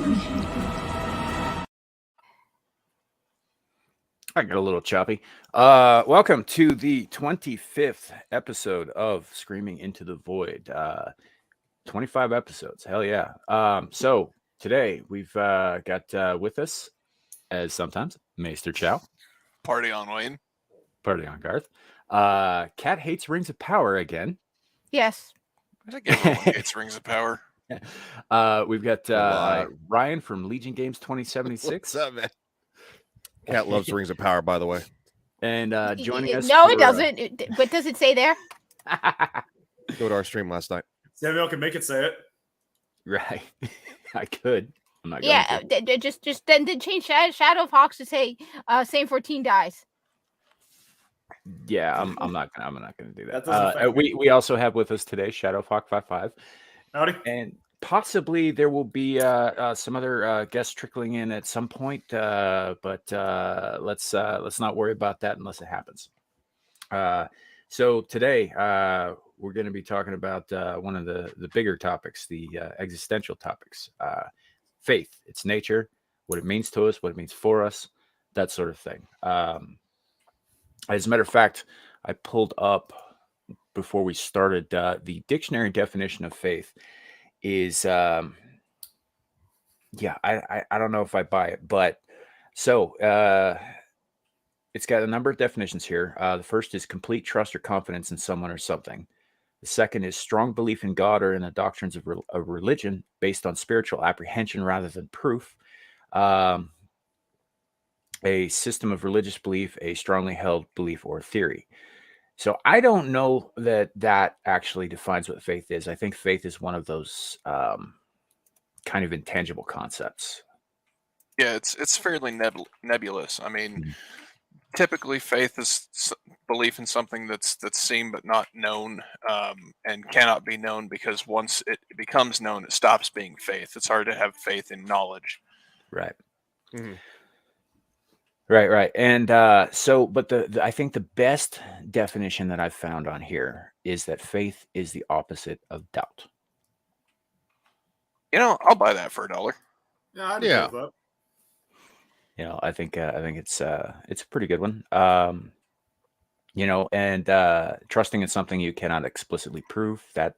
I got a little choppy. Welcome to the 25th episode of Screaming into the Void. 25 episodes. Hell yeah. So today we've got with us, as sometimes, Maester Chow. Party on, Wayne. Party on, Garth. Cat hates Rings of Power again. Yes. I think everyone hates Rings of Power. We've got Ryan from Legion Games 2076. What's up, man? Cat loves Rings of Power, by the way. And joining us. No, it doesn't. What does it say there? Go to our stream last night. Samuel can make it say it. Right. I could. I'm not going Yeah, just then change Shadow Fox to say Same 14 dies. Yeah, I'm not gonna do that. That we also have with us today Shadowhawk55. Howdy. And possibly there will be some other guests trickling in at some point, but let's not worry about that unless it happens. So today we're going to be talking about one of the bigger topics, the existential topics, faith, its nature, what it means to us, what it means for us, that sort of thing. As a matter of fact, I pulled up before we started the dictionary definition of faith is I don't know if I buy it, but so it's got a number of definitions here. The first is complete trust or confidence in someone or something. The second is strong belief in God or in the doctrines of religion based on spiritual apprehension rather than proof. A system of religious belief, a strongly held belief or theory. So I don't know that actually defines what faith is. I think faith is one of those kind of intangible concepts. Yeah, it's fairly nebulous. I mean, typically faith is belief in something that's seen but not known, and cannot be known because once it becomes known, it stops being faith. It's hard to have faith in knowledge. Right. Mm-hmm. Right. And so, but I think the best definition that I've found on here is that faith is the opposite of doubt. I'll buy that for $1. Yeah, I'd agree with that. I think it's a pretty good one. And trusting in something you cannot explicitly prove, that,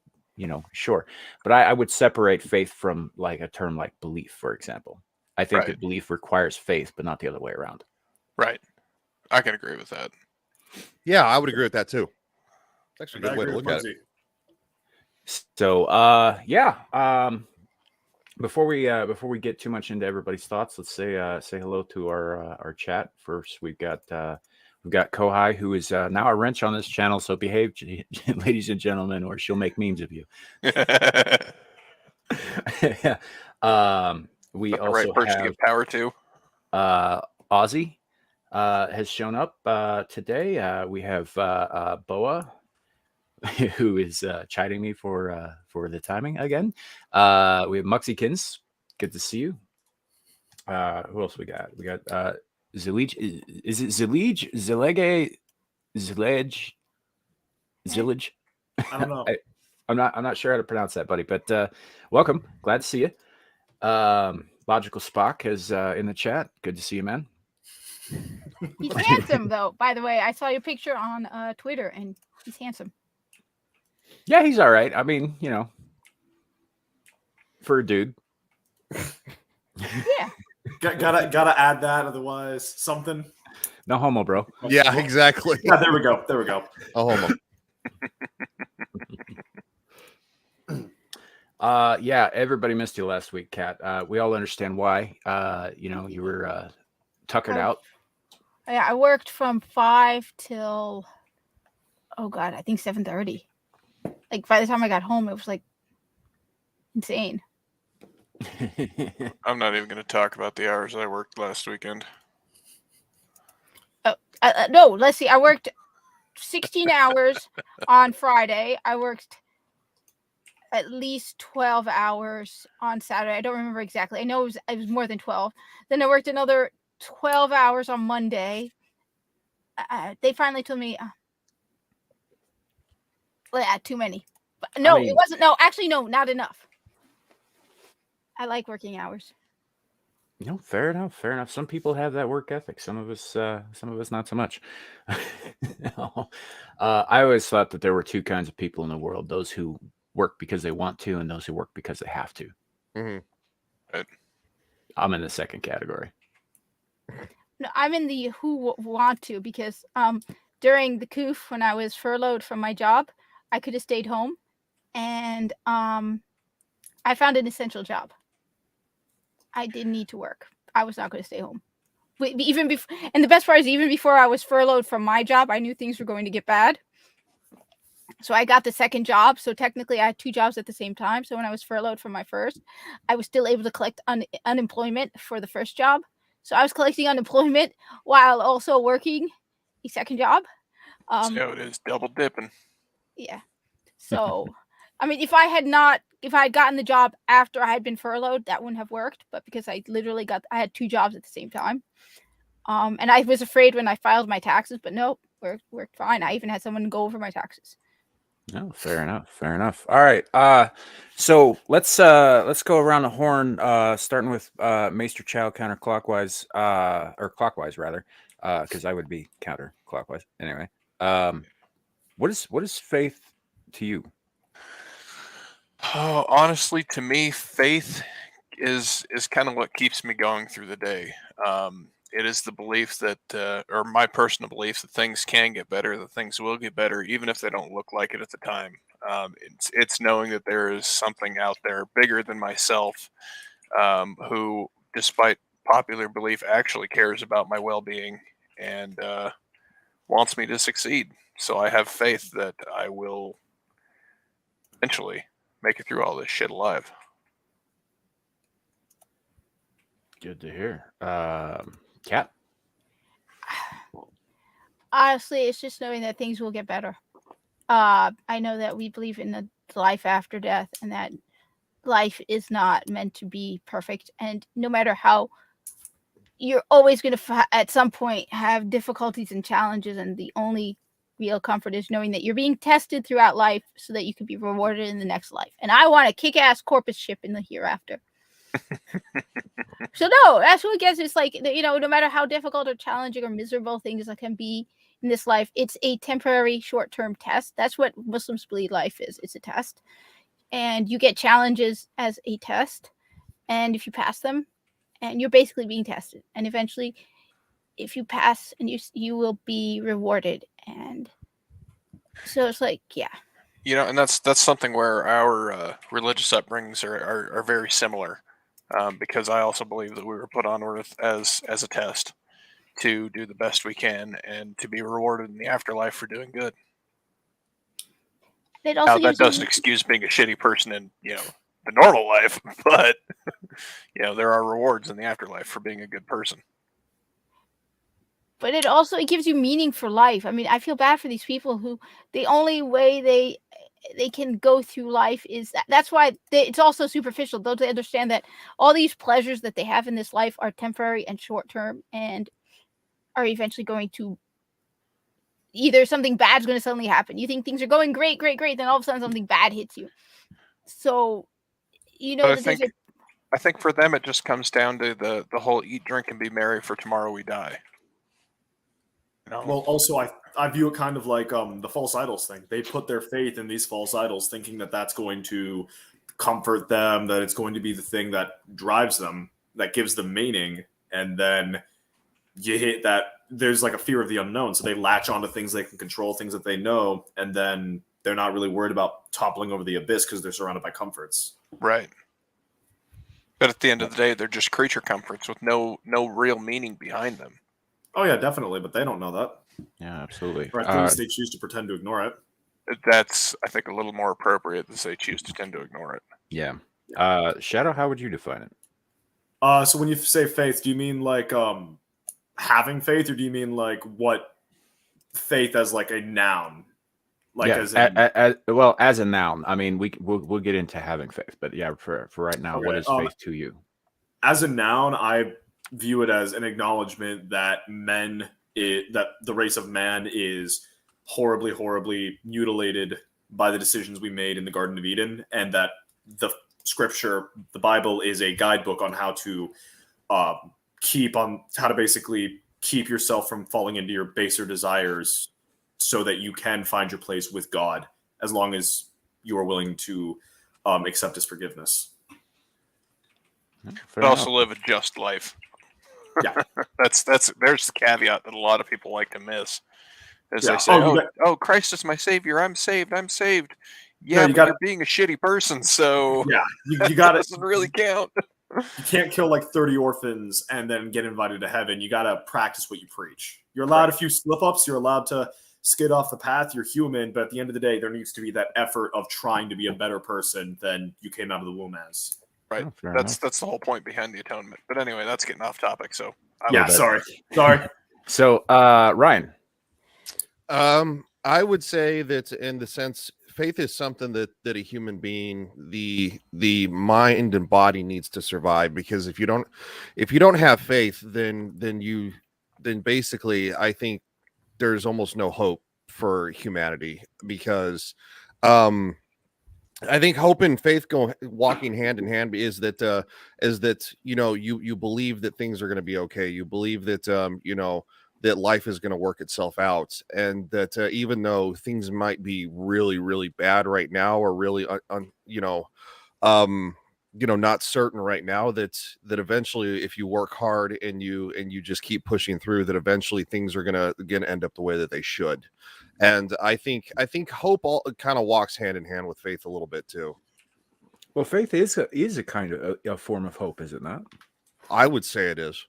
sure. But I would separate faith from like a term like belief, for example. I think that belief requires faith, but not the other way around. Right. I can agree with that. Yeah, I would agree with that too. It's actually a good way to I agree look with at it. So, before we get too much into everybody's thoughts, let's say hello to our chat first. We've got Kohai, who is now a wrench on this channel. So behave, ladies and gentlemen, or she'll make memes of you. We also right person to have give power to. Ozzy has shown up today. We have Boa, who is chiding me for the timing again. We have Muxykins. Good to see you. Who else we got? We got Zilij. Is it Zilij? Zilij? I don't know. I'm not sure how to pronounce that, buddy. But welcome. Glad to see you. Logical Spock is in the chat. Good to see you, man. He's handsome, though. By the way, I saw your picture on Twitter, and he's handsome. Yeah, he's all right. I mean, for a dude. Yeah. Gotta add that, otherwise something. No homo, bro. Yeah, exactly. Yeah, there we go. A homo. Yeah, everybody missed you last week, Kat. We all understand why. You were tuckered out. Yeah, I worked from 5 till I think 7:30. Like by the time I got home, it was like insane. I'm not even going to talk about the hours I worked last weekend. No, let's see. I worked 16 hours on Friday. I worked at least 12 hours on Saturday. I don't remember exactly. I know it was more than 12. Then I worked another 12 hours on Monday. They finally told me, too many. But no, it wasn't. No, actually, no, not enough. I like working hours. Fair enough. Fair enough. Some people have that work ethic. Some of us not so much. I always thought that there were two kinds of people in the world: those who work because they want to, and those who work because they have to. Mhm. Right. I'm in the second category. No, I'm in the who want to, because during the coup, when I was furloughed from my job, I could have stayed home, and I found an essential job. I didn't need to work. I was not going to stay home. Even before, and the best part is, even before I was furloughed from my job, I knew things were going to get bad. So I got the second job. So technically, I had two jobs at the same time. So when I was furloughed from my first, I was still able to collect unemployment for the first job. So I was collecting unemployment while also working a second job. That's how it is, double dipping. Yeah. So, I mean, if I had gotten the job after I had been furloughed, that wouldn't have worked. But because I had two jobs at the same time. And I was afraid when I filed my taxes, but nope, worked fine. I even had someone go over my taxes. No, fair enough. Fair enough. All right. So let's go around the horn, starting with Maester Chow counterclockwise, or clockwise rather, because I would be counterclockwise anyway. What is faith to you? Oh, honestly, to me, faith is kind of what keeps me going through the day. It is the belief that, or my personal belief that things can get better, that things will get better, even if they don't look like it at the time. It's knowing that there is something out there bigger than myself, who, despite popular belief, actually cares about my well-being and wants me to succeed. So I have faith that I will eventually make it through all this shit alive. Good to hear. Kat? Honestly, it's just knowing that things will get better. I know that we believe in the life after death, and that life is not meant to be perfect. And no matter how, you're always going to at some point have difficulties and challenges, and the only real comfort is knowing that you're being tested throughout life so that you can be rewarded in the next life. And I want a kick-ass corpus ship in the hereafter. So no, that's what gets. It's like, no matter how difficult or challenging or miserable things can be in this life, it's a temporary, short-term test. That's what Muslims believe life is. It's a test, and you get challenges as a test, and if you pass them, and you're basically being tested, and eventually, if you pass, and you will be rewarded. And so it's like, yeah. And that's something where our religious upbringings are very similar, because I also believe that we were put on earth as a test to do the best we can and to be rewarded in the afterlife for doing good. It also Now, that doesn't excuse being a shitty person in the normal life, but there are rewards in the afterlife for being a good person. But it gives you meaning for life. I mean, I feel bad for these people who the only way they can go through life is that's why it's also superficial. Don't they understand that all these pleasures that they have in this life are temporary and short term, and are eventually going to, either something bad's going to suddenly happen. You think things are going great, then all of a sudden something bad hits you. So But I think for them it just comes down to the whole eat, drink, and be merry, for tomorrow we die. Well, also I view it kind of like the false idols thing. They put their faith in these false idols, thinking that that's going to comfort them, that it's going to be the thing that drives them, that gives them meaning, and then you hit that there's like a fear of the unknown, so they latch onto things they can control, things that they know, and then they're not really worried about toppling over the abyss because they're surrounded by comforts. Right. But at the end of the day, they're just creature comforts with no real meaning behind them. Oh yeah, definitely, but they don't know that. Yeah, absolutely. Or at least they choose to pretend to ignore it. That's, I think, a little more appropriate to say choose to tend to ignore it. Yeah. Shadow, how would you define it? So when you say faith, do you mean like having faith, or do you mean like what faith as like a noun? Like as a noun. I mean, we'll get into having faith, but yeah, for right now, what is faith to you? As a noun, I view it as an acknowledgement that that the race of man is horribly, horribly mutilated by the decisions we made in the Garden of Eden, and that the scripture, the Bible, is a guidebook on how to basically keep yourself from falling into your baser desires, so that you can find your place with God, as long as you are willing to accept His forgiveness. But also live a just life. Yeah, there's the caveat that a lot of people like to miss. As Yeah. they say, oh, Christ is my savior. I'm saved. Yeah, No, but you're being a shitty person, so yeah, you got it doesn't really count. You can't kill like 30 orphans and then get invited to heaven. You got to practice what you preach. You're allowed a few slip-ups. You're allowed to skid off the path. You're human, but at the end of the day, there needs to be that effort of trying to be a better person than you came out of the womb as. Right. Oh, that's the whole point behind the atonement. But anyway, that's getting off topic. So sorry. So Ryan. I would say that in the sense, faith is something that a human being, the mind and body needs to survive, because if you don't have faith, then basically I think there's almost no hope for humanity, because I think hope and faith walking hand in hand is that you believe that things are going to be okay. You believe that that life is going to work itself out, and that even though things might be really, really bad right now, or really not certain right now, that eventually, if you work hard and you just keep pushing through, that eventually things are going to end up the way that they should. And I think hope all kind of walks hand in hand with faith a little bit too. Well, faith is a kind of a form of hope, is it not? I would say it is.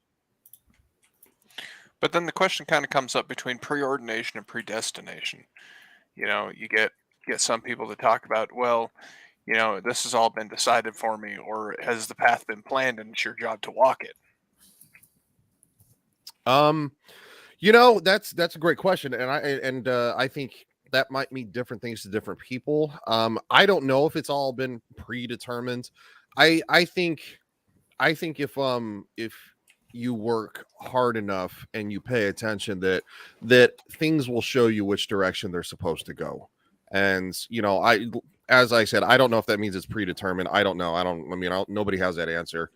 But then the question kind of comes up between preordination and predestination. You get some people that talk about, well, this has all been decided for me, or has the path been planned and it's your job to walk it? That's a great question, and I think that might mean different things to different people. I don't know if it's all been predetermined. I think if you work hard enough and you pay attention, that things will show you which direction they're supposed to go. And as I said, I don't know if that means it's predetermined. I don't know. Nobody has that answer.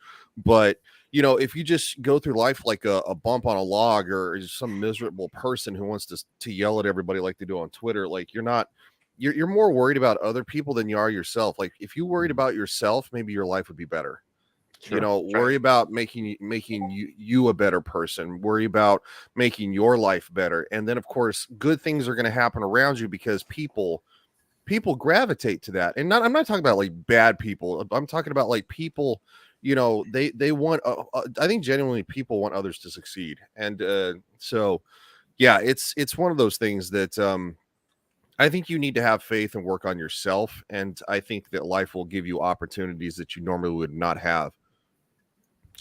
But if you just go through life like a bump on a log, or some miserable person who wants to yell at everybody like they do on Twitter, like you're more worried about other people than you are yourself. Like if you worried about yourself, maybe your life would be better. Sure. Worry about making you a better person. Worry about making your life better. And then of course, good things are going to happen around you, because people gravitate to that. And I'm not talking about like bad people. I'm talking about like people, they want, I think genuinely people want others to succeed. And so, yeah, it's one of those things that I think you need to have faith and work on yourself. And I think that life will give you opportunities that you normally would not have.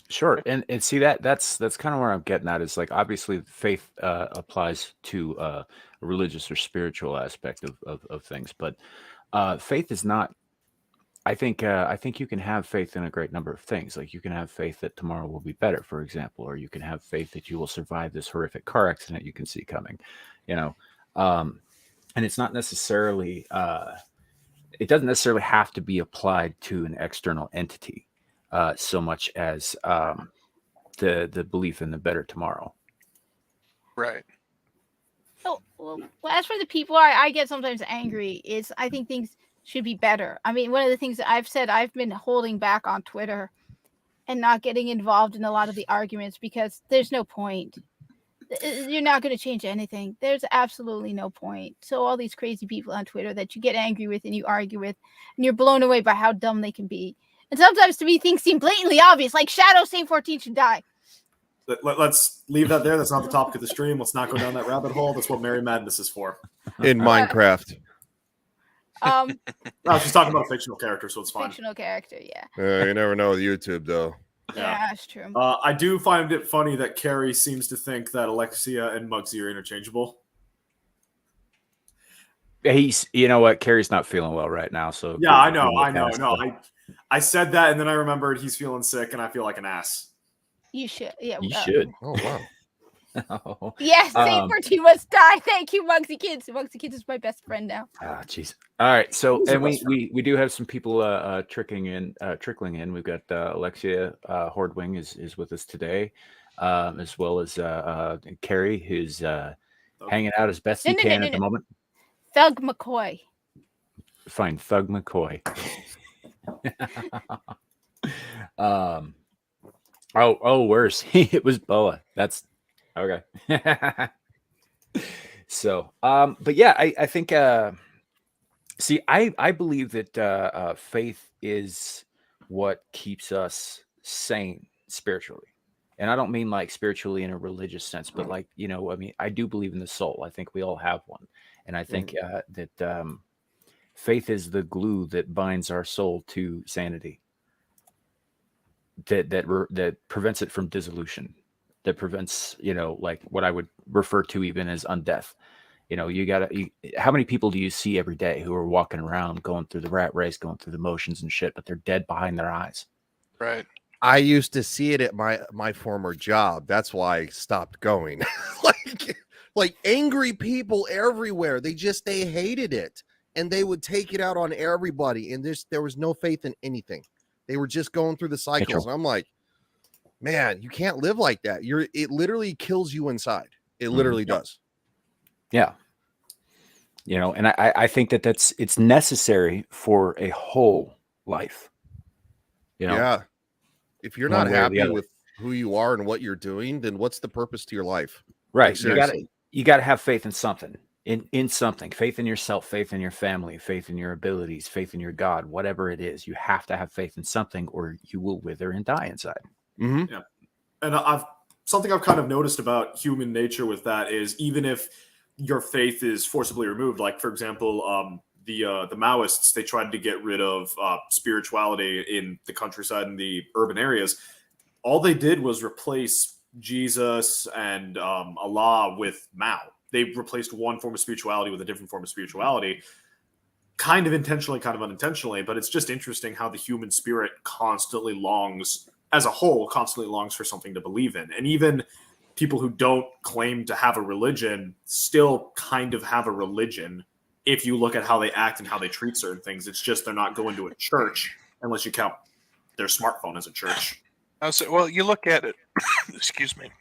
Sure. And see that's kind of where I'm getting at, is like, obviously faith applies to a religious or spiritual aspect of things, but faith is not. I think you can have faith in a great number of things. Like you can have faith that tomorrow will be better, for example, or you can have faith that you will survive this horrific car accident you can see coming, and it's not necessarily, it doesn't necessarily have to be applied to an external entity so much as the belief in the better tomorrow. Right. Oh, well, as for the people I get sometimes angry, is I think things should be better. I mean, one of the things that I've said, I've been holding back on Twitter and not getting involved in a lot of the arguments, because there's no point. You're not going to change anything. There's absolutely no point. So all these crazy people on Twitter that you get angry with and you argue with, and you're blown away by how dumb they can be. And sometimes to me, things seem blatantly obvious, like Shadow saying 14 should die. Let's leave that there. That's not the topic of the stream. Let's not go down that rabbit hole. That's what Merry Madness is for. In Minecraft. No, she's talking about a fictional character, so it's fine. Fictional character, yeah. You never know with YouTube, though. Yeah, that's true. I do find it funny that Carrie seems to think that Alexia and Muggsy are interchangeable. You know what? Carrie's not feeling well right now, so yeah, I know. No, I said that, and then I remembered he's feeling sick, and I feel like an ass. You should, yeah. You should. Oh wow. No. Yes, Saint Bertie must die. Thank you, Mugsy Kids. Mugsy Kids is my best friend now. Ah, jeez. All right. So, Who's your and best we do have some people trickling in. We've got Alexia Hordwing is with us today, as well as Carrie, who's hanging out as best he can at the moment. Thug McCoy. Fine, Thug McCoy. Worse. It was Boa. That's okay. So, but yeah, I think. See, I believe that faith is what keeps us sane spiritually. And I don't mean like spiritually in a religious sense, but like, I mean, I do believe in the soul. I think we all have one. And I think that faith is the glue that binds our soul to sanity, that prevents it from dissolution, that prevents, like what I would refer to even as undeath. How many people do you see every day who are walking around going through the rat race, going through the motions and shit, but they're dead behind their eyes? Right. I used to see it at my former job. That's why I stopped going. like angry people everywhere. They hated it, and they would take it out on everybody. And there was no faith in anything. They were just going through the cycles. And I'm like, man, you can't live like that. It literally kills you inside. It literally does. Yeah. And I think that it's necessary for a whole life. Yeah. If you're not happy with who you are and what you're doing, then what's the purpose to your life? Right. You gotta have faith in something, in something, faith in yourself, faith in your family, faith in your abilities, faith in your God, whatever it is. You have to have faith in something or you will wither and die inside. Yeah. And something I've kind of noticed about human nature with that is even if your faith is forcibly removed, like for example, the Maoists, they tried to get rid of spirituality in the countryside and the urban areas. All they did was replace Jesus and Allah with Mao. They replaced one form of spirituality with a different form of spirituality, kind of intentionally, kind of unintentionally. But it's just interesting how the human spirit constantly longs, as a whole, constantly longs for something to believe in. And even people who don't claim to have a religion still kind of have a religion. If you look at how they act and how they treat certain things, it's just they're not going to a church unless you count their smartphone as a church. Well, you look at it. Excuse me.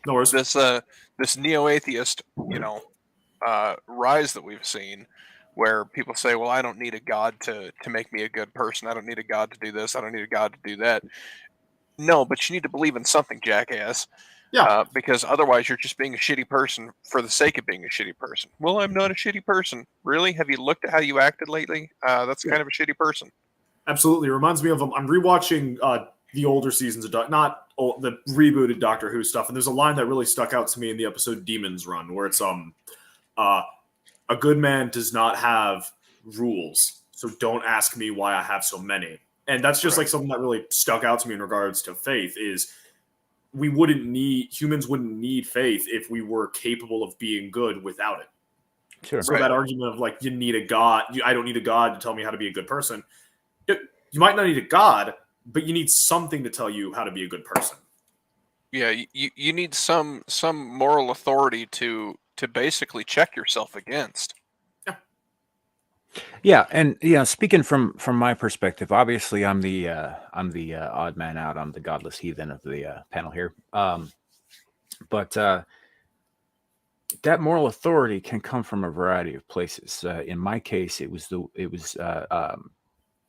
No worries. This neo-atheist, rise that we've seen, where people say, "Well, I don't need a God to make me a good person. I don't need a God to do this. I don't need a God to do that." No, but you need to believe in something, jackass. Yeah. Because otherwise you're just being a shitty person for the sake of being a shitty person. Well, I'm not a shitty person. Really? Have you looked at how you acted lately? That's kind of a shitty person. Absolutely. It reminds me of I'm rewatching the older seasons of the rebooted Doctor Who stuff, and there's a line that really stuck out to me in the episode Demons Run, where it's a good man does not have rules, so don't ask me why I have so many. And that's just like something that really stuck out to me in regards to faith is humans wouldn't need faith if we were capable of being good without it. Sure. So that argument of like, you need a God, I don't need a God to tell me how to be a good person. You might not need a God, but you need something to tell you how to be a good person. Yeah, you need some moral authority to basically check yourself against. Yeah, and speaking from my perspective, obviously I'm the odd man out. I'm the godless heathen of the panel here. But that moral authority can come from a variety of places. In my case, it was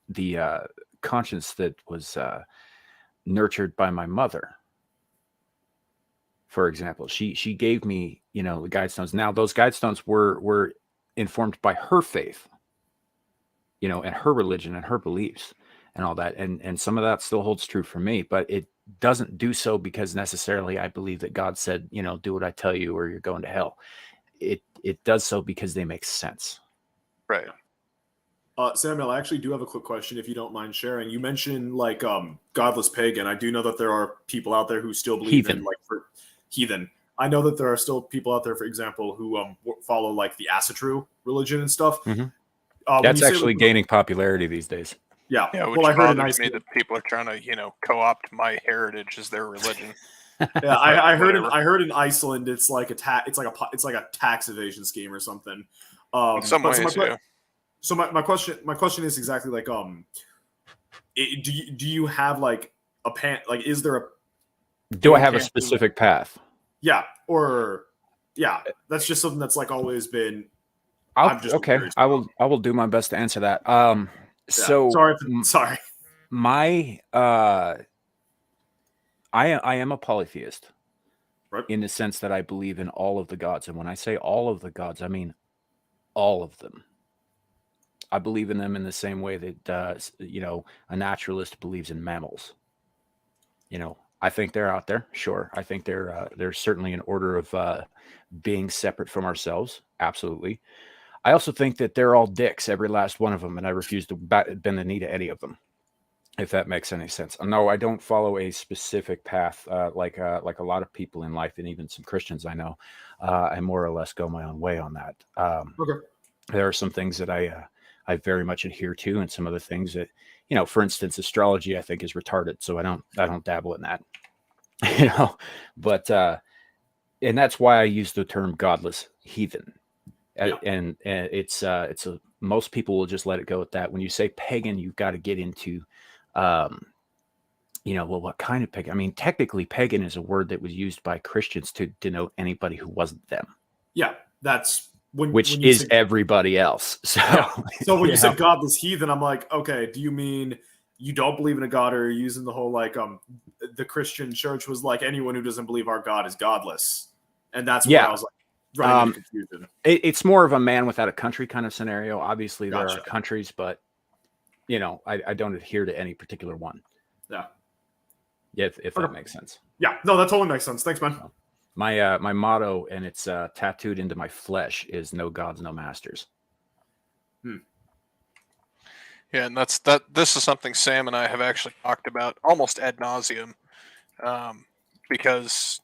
the conscience that was nurtured by my mother. For example, she gave me the guidestones. Now those guidestones were informed by her faith. And her religion and her beliefs and all that. And some of that still holds true for me, but it doesn't do so because necessarily I believe that God said, do what I tell you or you're going to hell. It does so because they make sense. Right. Samuel, I actually do have a quick question if you don't mind sharing. You mentioned like godless pagan. I do know that there are people out there who still believe in heathen. I know that there are still people out there, for example, who follow like the astray religion and stuff. Mm-hmm. That's actually gaining popularity these days. Yeah, which bothers me that people are trying to, co-opt my heritage as their religion. Yeah, I heard Whatever. I heard in Iceland it's like a it's like a tax evasion scheme or something. In some but ways, yeah. So my question is exactly like do you have like a is there a Do I have a pantheon? specific path? Yeah, or yeah, that's just something that's like always been. Okay, curious I about. will do my best to answer that. Yeah. So sorry. My I am a polytheist, Right. in the sense that I believe in all of the gods, and when I say all of the gods, I mean all of them. I believe in them in the same way that a naturalist believes in mammals. I think they're out there. Sure, I think they're certainly an order of being separate from ourselves. Absolutely. I also think that they're all dicks, every last one of them, and I refuse to bend the knee to any of them, if that makes any sense. No, I don't follow a specific path like a lot of people in life, and even some Christians I know. I more or less go my own way on that. Okay. There are some things that I very much adhere to, and some other things that, for instance, astrology I think is retarded, so I don't dabble in that. But and that's why I use the term godless heathen. Yeah. And it's most people will just let it go at that. When you say pagan, you've got to get into well, what kind of pagan? I mean, technically pagan is a word that was used by Christians to denote anybody who wasn't them. Yeah, that's which is everybody else. So, so when you said godless heathen, I'm like, okay, do you mean you don't believe in a god, or are you using the whole like the Christian church was like anyone who doesn't believe our God is godless, and that's where I was like running into confusion. It's more of a man without a country kind of scenario. Obviously, there are countries, but I don't adhere to any particular one. Yeah. Yeah, if that makes sense. Yeah, no, that totally makes sense. Thanks, man. My motto, and it's tattooed into my flesh, is no gods, no masters. Yeah, and this is something Sam and I have actually talked about almost ad nauseum, because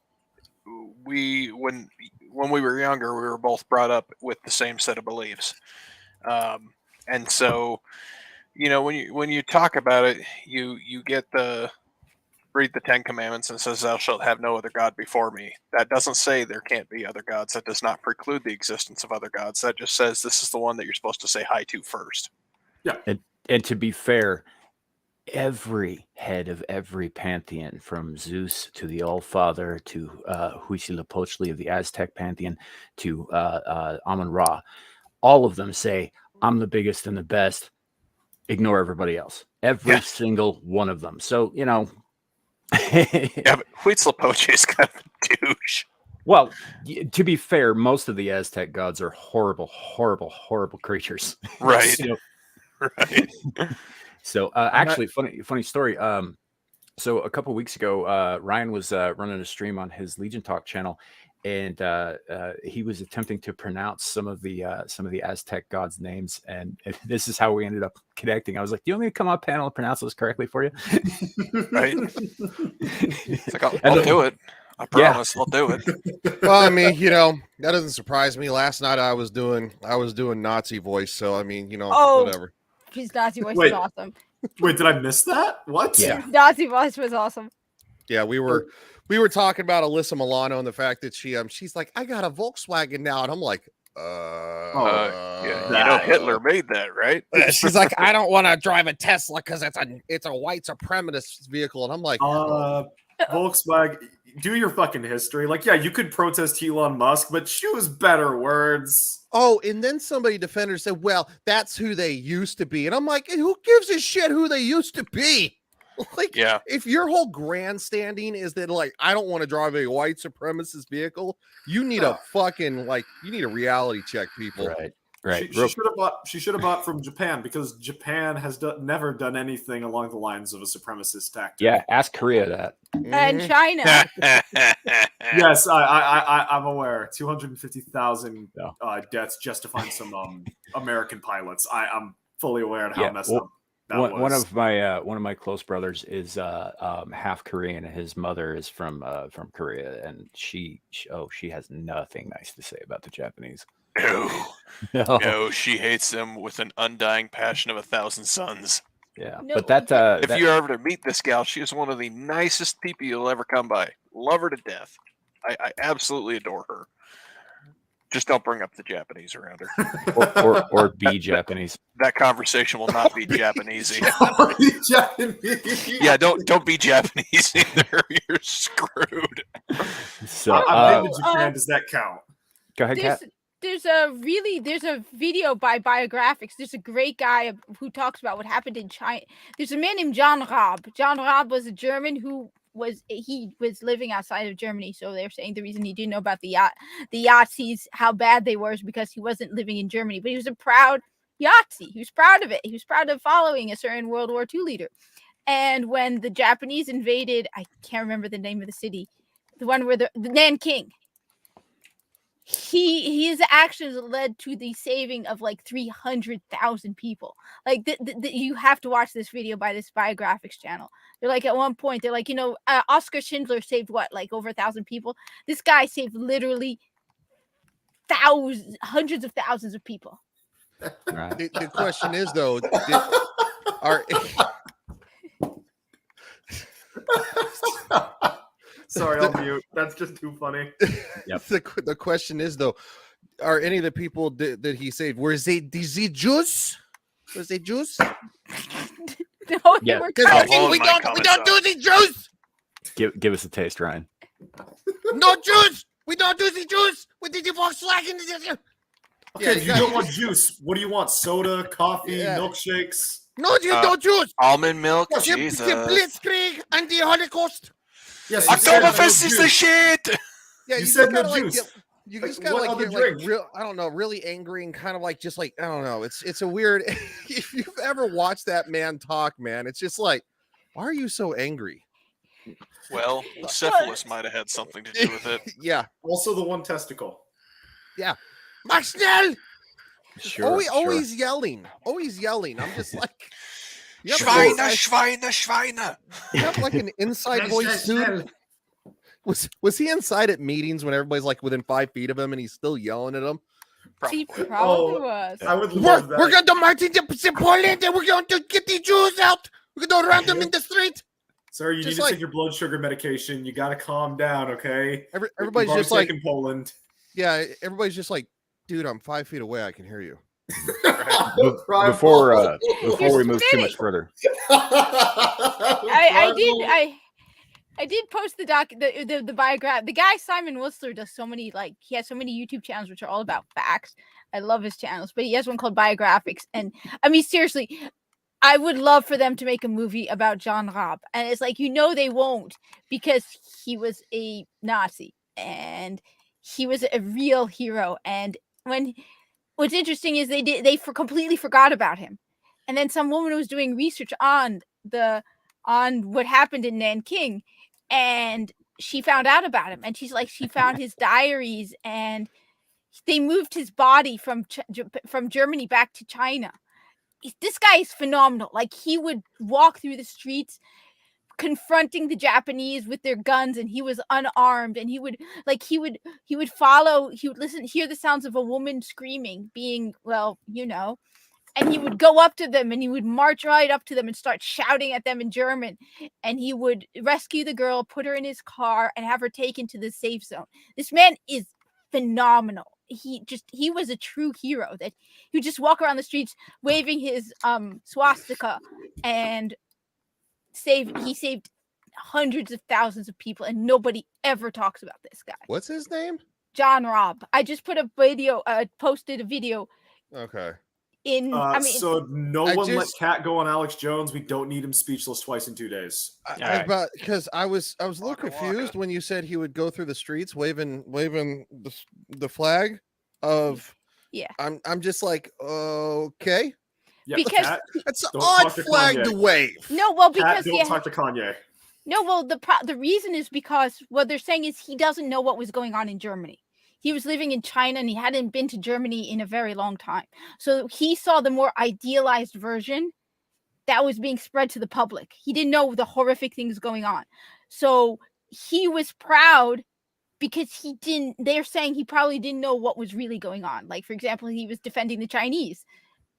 when we were younger, we were both brought up with the same set of beliefs, and so when you talk about it, you get read the 10 Commandments, and it says, "Thou shalt have no other god before me." That doesn't say there can't be other gods. That does not preclude the existence of other gods. That just says this is the one that you're supposed to say hi to first. Yeah. And to be fair, every head of every pantheon, from Zeus to the All-Father to Huitzilopochtli of the Aztec pantheon to Amun-Ra, all of them say, "I'm the biggest and the best. Ignore everybody else." Every single one of them. So, Yeah, but Huitzilopochtli is kind of a douche. Well, to be fair, most of the Aztec gods are horrible, horrible, horrible creatures. Right. Right. So actually, funny story. So a couple of weeks ago, Ryan was running a stream on his Legion Talk channel, and he was attempting to pronounce some of the Aztec gods' names, and this is how we ended up connecting. I was like, "Do you want me to come on panel and pronounce those correctly for you?" Right. It's like, I'll do it. I promise, I'll do it. Well, I mean, that doesn't surprise me. Last night I was doing Nazi voice, so I mean, whatever. His Nazi voice was awesome. Wait, did I miss that? What? Yeah. His Nazi voice was awesome. Yeah, we were talking about Alyssa Milano and the fact that she's like, "I got a Volkswagen now," and I'm like, yeah, Hitler made that, right? She's like, "I don't want to drive a Tesla because it's a white supremacist vehicle," and I'm like, Volkswagen, do your fucking history. Like, yeah, you could protest Elon Musk, but choose better words. Oh, and then somebody defender said, "Well, that's who they used to be," and I'm like, "Who gives a shit who they used to be?" Like, if your whole grandstanding is that, like, I don't want to drive a white supremacist vehicle, you need a fucking, you need a reality check, people. Right. She should have bought from Japan, because Japan has never done anything along the lines of a supremacist tactic. Yeah, ask Korea that. And China. Yes, I'm aware. 250,000 deaths just to find some American pilots. I'm fully aware of how messed up that was. One of my close brothers is half Korean, and his mother is from Korea, and she has nothing nice to say about the Japanese. No, she hates them with an undying passion of 1,000 suns. Yeah, No, but that If you're ever to meet this gal, she is one of the nicest people you'll ever come by. Love her to death. I absolutely adore her. Just don't bring up the Japanese around her. or be Japanese. That conversation will not be Japanese. Japanese. Yeah, don't be Japanese either. You're screwed. So I've been to Japan. Does that count? go ahead, Kat. There's a video by Biographics. There's a great guy who talks about what happened in China. There's a man named John Raab. John Raab was a German who was living outside of Germany. So they're saying the reason he didn't know about the Yazidis, how bad they were, is because he wasn't living in Germany. But he was a proud Yazidi. He was proud of it. He was proud of following a certain World War II leader. And when the Japanese invaded, I can't remember the name of the city, the one where the Nanking. His actions led to the saving of like 300,000 people. Like you have to watch this video by this Biographics channel. They're like, at one point they're like, Oscar Schindler saved what, like over 1,000 people. This guy saved literally hundreds of thousands of people. Right. The question is though, Sorry, I'll mute. That's just too funny. Yep. The question is though, are any of the people that he saved, were they Jews? Was they Jews? No, Yeah. we don't do the Jews. Give us a taste, Ryan. No Jews. We don't do the Jews. We did the Volkswagen. Okay, you don't want juice. What do you want? Soda, coffee, milkshakes? No, you don't Jews. Almond milk, The Jesus. Blitzkrieg and the Holocaust. Yes, Oktoberfest is the shit. Yeah, you said no gotta, juice. you just Like, gotta what other get drink? real. I don't know, really angry and kind of like just like I don't know. It's a weird. If you've ever watched that man talk, man, it's just like, why are you so angry? Well, syphilis might have had something to do with it. Yeah. Also, the one testicle. Mach schnell! Sure. Always yelling. Always yelling. I'm just like, Schweine. You have like an inside voice dude. Was he inside at meetings when everybody's like within 5 feet of him and he's still yelling at them? He probably was. I would love that. We're going to march into Poland and we're going to get the Jews out. We're going to round them in the street. Sir, you Just need like- to take your blood sugar medication. You got to calm down, okay? Everybody's You've just already like, taken Poland. yeah, everybody's just like, dude, I'm 5 feet away. I can hear you. Before we move too much further. I did post the biograph. The guy Simon Whistler does so many, like, he has so many YouTube channels which are all about facts. I love his channels, but he has one called Biographics. And I mean, seriously, I would love for them to make a movie about John Raab. And it's like, they won't, because he was a Nazi and he was a real hero. And what's interesting is they completely forgot about him. And then some woman was doing research on what happened in Nanking, and she found out about him. And she's like, she found his diaries, and they moved his body from Germany back to China. This guy is phenomenal. Like, he would walk through the streets confronting the Japanese with their guns, and he was unarmed, and he would hear the sounds of a woman screaming, being, and he would go up to them and he would march right up to them and start shouting at them in German, and he would rescue the girl, put her in his car, and have her taken to the safe zone. This man is phenomenal. He was a true hero, that he would just walk around the streets waving his swastika, and he saved hundreds of thousands of people, and nobody ever talks about this guy. What's his name? John Raab. I just posted a video. Okay. So no one let Cat go on Alex Jones. We don't need him speechless twice in 2 days. Because I was a little confused when you said he would go through the streets waving the flag of. Yeah. I'm just like, okay. Yeah, because that's an Don't odd talk to flag Kanye. to wave. No, well, because Cat, don't talk to Kanye. No, well, the reason is because what they're saying is he doesn't know what was going on in Germany. He was living in China and he hadn't been to Germany in a very long time. So he saw the more idealized version that was being spread to the public. He didn't know the horrific things going on. So he was proud because they're saying he probably didn't know what was really going on. Like, for example, he was defending the Chinese.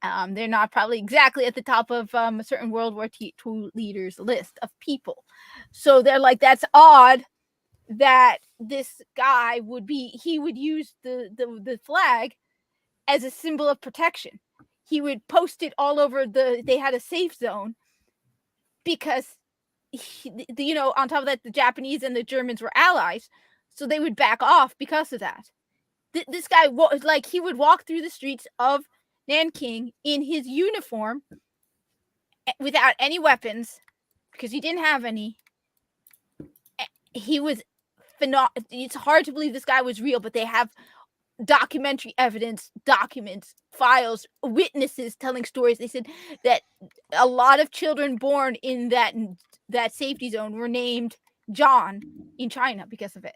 They're not probably exactly at the top of a certain World War II leaders list of people. So they're like, that's odd that this guy would use the flag as a symbol of protection. He would post it all over they had a safe zone because, on top of that, the Japanese and the Germans were allies. So they would back off because of that. This guy, he would walk through the streets of Nanking in his uniform without any weapons because he didn't have any. He was it's hard to believe this guy was real, but they have documentary evidence, documents, files, witnesses telling stories. They said that a lot of children born in that safety zone were named John in China because of it.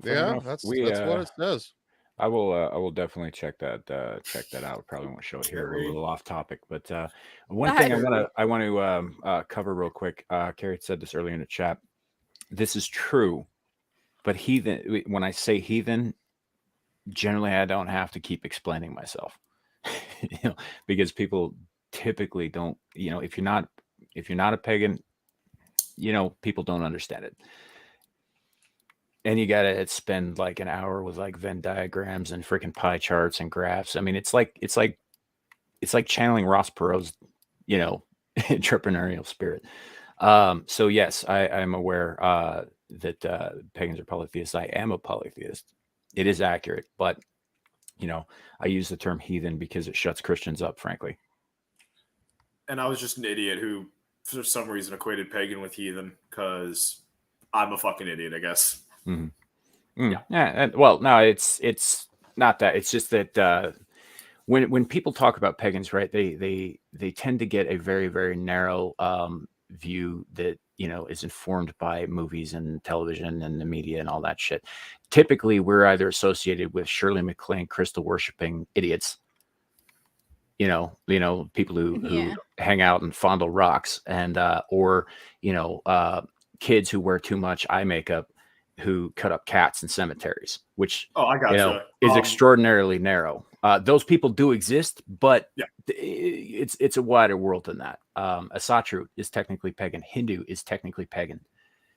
Yeah, that's what it says. I will definitely check that out. Probably won't show it here. We're a little off topic, but one thing I want to cover real quick. Carrie said this earlier in the chat. This is true, but heathen. When I say heathen, generally I don't have to keep explaining myself, because people typically don't. If you're not a pagan, people don't understand it. And you gotta spend like an hour with like Venn diagrams and freaking pie charts and graphs. I mean, it's like channeling Ross Perot's, entrepreneurial spirit. So yes, I'm aware that pagans are polytheists. I am a polytheist. It is accurate, but I use the term heathen because it shuts Christians up, frankly. And I was just an idiot who, for some reason, equated pagan with heathen because I'm a fucking idiot, I guess. Mm-hmm. Yeah. Well, no, it's not that. It's just that when people talk about pagans, right, they tend to get a very, very narrow view that is informed by movies and television and the media and all that shit. Typically, we're either associated with Shirley MacLaine, crystal worshiping idiots. People who hang out and fondle rocks, and or kids who wear too much eye makeup, who cut up cats in cemeteries, which is extraordinarily narrow. Those people do exist, but it's a wider world than that. Asatru is technically pagan. Hindu is technically pagan.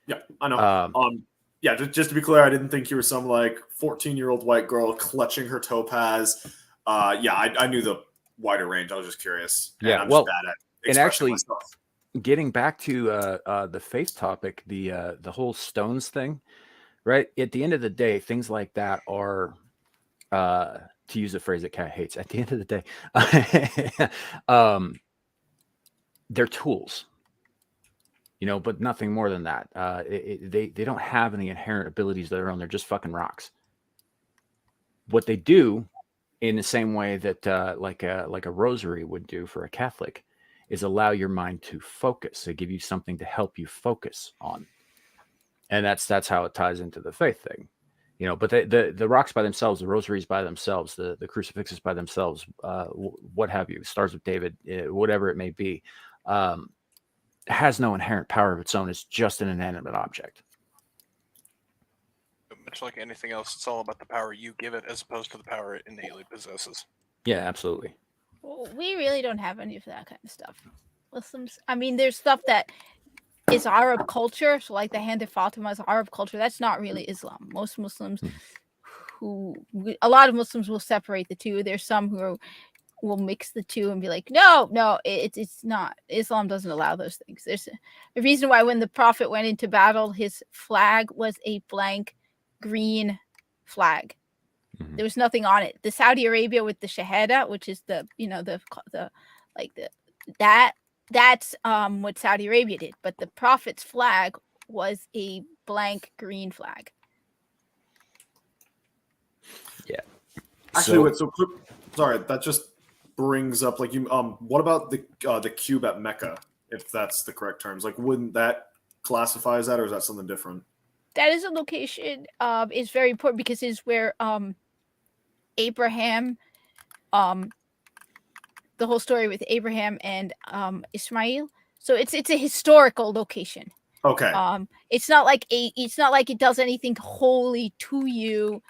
Yeah, I know. Just to be clear, I didn't think you were some like 14-year-old white girl clutching her topaz. I knew the wider range. I was just curious. Yeah, I'm just bad at and actually myself. Getting back to the faith topic, the whole stones thing, right? At the end of the day, things like that are, to use a phrase that Kat hates, at the end of the day, they're tools, but nothing more than that. They don't have any inherent abilities of their own. They're just fucking rocks. What they do, in the same way that like a rosary would do for a Catholic, is allow your mind to focus. They give you something to help you focus on. And that's how it ties into the faith thing. But the rocks by themselves, the rosaries by themselves, the crucifixes by themselves, what have you, Stars of David, whatever it may be, has no inherent power of its own. It's just an inanimate object. Much like anything else, it's all about the power you give it as opposed to the power it innately possesses. Yeah, absolutely. Well, we really don't have any of that kind of stuff. Muslims, I mean, there's stuff that is Arab culture. So like the Hand of Fatima is Arab culture. That's not really Islam. Most Muslims a lot of Muslims will separate the two. There's some who will mix the two and be like, no, it's not. Islam doesn't allow those things. There's a reason why when the Prophet went into battle, his flag was a blank green flag. Mm-hmm. There was nothing on it. The Saudi Arabia with the Shahada, which is that's what Saudi Arabia did. But the Prophet's flag was a blank green flag. Yeah. Actually, sorry, that just brings up what about the cube at Mecca, if that's the correct terms? Like, wouldn't that classify as that, or is that something different? That is a location. Is very important because it's where Abraham, the whole story with Abraham and Ismail. So it's a historical location. Okay. It's not like it does anything holy to you.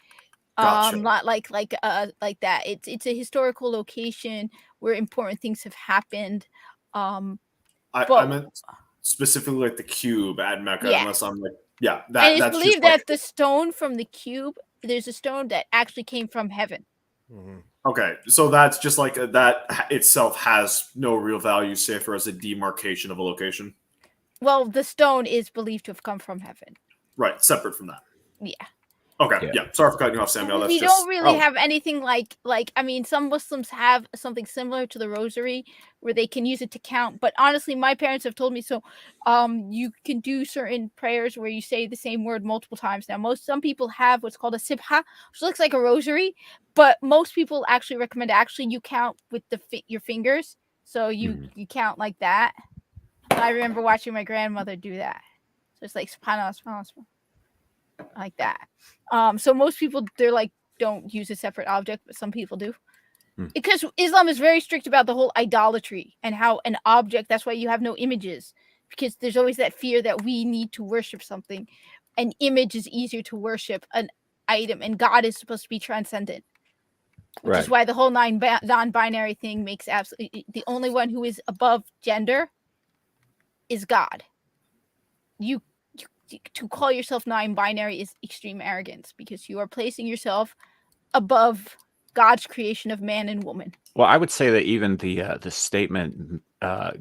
Gotcha. Not like that. It's a historical location where important things have happened. I But- meant specifically like the cube at Mecca, Yeah. unless I'm like, yeah, and that's it's just believed like, that the stone from the cube, there's a stone that actually came from heaven. Mhm. okay, so that's just like that itself has no real value, save for as a demarcation of a location. Well, the stone is believed to have come from heaven. Right, separate from that. Yeah. Okay, Yeah. yeah. Sorry for cutting you off, Samuel. That's We just don't really have anything like I mean, some Muslims have something similar to the rosary where they can use it to count, but honestly my parents have told me so. You can do certain prayers where you say the same word multiple times. Now some people have what's called a sibha, which looks like a rosary, but most people actually recommend you count with your fingers, so you count like that. I remember watching my grandmother do that, so it's like subhanallah, subhanallah, subhanallah, like that. So most people, they're like, don't use a separate object, but some people do. Because Islam is very strict about the whole idolatry and how an object, that's why you have no images, because there's always that fear that we need to worship something. An image is easier to worship an item, and God is supposed to be transcendent, which is why the whole non-binary thing makes absolutely, the only one who is above gender is God. To call yourself non-binary is extreme arrogance, because you are placing yourself above God's creation of man and woman. Well, I would say that even the statement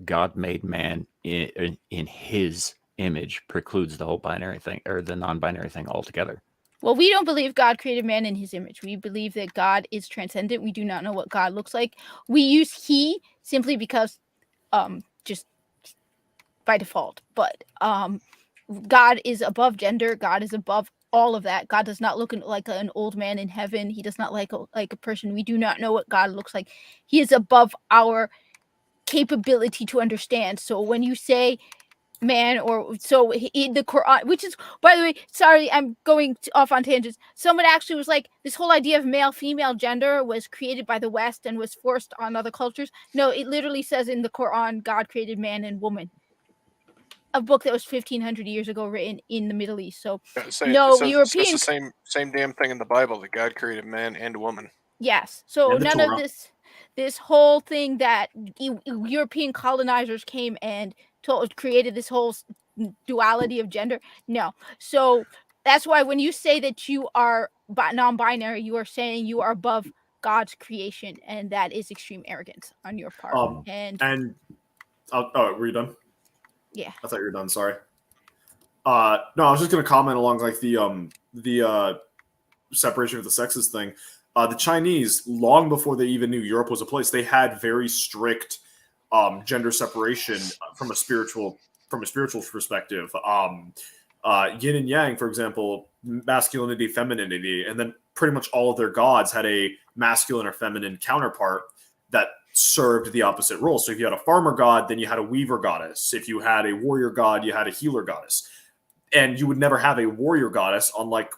God made man in his image precludes the whole binary thing, or the non-binary thing altogether. Well, we don't believe God created man in his image. We believe that God is transcendent. We do not know what God looks like. We use he simply because just by default, but God is above gender. God is above all of that. God does not look like an old man in heaven. He does not like a person. We do not know what God looks like. He is above our capability to understand. So when you say man, or so in the Quran, which is, by the way, sorry, I'm going off on tangents. Someone actually was like, this whole idea of male female gender was created by the West and was forced on other cultures. No, it literally says in the Quran, God created man and woman. A book that was 1,500 years ago, written in the Middle East. So It says the same damn thing in the Bible, that God created man and woman. Yes. So And the none of Torah. this whole thing that European colonizers came and created this whole duality of gender. No. So that's why when you say that you are non-binary, you are saying you are above God's creation, and that is extreme arrogance on your part. Were you done? Yeah. I thought you were done. Sorry. No, I was just going to comment along like the separation of the sexes thing. The Chinese, long before they even knew Europe was a place, they had very strict gender separation from a spiritual perspective. Yin and Yang, for example, masculinity, femininity, and then pretty much all of their gods had a masculine or feminine counterpart that served the opposite role. So if you had a farmer god, then you had a weaver goddess. If you had a warrior god, you had a healer goddess. And you would never have a warrior goddess, unlike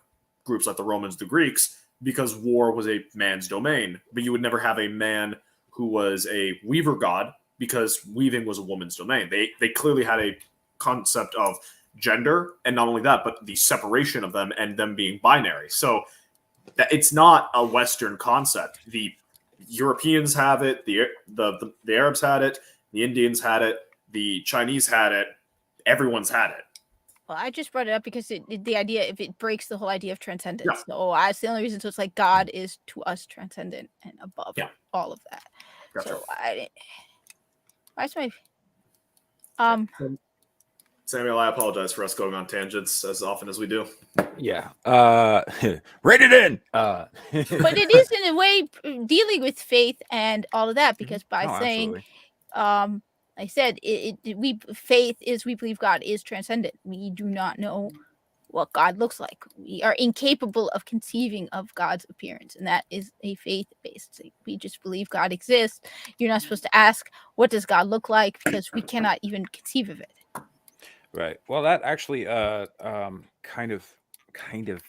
groups like the Romans, the Greeks, because war was a man's domain. But you would never have a man who was a weaver god, because weaving was a woman's domain. They clearly had a concept of gender, and not only that, but the separation of them and them being binary. So that it's not a Western concept. The Europeans have it, the Arabs had it, the Indians had it, the Chinese had it, everyone's had it. Well, I just brought it up because the idea, if it breaks the whole idea of transcendence. Yeah. So that's the only reason. So it's like God is to us transcendent and above all of that. Gotcha. So why's my Samuel, I apologize for us going on tangents as often as we do. Yeah. Rate it in. but it is in a way dealing with faith and all of that, because by saying absolutely. I said faith is, we believe God is transcendent. We do not know what God looks like. We are incapable of conceiving of God's appearance, and that is a faith-based thing. We just believe God exists. You're not supposed to ask, what does God look like, because we cannot even conceive of it. Right. Well, that actually kind of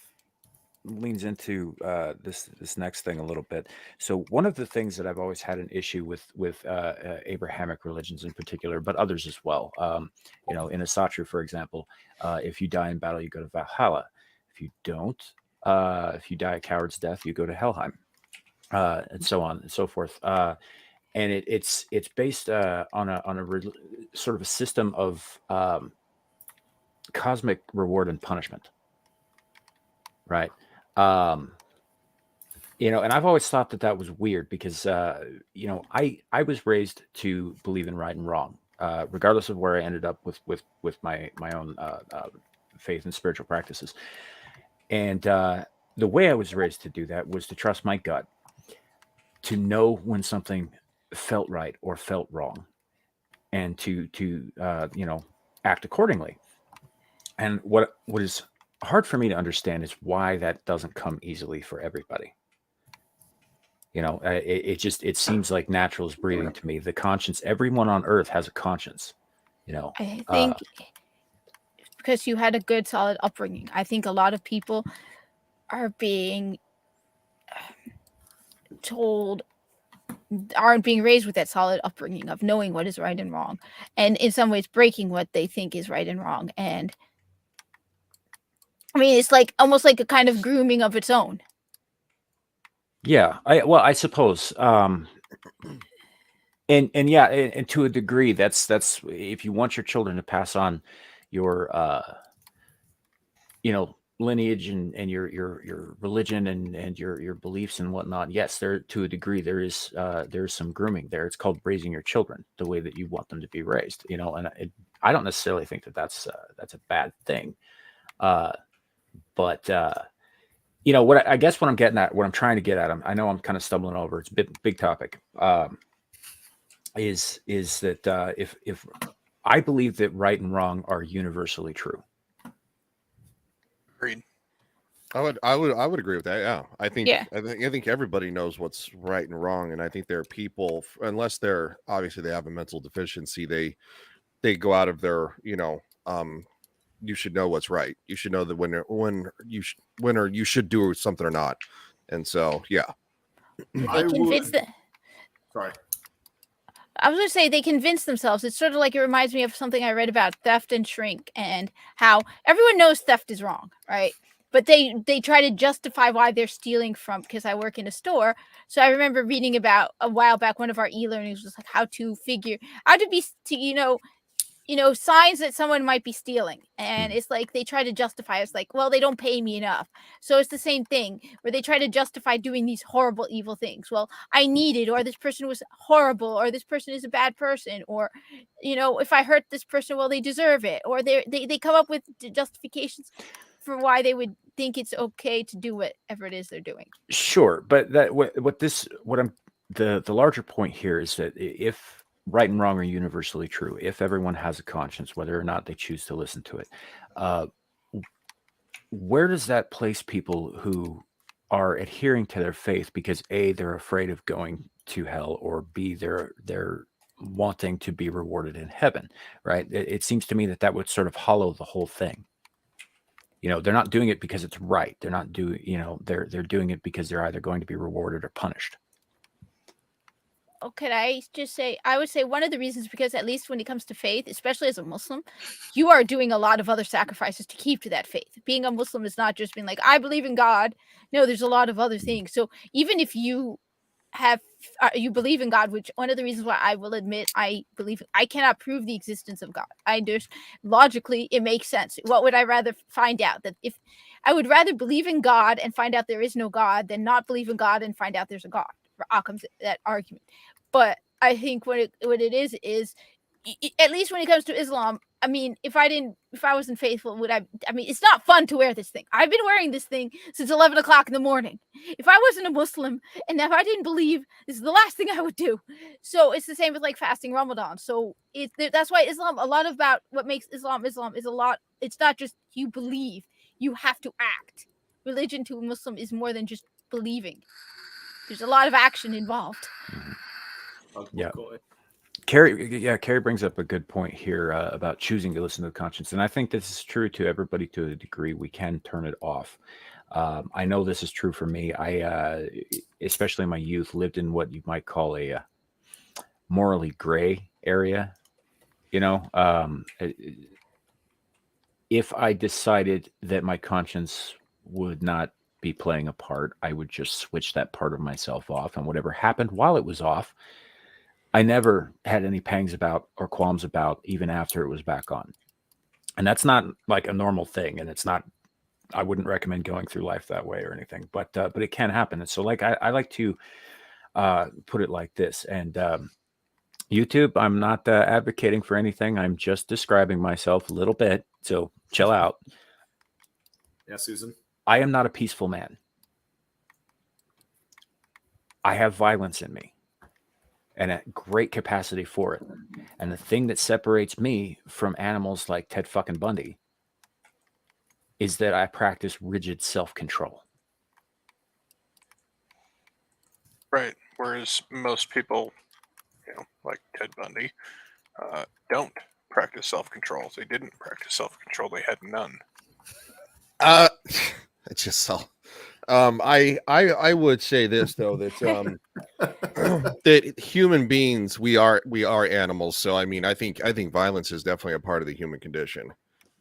leans into this next thing a little bit. So one of the things that I've always had an issue with Abrahamic religions in particular, but others as well. In Asatru, for example, if you die in battle, you go to Valhalla. If you don't, if you die a coward's death, you go to Helheim, and so on and so forth. and it's based on a sort of a system of cosmic reward and punishment, right? You know, and I've always thought that was weird because you know, I was raised to believe in right and wrong, regardless of where I ended up with my own faith and spiritual practices. And the way I was raised to do that was to trust my gut, to know when something felt right or felt wrong, and to you know, act accordingly. And what is hard for me to understand is why that doesn't come easily for everybody. You know, it seems like natural as breathing to me. The conscience, everyone on earth has a conscience, you know. I think because you had a good, solid upbringing. I think a lot of people are being told, aren't being raised with that solid upbringing of knowing what is right and wrong, and in some ways breaking what they think is right and wrong. And I mean, it's like almost like a kind of grooming of its own. Yeah, I suppose, and yeah, and to a degree, that's if you want your children to pass on your you know, lineage and your religion and your beliefs and whatnot. Yes, there, to a degree, there's some grooming there. It's called raising your children the way that you want them to be raised. You know, and I don't necessarily think that's a bad thing, but you know, what I guess what I'm getting at, what I'm trying to get at, I know I'm kind of stumbling over. It's a big topic. Is that if I believe that right and wrong are universally true. Agreed. I would agree with that. Yeah, I think everybody knows what's right and wrong, and I think there are people, unless they're obviously they have a mental deficiency, they go out of their, you know, you should know what's right. You should know that when you should do something or not. And so, yeah. Sorry. I was going to say they convince themselves. It's sort of like, it reminds me of something I read about theft and shrink, and how everyone knows theft is wrong, right? But they try to justify why they're stealing from, because I work in a store. So I remember reading about a while back, one of our e-learnings was like how to be, you know, signs that someone might be stealing. And it's like they try to justify, it's like, well, they don't pay me enough. So it's the same thing where they try to justify doing these horrible, evil things. Well, I need it, or this person was horrible, or this person is a bad person, or, you know, if I hurt this person, well, they deserve it. Or they come up with justifications for why they would think it's okay to do whatever it is they're doing. Sure. But the larger point here is that if right and wrong are universally true, if everyone has a conscience, whether or not they choose to listen to it, where does that place people who are adhering to their faith because A, they're afraid of going to hell, or B, they're wanting to be rewarded in heaven, right? It seems to me that would sort of hollow the whole thing. You know, they're not doing it because it's right. They're not doing, you know, they're doing it because they're either going to be rewarded or punished. Oh, could I just say, I would say one of the reasons, because at least when it comes to faith, especially as a Muslim, you are doing a lot of other sacrifices to keep to that faith. Being a Muslim is not just being like, I believe in God. No, there's a lot of other things. So even if you you believe in God, which one of the reasons why I will admit I believe, I cannot prove the existence of God. I just logically it makes sense. What would I rather find out? That if I would rather believe in God and find out there is no God than not believe in God and find out there's a God. Outcomes that argument. But I think what it is at least when it comes to Islam, I mean, if I wasn't faithful, I mean, it's not fun to wear this thing. I've been wearing this thing since 11 o'clock in the morning. If I wasn't a Muslim and if I didn't believe, this is the last thing I would do. So it's the same with like fasting Ramadan. So that's why Islam, a lot about what makes Islam is a lot. It's not just you believe, you have to act. Religion to a Muslim is more than just believing. There's a lot of action involved. Yeah. Carrie brings up a good point here about choosing to listen to the conscience. And I think this is true to everybody to a degree. We can turn it off. I know this is true for me. I, especially in my youth, lived in what you might call a morally gray area. You know, if I decided that my conscience would not be playing a part, I would just switch that part of myself off, and whatever happened while it was off, I never had any pangs about or qualms about even after it was back on. And that's not like a normal thing. And it's not, I wouldn't recommend going through life that way or anything, but it can happen. And so like, I like to put it like this. And YouTube, I'm not advocating for anything. I'm just describing myself a little bit. So chill out. Yeah, Susan. I am not a peaceful man. I have violence in me and a great capacity for it. And the thing that separates me from animals like Ted fucking Bundy is that I practice rigid self-control. Right. Whereas most people, like Ted Bundy, don't practice self-control. They didn't practice self-control. They had none. I just saw. I would say this though, that that human beings, we are animals. So I mean, I think violence is definitely a part of the human condition.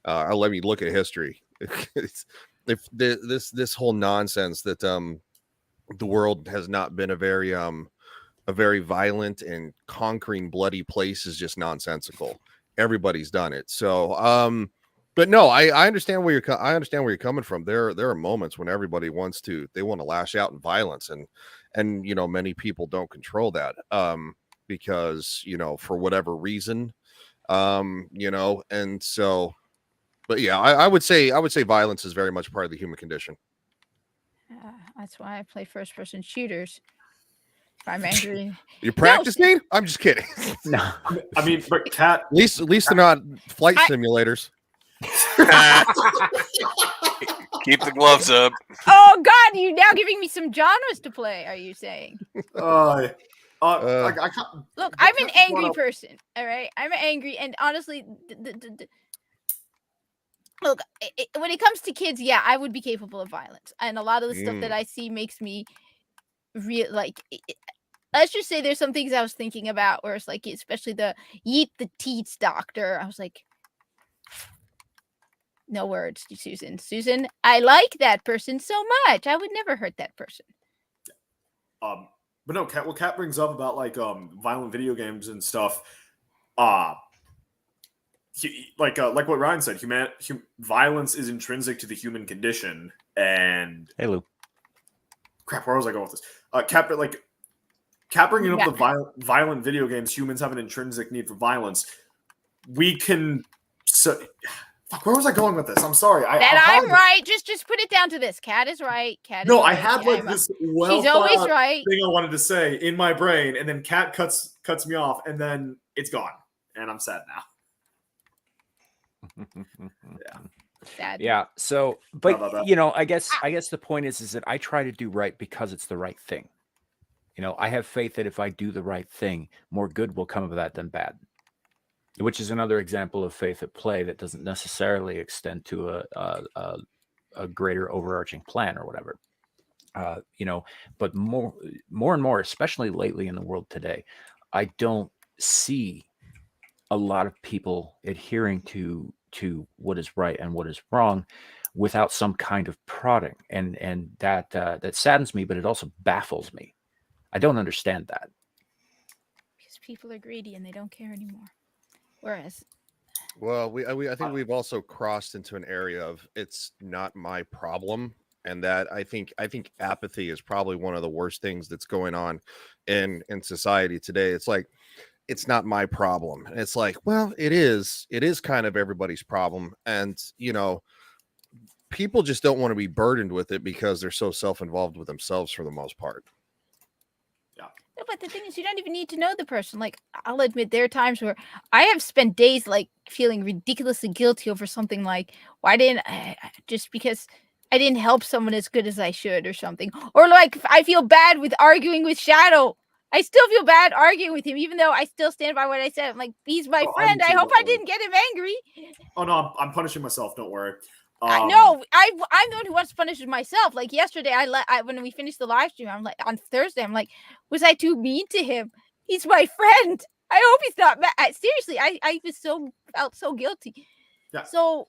Let me look at history. If this whole nonsense that the world has not been a very violent and conquering bloody place is just nonsensical. Everybody's done it. So but no, I understand where you're coming from. There are moments when everybody wants to lash out in violence, and many people don't control that because for whatever reason, and so, but yeah, I would say violence is very much part of the human condition. That's why I play first-person shooters. If I'm angry, You're practicing? I'm just kidding. No, I mean, but Cat. At least they're not flight simulators. Keep the gloves up. Oh God, you now giving me some genres to play? Are you saying? I can't, Look, I'm an angry person. All right, I'm angry, and honestly, look, when it comes to kids, yeah, I would be capable of violence, and a lot of the stuff that I see makes me real. Like, let's just say there's some things I was thinking about, where it's like, especially the Yeet the Teats doctor. I was like, no words, Susan. Susan, I like that person so much. I would never hurt that person. But no, Cat. What Cat brings up about like violent video games and stuff. Like what Ryan said, violence is intrinsic to the human condition. And hey Lou, crap, where was I going with this? Cat bringing up the violent video games. Humans have an intrinsic need for violence. We can. Fuck, where was I going with this? I'm sorry. I'm right. Just put it down to this. Cat is right. Cat is right. I had like this she's always right thing I wanted to say in my brain, and then Cat cuts me off, and then it's gone, and I'm sad now. Yeah. Sad. Yeah. So, but I guess the point is that I try to do right because it's the right thing. I have faith that if I do the right thing, more good will come of that than bad. Which is another example of faith at play that doesn't necessarily extend to a greater overarching plan or whatever. But more and more, especially lately in the world today, I don't see a lot of people adhering to what is right and what is wrong without some kind of prodding, and that saddens me, but it also baffles me. I don't understand that because people are greedy and they don't care anymore. Whereas, well, I think we've also crossed into an area of it's not my problem, and that I think apathy is probably one of the worst things that's going on in society today. It's like, it's not my problem, and it's like, well, it is kind of everybody's problem, and people just don't want to be burdened with it because they're so self-involved with themselves for the most part. No, but the thing is, you don't even need to know the person. Like, I'll admit, there are times where I have spent days like feeling ridiculously guilty over something, like, why didn't just because I didn't help someone as good as I should or something, or like I feel bad with arguing with Shadow. I still feel bad arguing with him, even though I still stand by what I said. I'm like, he's my friend. I hope I didn't get him angry. Oh no, I'm punishing myself. Don't worry. No, I'm the one who wants to punish myself. Like yesterday, when we finished the live stream, I'm like, on Thursday, I'm like, was I too mean to him? He's my friend. I hope he's not mad. Seriously, I felt so guilty. Yeah. So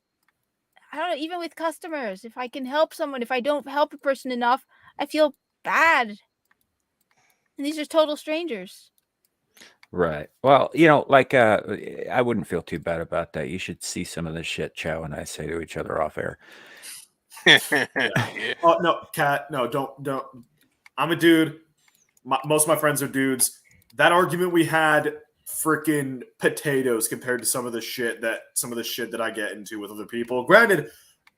I don't know. Even with customers, if I can help someone, if I don't help a person enough, I feel bad. And these are total strangers. Right. Well, like I wouldn't feel too bad about that. You should see some of the shit Chow and I say to each other off air. Yeah. Oh no, Kat, no, don't. I'm a dude. Most of my friends are dudes. That argument we had, freaking potatoes compared to some of the shit that I get into with other people. Granted,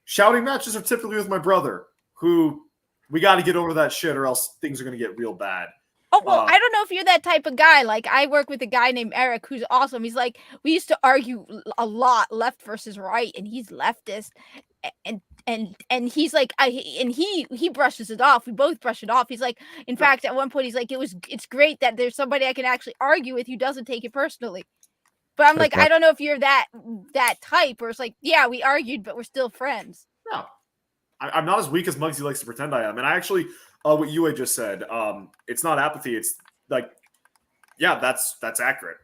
shouting matches are typically with my brother, who we got to get over that shit, or else things are going to get real bad. Oh, well, I don't know if you're that type of guy. Like, I work with a guy named Eric who's awesome. He's like, we used to argue a lot, left versus right, and he's leftist. And he's like, he brushes it off. We both brush it off. He's like, in fact, at one point, he's like, it's great that there's somebody I can actually argue with who doesn't take it personally. But I'm like, I don't know if you're that type, or it's like, yeah, we argued, but we're still friends. No, I'm not as weak as Muggsy likes to pretend I am. And I actually, what Yue just said, it's not apathy. It's like, yeah, that's accurate.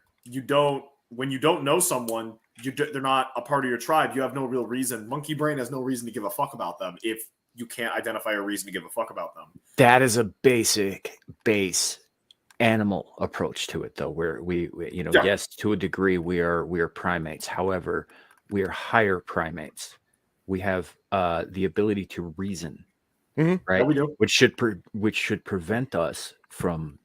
When you don't know someone, they're not a part of your tribe. You have no real reason. Monkey brain has no reason to give a fuck about them if you can't identify a reason to give a fuck about them. That is a base animal approach to it, though, where we yes, to a degree we are primates. However, we are higher primates. We have the ability to reason, right? Yeah, we do. Which should prevent us from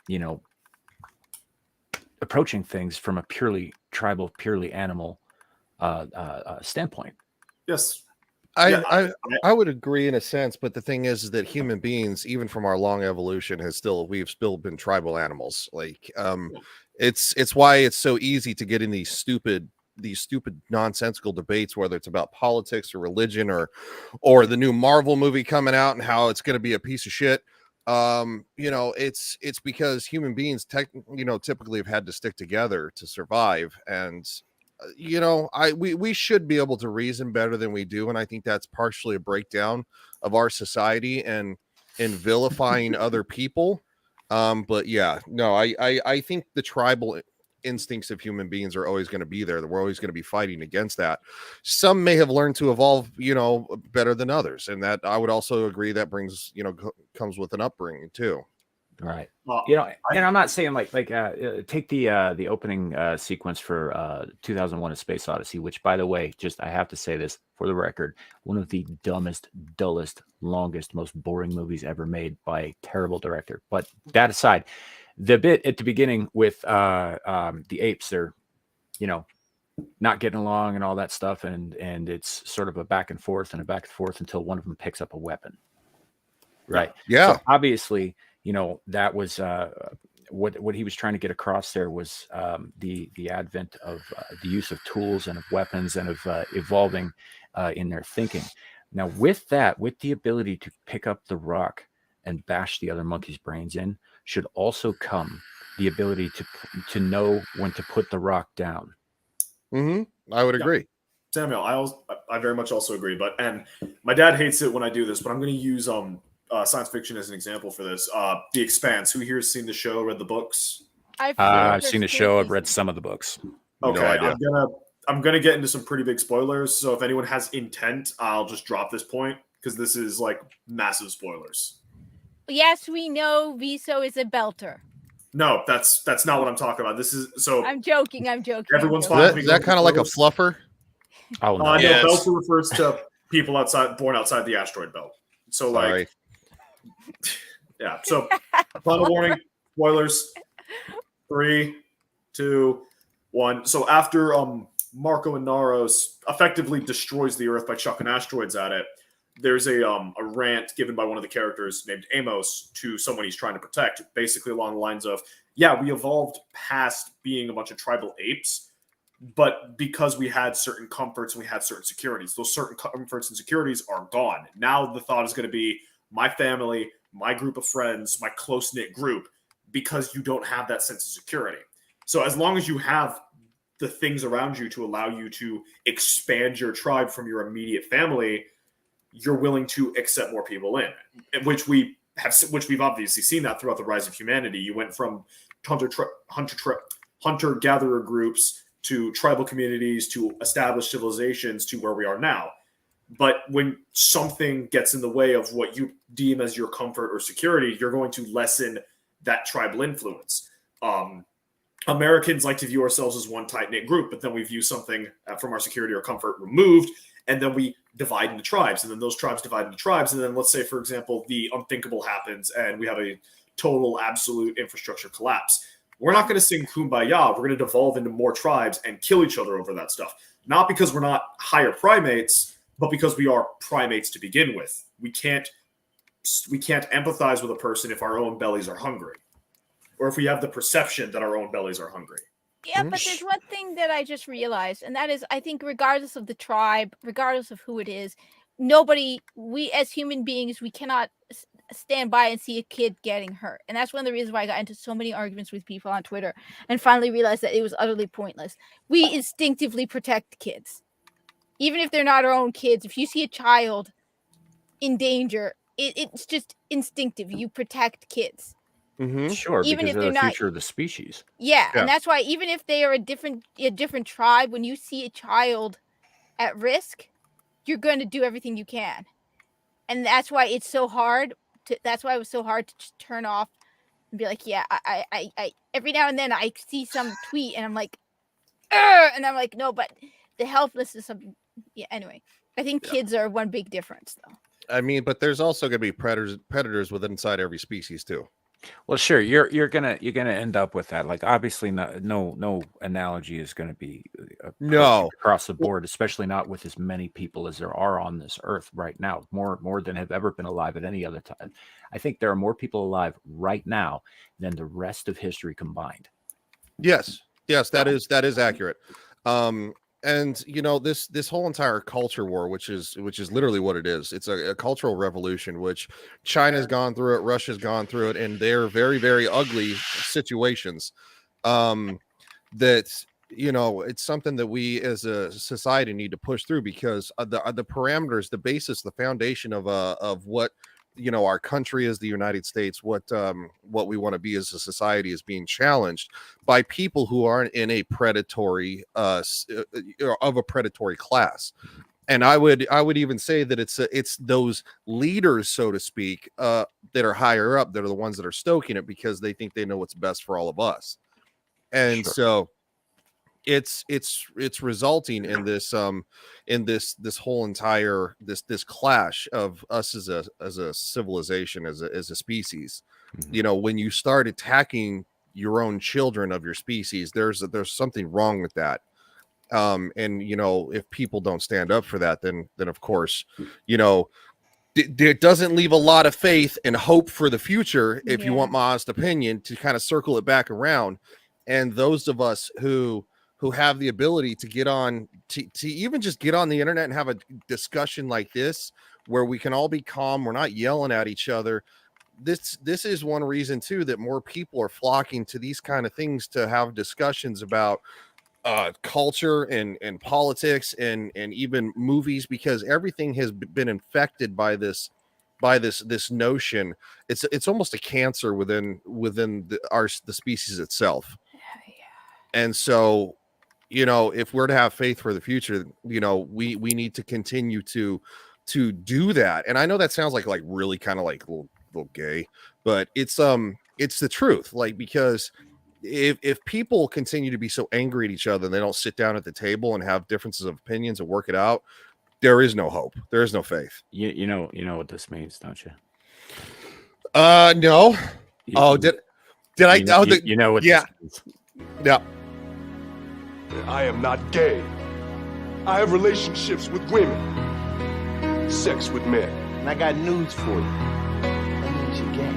approaching things from a purely tribal, purely animal standpoint. Yes. I would agree in a sense, but the thing is that human beings, even from our long evolution, we've still been tribal animals. Like, it's why it's so easy to get in these stupid nonsensical debates, whether it's about politics or religion or the new Marvel movie coming out and how it's going to be a piece of shit. It's because human beings typically have had to stick together to survive, and we should be able to reason better than we do, and I think that's partially a breakdown of our society and vilifying other people. But yeah, no, I think the tribal instincts of human beings are always going to be there. We're always going to be fighting against that. Some may have learned to evolve, better than others, and that I would also agree that brings, comes with an upbringing too. Right. And I'm not saying like take the opening sequence for 2001: A Space Odyssey, which, by the way, just I have to say this for the record, one of the dumbest, dullest, longest, most boring movies ever made by a terrible director. But that aside, the bit at the beginning with the apes, they're not getting along and all that stuff, and it's sort of a back and forth until one of them picks up a weapon. Right. Yeah. So obviously, that was what he was trying to get across there was the advent of the use of tools and of weapons and of evolving in their thinking. Now, with the ability to pick up the rock and bash the other monkey's brains in, should also come the ability to know when to put the rock down. I would agree. Samuel, I very much also agree. And my dad hates it when I do this, but I'm going to use science fiction as an example for this. The Expanse. Who here has seen the show, read the books? I've seen the show. I've read some of the books. Okay, no idea. I'm gonna get into some pretty big spoilers. So if anyone has intent, I'll just drop this point because this is like massive spoilers. Yes, we know Viso is a belter. No, that's not what I'm talking about. This is so. I'm joking. Everyone's fine. Is that kind of like a fluffer? Oh no. No, belter refers to people born outside the asteroid belt. So Sorry. Yeah. So final warning, spoilers. 3, 2, 1. So after Marco and Naros effectively destroys the Earth by chucking asteroids at it, there's a rant given by one of the characters named Amos to someone he's trying to protect, basically along the lines of, yeah, we evolved past being a bunch of tribal apes, but because we had certain comforts and we had certain securities, those certain comforts and securities are gone. Now the thought is going to be my family, my group of friends, my close-knit group, because you don't have that sense of security. So as long as you have the things around you to allow you to expand your tribe from your immediate family, you're willing to accept more people in, which we've obviously seen that throughout the rise of humanity. You went from hunter-gatherer groups to tribal communities to established civilizations to where we are now. But when something gets in the way of what you deem as your comfort or security, you're going to lessen that tribal influence. Americans like to view ourselves as one tight-knit group, but then we view something from our security or comfort removed, and then we divide into tribes, and then those tribes divide into tribes, and then let's say, for example, the unthinkable happens, and we have a total, absolute infrastructure collapse. We're not going to sing Kumbaya. We're going to devolve into more tribes and kill each other over that stuff. Not because we're not higher primates, but because we are primates to begin with. We can't empathize with a person if our own bellies are hungry, or if we have the perception that our own bellies are hungry. Yeah, but there's one thing that I just realized, and that is, I think regardless of the tribe, regardless of who it is, we as human beings, we cannot stand by and see a kid getting hurt. And that's one of the reasons why I got into so many arguments with people on Twitter and finally realized that it was utterly pointless. We instinctively protect kids. Even if they're not our own kids, if you see a child in danger, it's just instinctive. You protect kids. Sure, even because if they're they're the not future of the species. Yeah, and that's why even if they are a different tribe, when you see a child at risk, you're going to do everything you can. And that's why it's so hard that's why it was so hard to just turn off and be like, yeah, I every now and then I see some tweet and I'm like, and I'm like, no, but the helplessness of anyway. I think kids are one big difference though. I mean, but there's also going to be predators within inside every species too. Well, sure, you're gonna end up with that. Like, obviously, no analogy is going to be across the board, especially not with as many people as there are on this earth right now. More than have ever been alive at any other time. I think there are more people alive right now than the rest of history combined. Yes, that is accurate. And you know, this whole entire culture war, which is literally what it is. It's a cultural revolution, which China's gone through it, Russia's gone through it, and they're very, very ugly situations. That, you know, it's something that we as a society need to push through, because the parameters, the basis, the foundation of what, you know, our country is, the United States, what we want to be as a society, is being challenged by people who aren't in a predatory of a predatory class. And I would even say that it's those leaders, so to speak, that are higher up, that are the ones that are stoking it, because they think they know what's best for all of us. And so it's resulting in this whole entire this clash of us as a civilization, as a species. You know, when you start attacking your own children of your species, there's something wrong with that. And you know, if people don't stand up for that, then of course, you know, it doesn't leave a lot of faith and hope for the future, if you want my honest opinion, to kind of circle it back around. And those of us who have the ability to get on to even just get on the internet and have a discussion like this, where we can all be calm, we're not yelling at each other. This is one reason too that more people are flocking to these kind of things, to have discussions about culture and politics and even movies, because everything has been infected by this notion. It's almost a cancer within the species itself. And so, you know, if we're to have faith for the future, you know, we need to continue to do that. And I know that sounds like really kind of like a little gay, but it's the truth. Like, because if people continue to be so angry at each other and they don't sit down at the table and have differences of opinions and work it out, there is no hope. There is no faith. You know what this means, don't you? No. Did I? You know what? Yeah. This means. Yeah. I am not gay. I have relationships with women, sex with men. And I got news for you. That means you're gay.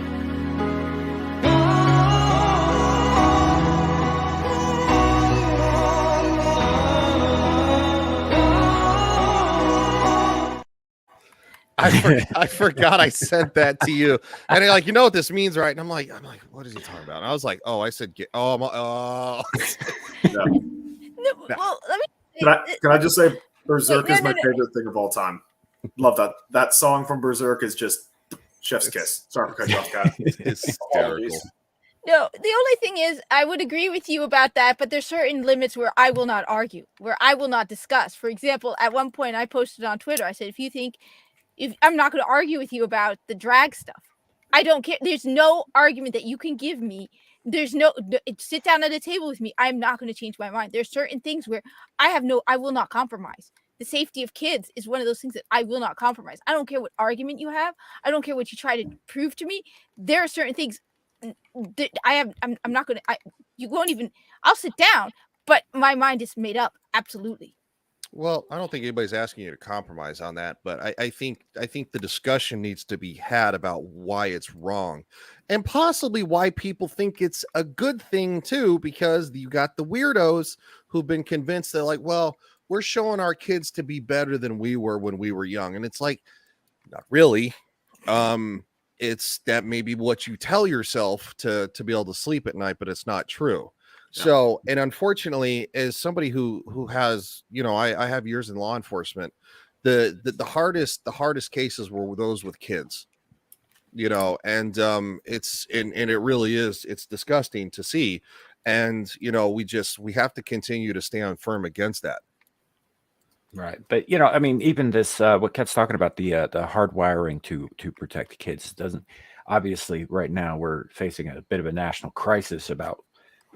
I forgot I sent that to you, and they're like, you know what this means, right? And I'm like, what is he talking about? And I was like, oh, I said, oh. Yeah. Well, let me. Can I just say, Berserk is my favorite thing of all time. Love that. That song from Berserk is just chef's kiss. Sorry for cutting you off, Kat. It's hysterical. No, the only thing is, I would agree with you about that, but there's certain limits where I will not argue, where I will not discuss. For example, at one point I posted on Twitter, I said, if I'm not going to argue with you about the drag stuff. I don't care. There's no argument that you can give me There's sit down at a table with me. I'm not going to change my mind. There's certain things where I will not compromise. The safety of kids is one of those things that I will not compromise. I don't care what argument you have. I don't care what you try to prove to me. There are certain things that I'm not going to, you won't even, I'll sit down, but my mind is made up. Absolutely. Well, I don't think anybody's asking you to compromise on that, but I think the discussion needs to be had about why it's wrong, and possibly why people think it's a good thing too, because you got the weirdos who've been convinced that, like, well, we're showing our kids to be better than we were when we were young, and it's like, not really. It's that maybe what you tell yourself to be able to sleep at night, but it's not true. So, and unfortunately, as somebody who has, I have years in law enforcement, the hardest cases were those with kids, and it's and it really is, it's disgusting to see. And, we have to continue to stand firm against that. Right. But, I mean, even this, what Ket's talking about, the hardwiring to protect kids doesn't, obviously right now we're facing a bit of a national crisis about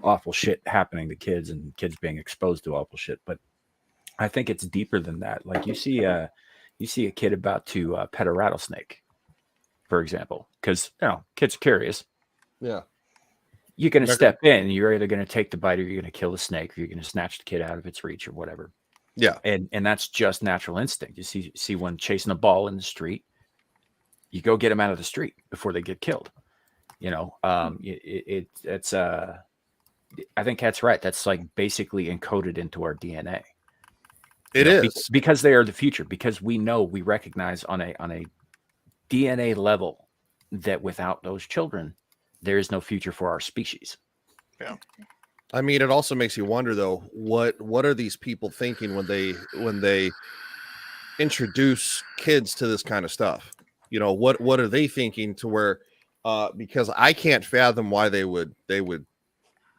awful shit happening to kids and kids being exposed to awful shit. But I think it's deeper than that. Like you see a kid about to pet a rattlesnake, for example, because, kids are curious. Yeah. You're going to step in, you're either going to take the bite or you're going to kill the snake, or you're going to snatch the kid out of its reach or whatever. Yeah. And that's just natural instinct. You see one chasing a ball in the street, you go get them out of the street before they get killed. It's I think Kat's right. That's like basically encoded into our DNA. It is because they are the future, because we recognize on a DNA level that without those children, there is no future for our species. Yeah. I mean, it also makes you wonder, though, what are these people thinking when they introduce kids to this kind of stuff? What are they thinking to where, because I can't fathom why they would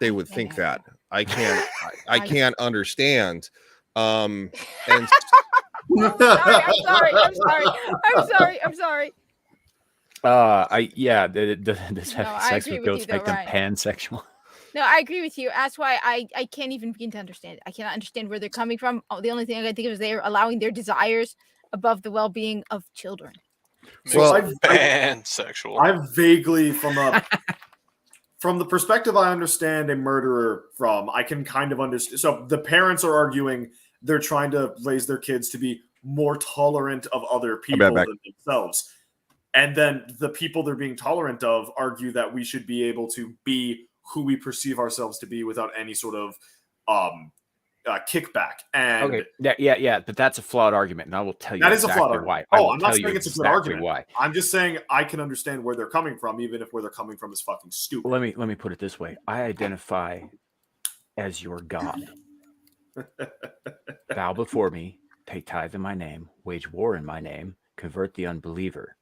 think that. I can't understand. And I'm sorry. This having sex with goats make them pansexual. No, I agree with you. That's why I can't even begin to understand it. I cannot understand where they're coming from. The only thing I can think of is they're allowing their desires above the well-being of children. Well, pansexual. I'm vaguely from the perspective I understand a murderer from, I can kind of understand. So the parents are arguing they're trying to raise their kids to be more tolerant of other people than themselves. And then the people they're being tolerant of argue that we should be able to be who we perceive ourselves to be without any sort of kickback. And okay, but that's a flawed argument, and I will tell you that is a flawed why. I'm not saying it's a good argument. Why. I'm just saying I can understand where they're coming from, even if where they're coming from is fucking stupid. Let me put it this way: I identify as your God. Bow before me, pay tithe in my name, wage war in my name, convert the unbeliever.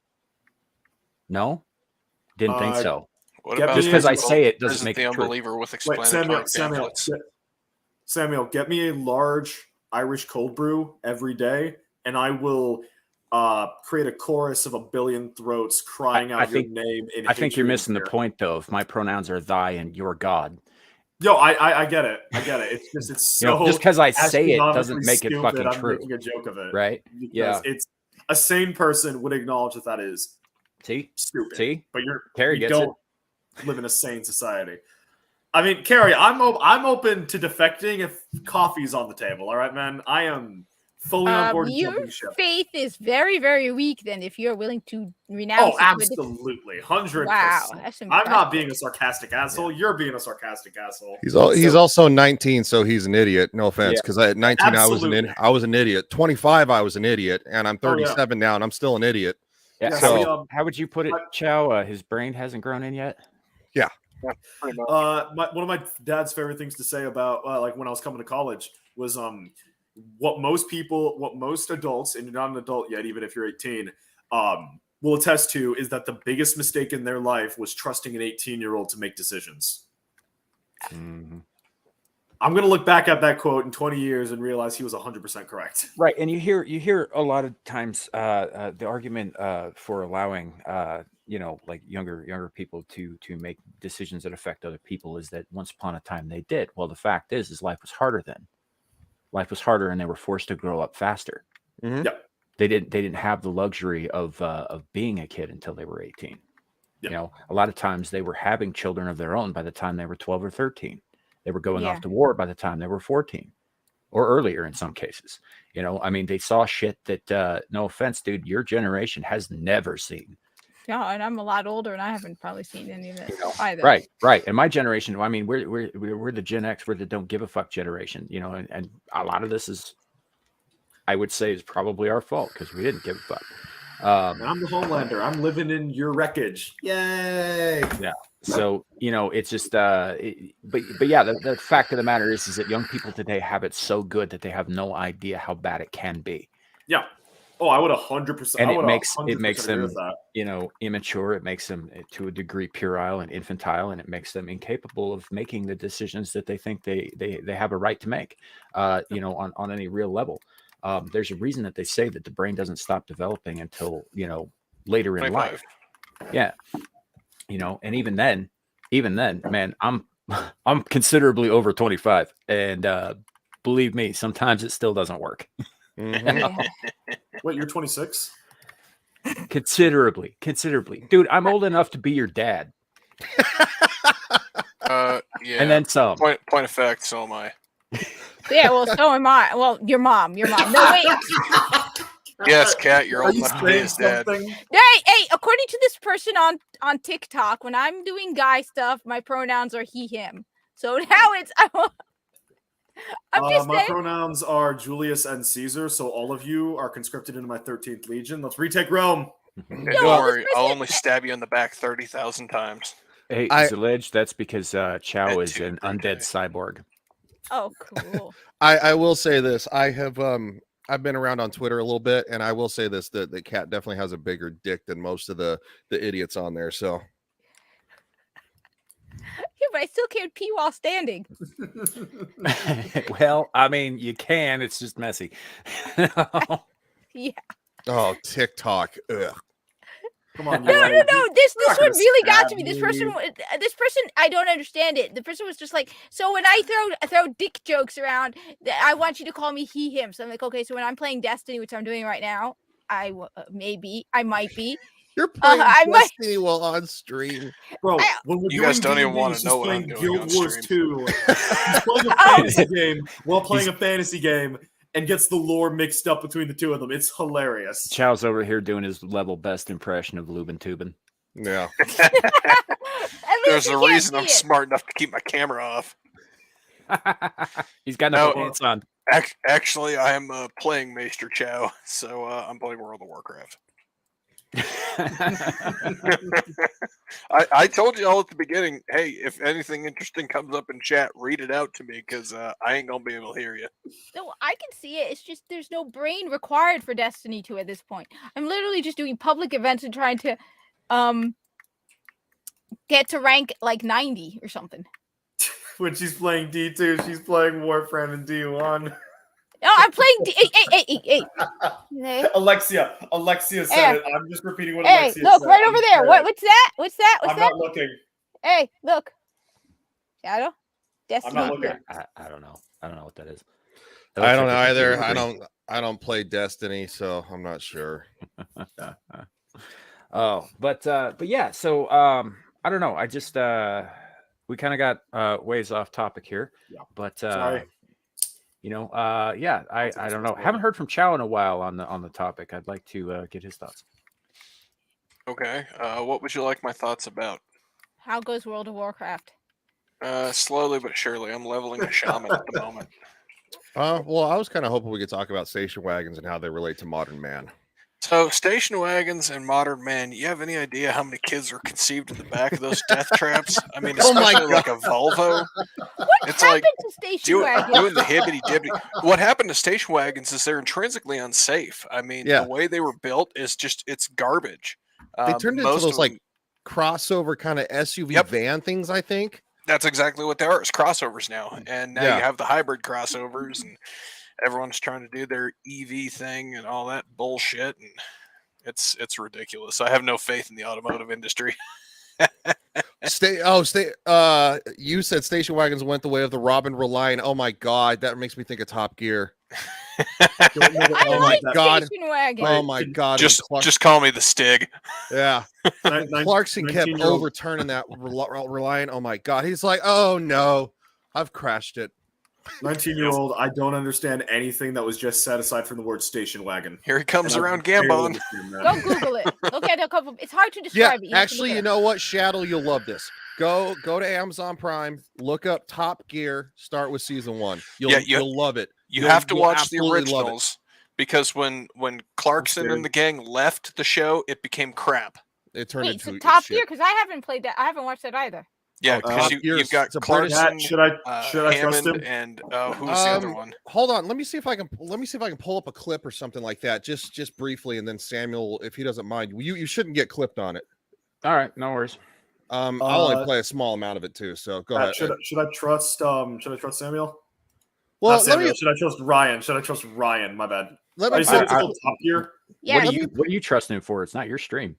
No, didn't think so. What about just because I say it doesn't make the it unbeliever true. with explanatory pamphlets? Samuel, get me a large Irish cold brew every day, and I will create a chorus of a billion throats crying out your name. I think you're missing the point, though. If my pronouns are thy and your God. Yo, I get it. It's so just because I say it doesn't make it fucking I'm true. making a joke of it, right? Because it's a sane person would acknowledge that is stupid. But you don't live in a sane society. I mean, Carrie, I'm open to defecting if coffee's on the table. All right, man. I am fully on board. Your faith is very, very weak. Then, if you're willing to renounce, absolutely, 100%. Wow, I'm not being a sarcastic asshole. You're being a sarcastic asshole. He's also 19, so he's an idiot. No offense, because at 19 I was an idiot. 25 I was an idiot, and I'm 37 now, and I'm still an idiot. Yeah. So how would you put it, Chow? His brain hasn't grown in yet. Yeah. One of my dad's favorite things to say about like when I was coming to college was what most adults, and you're not an adult yet, even if you're 18, will attest to is that the biggest mistake in their life was trusting an 18-year-old to make decisions. Mm-hmm. I'm going to look back at that quote in 20 years and realize he was 100% correct. Right. And you hear a lot of times the argument for allowing like younger people to make decisions that affect other people is that once upon a time they did. Well, the fact is life was harder then. Life was harder, and they were forced to grow up faster. Mhm. Yeah. They didn't have the luxury of being a kid until they were 18. Yeah. A lot of times they were having children of their own by the time they were 12 or 13. They were going Yeah. off to war by the time they were 14 or earlier in some cases. They saw shit that, no offense, dude, your generation has never seen. Yeah, and I'm a lot older, and I haven't probably seen any of this either. Right. And my generation, I mean, we're the Gen X, we're the don't give a fuck generation, and a lot of this is, I would say, is probably our fault because we didn't give a fuck. And I'm the Homelander. I'm living in your wreckage. Yay! Yeah. So, it's just, but yeah, the fact of the matter is that young people today have it so good that they have no idea how bad it can be. Yeah. Oh, I would 100%. And I it would makes 100% agree them, with that. immature. It makes them to a degree puerile and infantile, and it makes them incapable of making the decisions that they think they have a right to make, on any real level. There's a reason that they say that the brain doesn't stop developing until, later in 25. life. Yeah. And even then, man, I'm considerably over 25, and believe me, sometimes it still doesn't work. Mhm. Yeah. Wait, you're 26? Considerably, dude. I'm old enough to be your dad, Yeah. and then some. Point of fact, so am I. Yeah, well, so am I. Well, your mom. No, wait. Yes, Kat, you're Are old you enough to be saying his dad. something? Hey, according to this person on TikTok, when I'm doing guy stuff, my pronouns are he, him. So now I'm just My saying. pronouns are Julius and Caesar, so all of you are conscripted into my 13th Legion. Let's retake Rome. Hey, Yo, don't this worry, I'll person- only stab you in the back 30,000 times. Hey, I- Zalej, that's because Chow That is too, an okay. undead cyborg. Oh, cool. I will say this. I've been around on Twitter a little bit, and I will say this: that Cat definitely has a bigger dick than most of the idiots on there. So Yeah, but I still can't pee while standing. Well, I mean, you can. It's just messy. Yeah. oh, TikTok. Ugh. Come on, No. Eli. This You're not one gonna really got to stab me. This me. person, I don't understand it. The person was just like, so when I throw dick jokes around, I want you to call me he, him. So I'm like, okay. So when I'm playing Destiny, which I'm doing right now, I might be. You're playing I might- Destiny while on stream. Bro, when we're You guys doing don't even D&D, wanna he's know just what I'm playing doing Guild on Wars stream. 2. He's playing a fantasy game while playing a fantasy game and gets the lore mixed up between the two of them. It's hilarious. Chow's over here doing his level best impression of Lubin Tubin. Yeah. At There's least you a can't reason I'm see it. smart enough to keep my camera off. He's got no No. pants on. Actually, I am playing Maester Chow, so I'm playing World of Warcraft. I told you all at the beginning, hey, if anything interesting comes up in chat, read it out to me because I ain't gonna be able to hear you. No, I can see it. It's just there's no brain required for Destiny 2 at this point. I'm literally just doing public events and trying to get to rank like 90 or something. When she's playing D2, she's playing Warframe in D1. No, I'm playing Hey, Alexia said Hey. it. I'm just repeating what hey, Alexia look said. right over there. What's that? What's that? I'm not looking. Hey, look. Shadow. I'm Destiny. not looking. I don't know. I don't know what that is. I don't know either. I don't play Destiny, so I'm not sure. Oh, but yeah. So I don't know. I just we kind of got ways off topic here. Yeah. But Sorry. yeah. I don't know. Haven't heard from Chow in a while on the topic. I'd like to get his thoughts. Okay, what would you like my thoughts about? How goes World of Warcraft? Slowly but surely, I'm leveling a shaman at the moment. Well, I was kind of hoping we could talk about station wagons and how they relate to modern man. So, station wagons and modern men, you have any idea how many kids are conceived in the back of those death traps? I mean, Oh my especially like a Volvo. What It's happened like to station doing wagons? the hibbity dibbity. What happened to station wagons is they're intrinsically unsafe. I mean, Yeah. the way they were built is it's garbage. They turned into most those of like them- crossover kind of SUV Yep. van things, I think. That's exactly what they are. It's crossovers now, and now Yeah. you have the hybrid crossovers, and everyone's trying to do their EV thing and all that bullshit. And It's ridiculous. I have no faith in the automotive industry. You said station wagons went the way of the Robin Reliant. Oh my God, that makes me think of Top Gear. I like God. station wagon. Oh my God. Just call me the Stig. Yeah. Clarkson kept overturning that Reliant. Oh my God. He's like, oh no, I've crashed it. 19-year-old, I don't understand anything that was just said aside from the word station wagon. Here he comes around Gambon. Go Google it. Look at a couple. It's hard to describe it. Actually, you know what, Shadow, you'll love this. Go to Amazon Prime, look up Top Gear, start with season 1. You'll love it. You have to watch the originals because when Clarkson and the gang left the show, it became crap. It turned into into Top Gear, because I haven't played that. I haven't watched that either. Yeah, because you've got Clarkson, should I trust Hammond, him? and who's the other one? Hold on, let me see if I can pull up a clip or something like that, just briefly, and then Samuel, if he doesn't mind, you shouldn't get clipped on it. All right, no worries. I'll only play a small amount of it too, so go ahead. Should I trust Samuel? Well, Samuel, should I trust Ryan? Should I trust Ryan? My bad. Let me say it's called Top Gear. Yeah. What are you trusting him for? It's not your stream.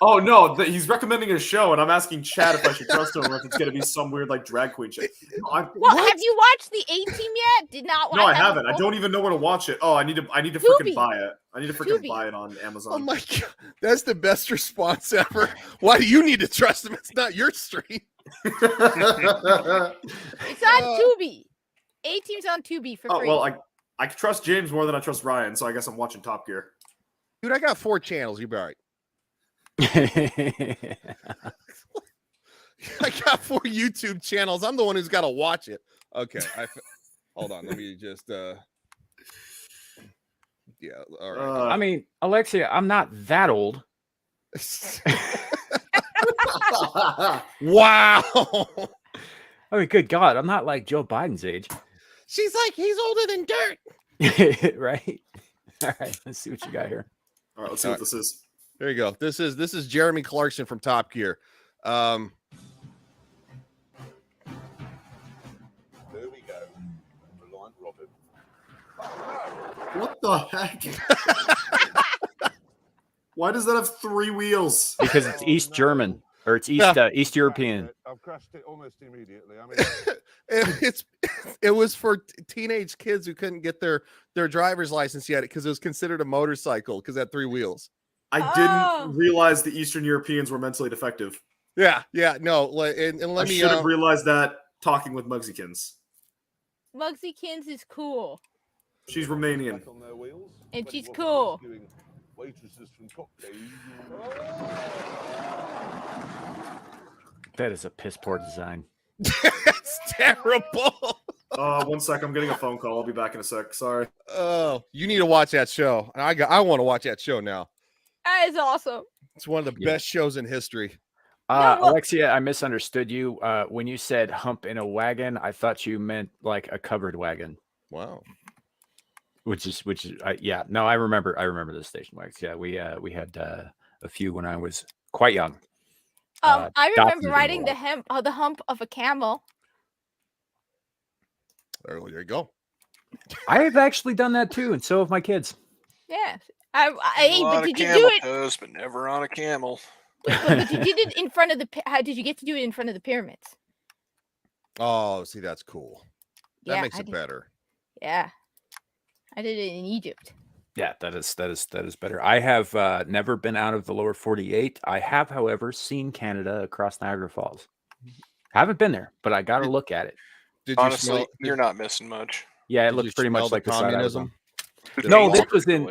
Oh no, he's recommending a show, and I'm asking Chad if I should trust him or if it's going to be some weird like drag queen shit. Well, have you watched the A-Team yet? Did not watch. No, I haven't. I don't even know where to watch it. Oh, I need to freaking buy it. I need to freaking buy it on Amazon. Oh my God, that's the best response ever. Why do you need to trust him? It's not your stream. It's on Tubi. A-Team's on Tubi for free. Well, I trust James more than I trust Ryan, so I guess I'm watching Top Gear. Dude, I got 4 channels. You'll be all right. I got 4 YouTube channels. I'm the one who's got to watch it. Okay. Hold on. Let me just yeah. All right. I mean, Alexia, I'm not that old. Wow. I mean, good God, I'm not like Joe Biden's age. She's like, he's older than dirt. Right? All right, let's see what you got here. All right, let's see what this is. There you go. This is Jeremy Clarkson from Top Gear. There we go. Reliant Robin. What the heck? Why does that have 3 wheels? Because it's East German, or it's East European. I've crashed it almost immediately. I mean, it was for teenage kids who couldn't get their driver's license yet because it was considered a motorcycle because it had 3 wheels. I didn't realize the Eastern Europeans were mentally defective. Yeah, no. And let me. I should have realized that talking with Muggsykins. Muggsykins is cool. She's Romanian. And she's cool. That is a piss poor design. It's terrible. 1 sec, I'm getting a phone call. I'll be back in a sec. Sorry. Oh, you need to watch that show. I want to watch that show now. That is awesome. It's one of the best shows in history. Alexia, I misunderstood you. When you said hump in a wagon, I thought you meant like a covered wagon. Wow. Which is yeah. No, I remember the station wagons. Yeah, we had a few when I was quite young. I remember riding the hump of a camel. There you go. I have actually done that too, and so have my kids. Yeah. But did you do it? Toes, but never on a camel. But you did it in front of the. How did you get to do it in front of the pyramids? Oh, see, that's cool. That makes it did. better. Yeah, I did it in Egypt. Yeah, that is better. I have never been out of the lower 48. I have, however, seen Canada across Niagara Falls. Haven't been there, but I got to look at it. Honestly, you're not missing much. Yeah, it looks pretty much like the communism. No, this was in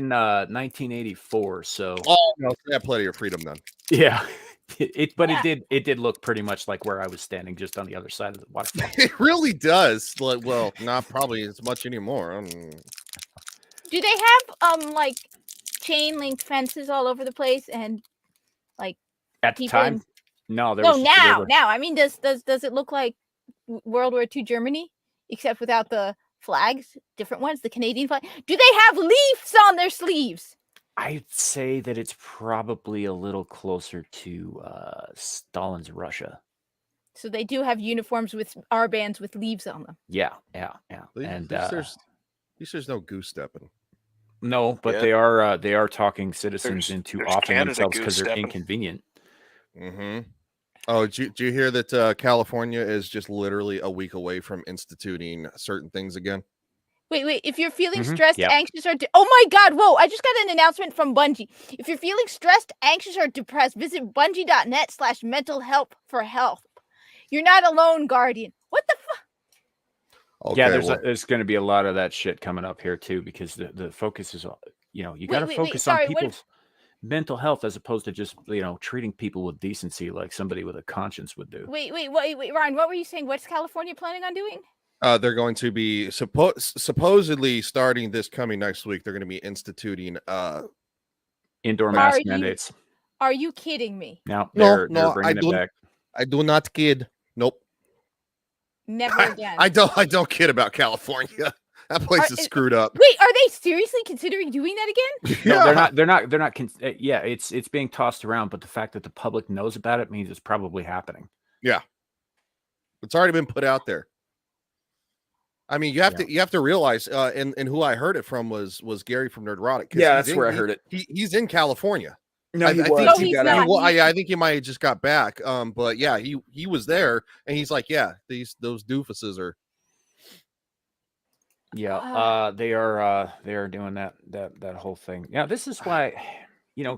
1984. So no, they have plenty of freedom then. Yeah, it did look pretty much like where I was standing, just on the other side of the waterfall. It really does. Like, well, not probably as much anymore. Do they have like chain link fences all over the place and like at the time? No, now. I mean, does it look like World War II Germany, except without the flags, different ones, the Canadian flag? Do they have leaves on their sleeves? I'd say that it's probably a little closer to Stalin's Russia. So they do have uniforms with armbands with leaves on them. Yeah. At least there's no goose stepping. No, but Yeah. they are talking citizens There's- into there's offing Canada themselves because they're goose-stepping. inconvenient. Mm-hmm. Oh, did you hear that California is just literally a week away from instituting certain things again? Wait. If you're feeling Mhm, stressed, yep. anxious, or oh my God, whoa! I just got an announcement from Bungie. If you're feeling stressed, anxious, or depressed, visit bungie.net/mental help for help. You're not alone, Guardian. What the fuck? Okay, Yeah, well, there's going to be a lot of that shit coming up here too, because the focus is, you got to focus on Sorry, people's mental health as opposed to just treating people with decency like somebody with a conscience would do. wait, Ryan, what were you saying? What's California planning on doing? they're going to be supposedly starting this coming next week. They're going to be instituting Indoor Are mask you- mandates. Are you kidding me? Now No, they're I bringing it don't. back. I do not kid. Nope. Never again. I don't kid about California. That place is screwed up. Wait, are they seriously considering doing that again? No, they're not. Yeah, it's being tossed around, but the fact that the public knows about it means it's probably happening. Yeah, it's already been put out there. I mean, you have to realize, and who I heard it from was Gary from Nerdrotic. Yeah, that's where I heard it. He's in California. No, I he think was. No, He he's got not. out. I think he might have just got back. But yeah, he was there, and he's like, yeah, those doofuses are. Yeah, they are doing that whole thing. Yeah, this is why,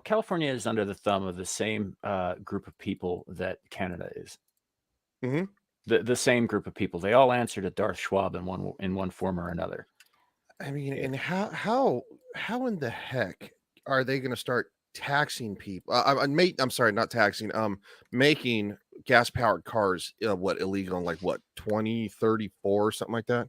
California is under the thumb of the same group of people that Canada is. Mhm. The same group of people. They all answer to Darth Schwab in one form or another. I mean, and how in the heck are they going to start taxing people? I'm sorry, not taxing. Making gas powered cars illegal in 2034 something like that.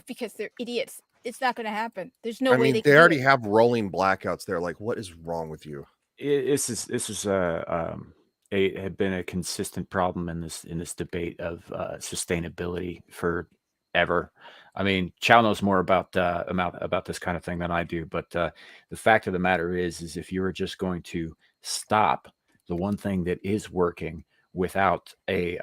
Because they're idiots. It's not going to happen. There's no I way mean, they they can already do it. have rolling blackouts there. Like, what is wrong with you? This is had been a consistent problem in this debate of sustainability forever. I mean, Chow knows more about this kind of thing than I do, but the fact of the matter is if you were just going to stop the one thing that is working without a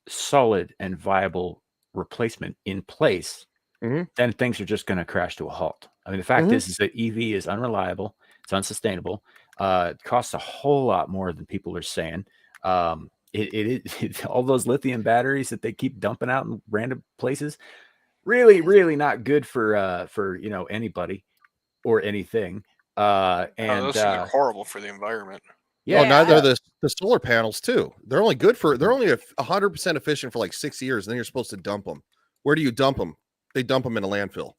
solid and viable replacement in place, then things are just going to crash to a halt. I mean, the fact is that EV is unreliable, it's unsustainable. It costs a whole lot more than people are saying. It all those lithium batteries that they keep dumping out in random places, really not good for anybody or anything. Those things are horrible for the environment. Yeah, neither are the solar panels too. They're only 100% efficient for like 6 years, and then you're supposed to dump them. Where do you dump them? They dump them in a landfill.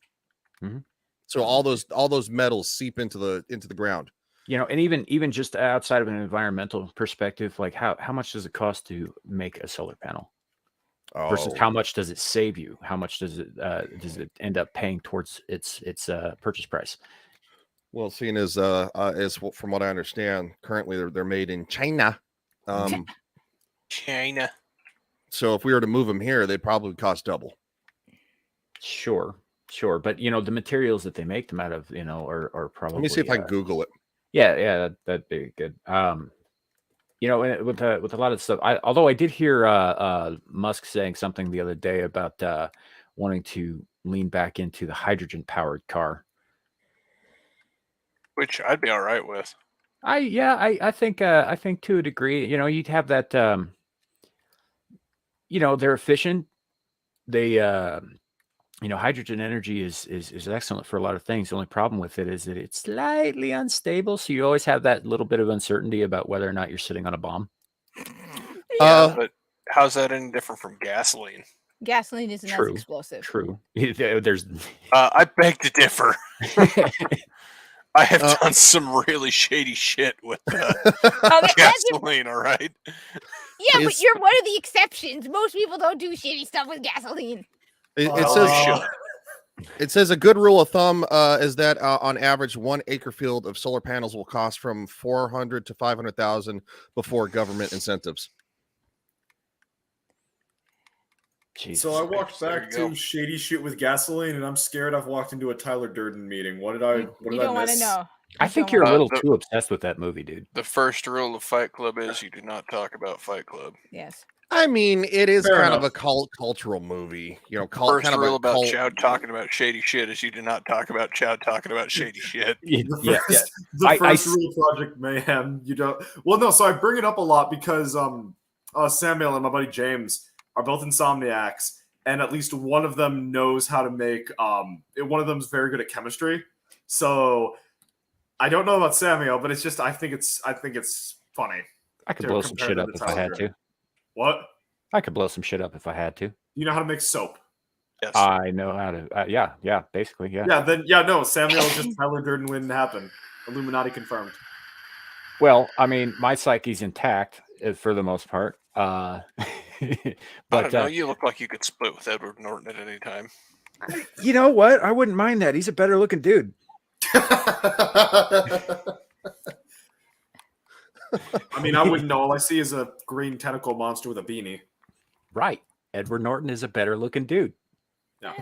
So all those metals seep into the ground. And even just outside of an environmental perspective, like how much does it cost to make a solar panel versus how much does it save you? How much does it end up paying towards its purchase price? Well, seeing as from what I understand, currently they're made in China. China. So if we were to move them here, they'd probably cost double. Sure, but the materials that they make them out of, are probably. Let me see if I can Google it. Yeah, that'd be good. And with a lot of stuff, although I did hear Musk saying something the other day about wanting to lean back into the hydrogen powered car, which I'd be all right with. I think to a degree, you'd have that. They're efficient. They hydrogen energy is excellent for a lot of things. The only problem with it is that it's slightly unstable. So you always have that little bit of uncertainty about whether or not you're sitting on a bomb. Yeah, but how's that any different from gasoline? Gasoline isn't as explosive. True. There's. I beg to differ. I have done some really shady shit with gasoline. All right. Yeah, but you're one of the exceptions. Most people don't do shitty stuff with gasoline. It says a good rule of thumb is that on average, 1 acre field of solar panels will cost from $400,000 to $500,000 before government incentives. Jesus so I walked back to shady shit with gasoline, and I'm scared I've walked into a Tyler Durden meeting. What did I miss? You don't want to know. I think you're a little too obsessed with that movie, dude. The first rule of Fight Club is you do not talk about Fight Club. Yes. I mean, it is Fair kind of enough. a cultural movie. You know, First kind of rule a about cult. Chowd talking about shady shit is you do not talk about Chowd talking about shady shit. The first rule of Project Mayhem, you don't. Well, no. So I bring it up a lot because Samuel and my buddy James are both insomniacs, and at least one of them knows how to make. One of them's very good at chemistry. So I don't know about Samuel, but it's just I think it's funny. I could blow some shit up if I had to. What? I could blow some shit up if I had to. You know how to make soap? Yes. I know how to. Yeah, basically, yeah. No. Samuel just Tyler Durden wouldn't happen. Illuminati confirmed. Well, I mean, my psyche's intact for the most part. But I don't know. You look like you could split with Edward Norton at any time. You know what? I wouldn't mind that. He's a better looking dude. I mean, I wouldn't know. All I see is a green tentacle monster with a beanie. Right. Edward Norton is a better looking dude. No.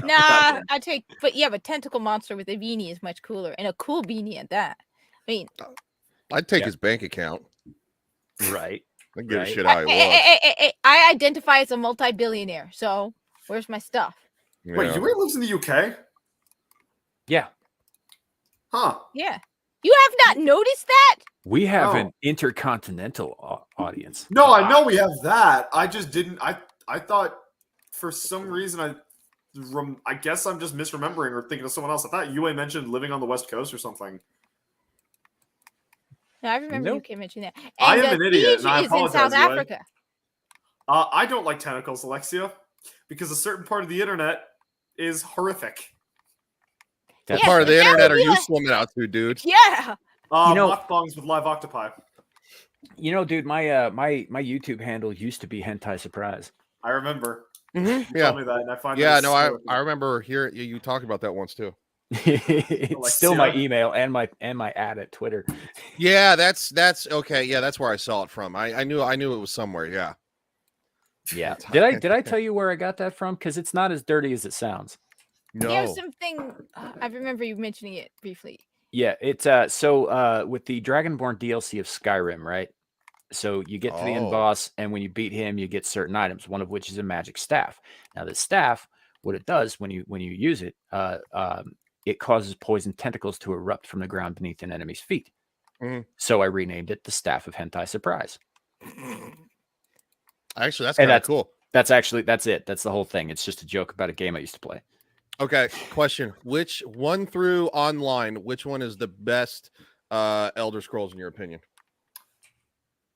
Nah, I take, but tentacle monster with a beanie is much cooler, and a cool beanie at that. I mean, I'd take his bank account. Right. I give a shit how he was. I identify as a multi-billionaire, so where's my stuff? Wait, Yeah. you really lives in the UK? Yeah. Huh. Yeah. You have not noticed that? We have No. an intercontinental audience. No, I know we have that. I just didn't. I thought for some reason I guess I'm just misremembering or thinking of someone else. I thought UA mentioned living on the West Coast or something. No, I remember Nope. you mentioned that. And I am an idiot, and I Fiji is in apologize, South UA. Africa. I don't like tentacles, Alexia, because a certain part of the internet is horrific. What Yes, part of the but now internet are we you have- swimming out to, dude? Yeah. Mukbangs with live octopi. You know, dude, my my YouTube handle used to be Hentai Surprise. I remember. Yeah. You told me that, and I find Yeah, that no, hysterical. I remember hearing you talked about that once too. It's still my Alexia. email and my ad at Twitter. Yeah, that's okay. Yeah, that's where I saw it from. I knew it was somewhere. Yeah. Yeah. Did I tell you where I got that from? Because it's not as dirty as it sounds. No. There's something I remember you mentioning it briefly. Yeah, it's with the Dragonborn DLC of Skyrim, right? So you get to the end boss, and when you beat him, you get certain items, one of which is a magic staff. Now, the staff, what it does when you use it, it causes poison tentacles to erupt from the ground beneath an enemy's feet. Mhm. So I renamed it the Staff of Hentai Surprise. Actually, that's And kind of cool. That's it. That's the whole thing. It's just a joke about a game I used to play. Okay, question: which one through online? Which one is the best Elder Scrolls in your opinion?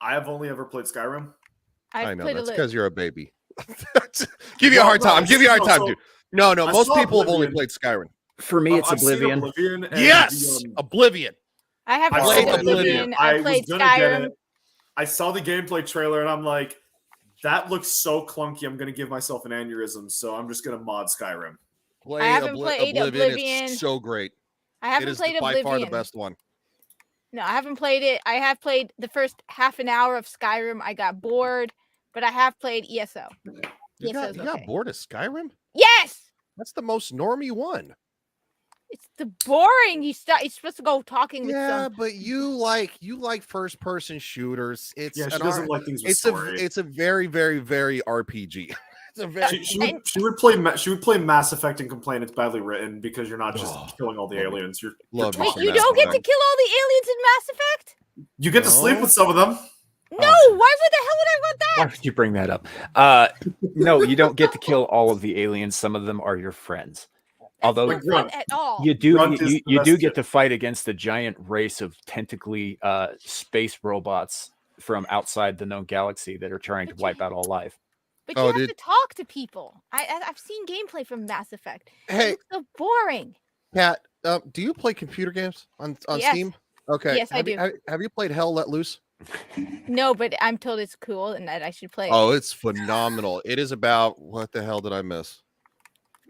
I have only ever played Skyrim. I know played that's a because you're a baby. Give you a hard time. Give you a hard time, dude. No. I Most saw people have only Oblivion. played Skyrim. For me, it's I've seen Oblivion. Oblivion and Yes, the, Oblivion. I have I played saw Oblivion. I was played gonna get Skyrim. it. I saw the gameplay trailer and I'm like, that looks so clunky. I'm gonna give myself an aneurysm, so I'm just gonna mod Skyrim. Play I haven't played Oblivion. It's so great. I It haven't is played by Oblivion. far the best one. No, I haven't played it. I have played the first half an hour of Skyrim. I got bored, but I have played ESO. You got ESO's okay. bored of Skyrim? Yes, That's the most normie one. it's the boring. You're supposed to go talking with Yeah, some. but you like first person shooters. It's Yeah, she an doesn't like things with it's story. it's a very very very RPG. It's a very She would play Mass Effect and complain it's badly written because you're not just killing all the love it. aliens. You're Love me Wait, some you Mass don't get to Effect. kill all the aliens in Mass Effect? you get to sleep No. with some of them. No, why would the hell would I want Why that? would you bring that up? No, you don't get to kill all of the aliens. Some of them are your friends. Although That's not fun at all. you do Grunt is you the do best get kid. to fight against a giant race of tentacly space robots from outside the known galaxy that are trying to But wipe you- out all life. But you Oh, have dude. to talk to people. I've seen gameplay from Mass Effect. Hey, It looks so boring. Pat, do you play computer games on Yes. Steam? Okay. Yes, I have you- do. have you played Hell Let Loose? No, but I'm told it's cool and that I should play it. Oh, it's phenomenal. It is about what the hell did I miss?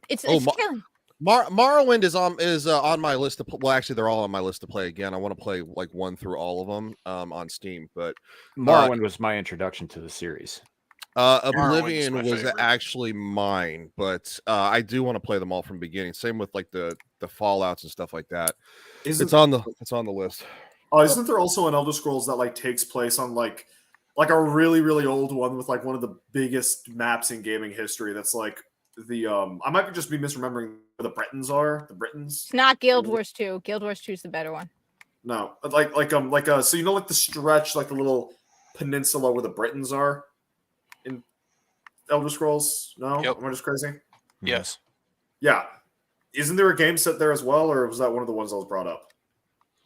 It's oh, killing. Morrowind is on my list to well, actually, they're all on my list to play again. I want to play like 1 through all of them on Steam, but Morrowind was my introduction to the series. Oblivion my was favorite. actually mine, but I do want to play them all from the beginning. Same with like the Fallouts and stuff like that. Isn't It's on the list. isn't there also an Elder Scrolls that like takes place on like like a really, really old one with like one of the biggest maps in gaming history. That's like the I might just be misremembering where the Britons are. The Britons. It's not Guild Wars 2. Guild Wars 2 is the better one. No, like so you know like the stretch, like the little peninsula where the Britons are in Elder Scrolls. No, Yep. am I just crazy? Yes. Yeah, isn't there a game set there as well, or was that one of the ones that was brought up?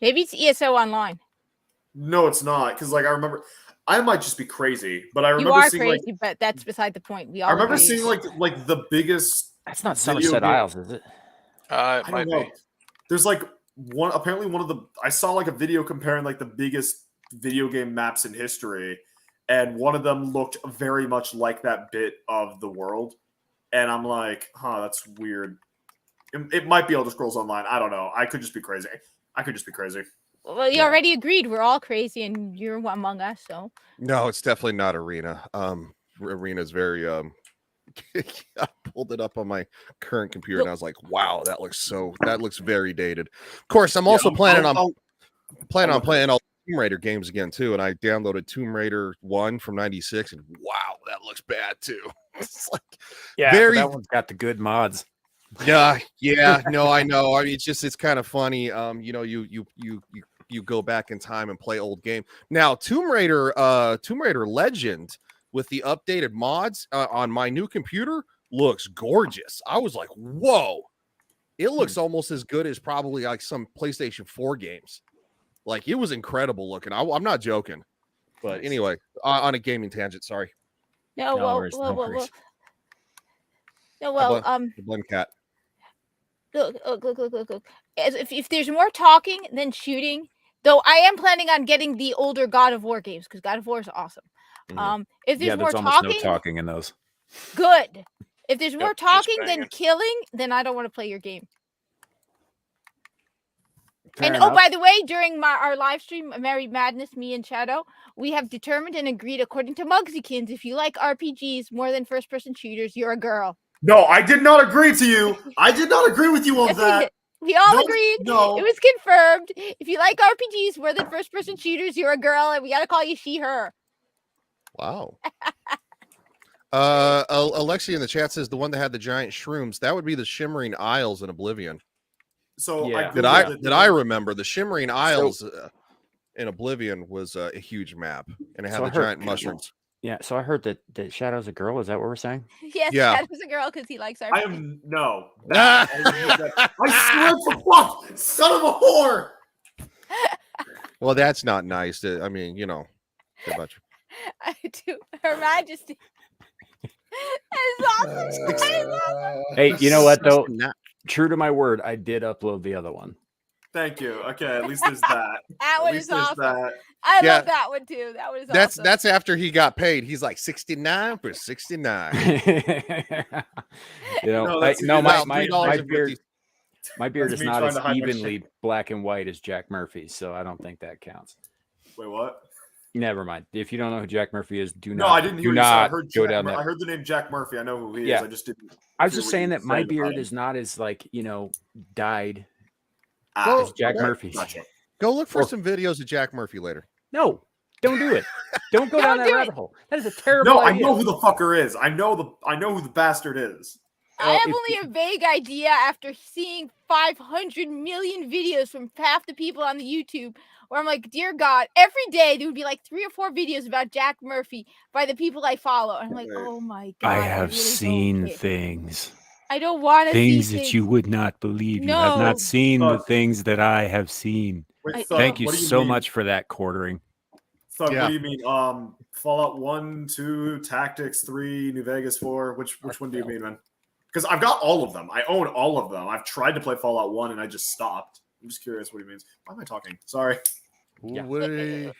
Maybe it's ESO Online. No, it's not, because like I remember, I might just be crazy, but I You remember are seeing crazy, like but that's beside the point. We all I remember agree. seeing like the biggest. That's not video Somerset game- Isles, is it? It I might don't know. be. There's like one. Apparently, one of the I saw like a video comparing like the biggest video game maps in history, and one of them looked very much like that bit of the world, and I'm like, huh, that's weird. It might be Elder Scrolls Online. I don't know. I could just be crazy. Well, you already agreed. We're all crazy, and you're among us. So No, it's definitely not Arena. Arena's very I pulled it up on my current computer and I was like, wow, that looks very dated. Of course, I'm also planning on playing all Tomb Raider games again too, and I downloaded Tomb Raider 1 from '96, and wow, that looks bad too. It's like Yeah, very that one's got the good mods. yeah, no, I know. I mean, it's kind of funny. You know, you go back in time and play old game. Now, Tomb Raider Legend with the updated mods on my new computer looks gorgeous. I was like, whoa, it looks almost as good as probably like some PlayStation 4 games. Like it was incredible looking. I'm not joking. But anyway, on a gaming tangent, sorry. no, No worries, no well, worries. no, well, The blend cat. look. If there's more talking than shooting, though, I am planning on getting the older God of War games because God of War is awesome. Mhm. If there's Yeah, more there's almost talking, no talking in those. good. If there's more just talking than banging. killing, then I don't want to play your game. Fair And enough. oh, by the way, during our live stream, Merry Madness, me and Shadow, we have determined and agreed, according to Muggsykins, if you like RPGs more than first-person shooters, you're a girl. No, I did not agree to you. I did not agree with you on Yes, we that. did. We all No, agreed. no. It was confirmed. If you like RPGs more than first-person shooters, you're a girl, and we gotta call you she/her. Wow. Alexia in the chat says the one that had the giant shrooms, that would be the Shimmering Isles in Oblivion. So Yeah. That I remember, the Shimmering Isles in Oblivion was a huge map, and it had So I the heard- giant mushrooms. Yeah, so I heard that Shadow's a girl. Is that what we're saying? Yes, Yeah. Shadow's a girl because he likes RPGs. I am no. I swear to fuck, son of a whore. Well, that's not nice. I mean, you know, so much. I do. Her Majesty. That is awesome. Hey, you know what though? Not- True to my word, I did upload the other one. Thank you. Okay, at least there's that. That At one least is there's awesome. that. I Yeah. love that one too. That one is awesome. That's after he got paid. He's like 69 for 69. You know, No, that's- no, that's my $3.50. beard, my beard That's is me not trying as to hide my evenly black and white as Jack Murphy's, so I don't think that counts. Wait, what? Never mind. If you don't know who Jack Murphy is, do No, not. I didn't hear do you say. I not heard go Jack down I that. heard the name Jack Murphy. I know who he Yeah. is. I just didn't. I was hear just what saying you that my said about beard him. is not as like dyed Ah, as Jack okay, Murphy's. Gotcha. Go look for Or- some videos of Jack Murphy later. No, don't do it. Don't go down Don't that do rabbit it. hole. That is a terrible No, I idea. know who the fucker is. I know who the bastard is. I have if- only a vague idea after seeing 500 million videos from half the people on the YouTube where I'm like, dear God, every day there would be like 3 or 4 videos about Jack Murphy by the people I follow. And I'm like, Right. oh my God. I really have don't seen care. things. I don't want to see Things that you would not believe. You have No. not seen the Thug. things that I have seen. Wait, I- Thug, Thank you what do so mean? much for that quartering. Thug, Yeah. what do you mean? Fallout 1, 2, Tactics 3, New Vegas 4. Which one do you mean, man? Because I've got all of them. I own all of them. I've tried to play Fallout 1 and I just stopped. I'm just curious what he means. Why am I talking? Sorry. Yeah. Way.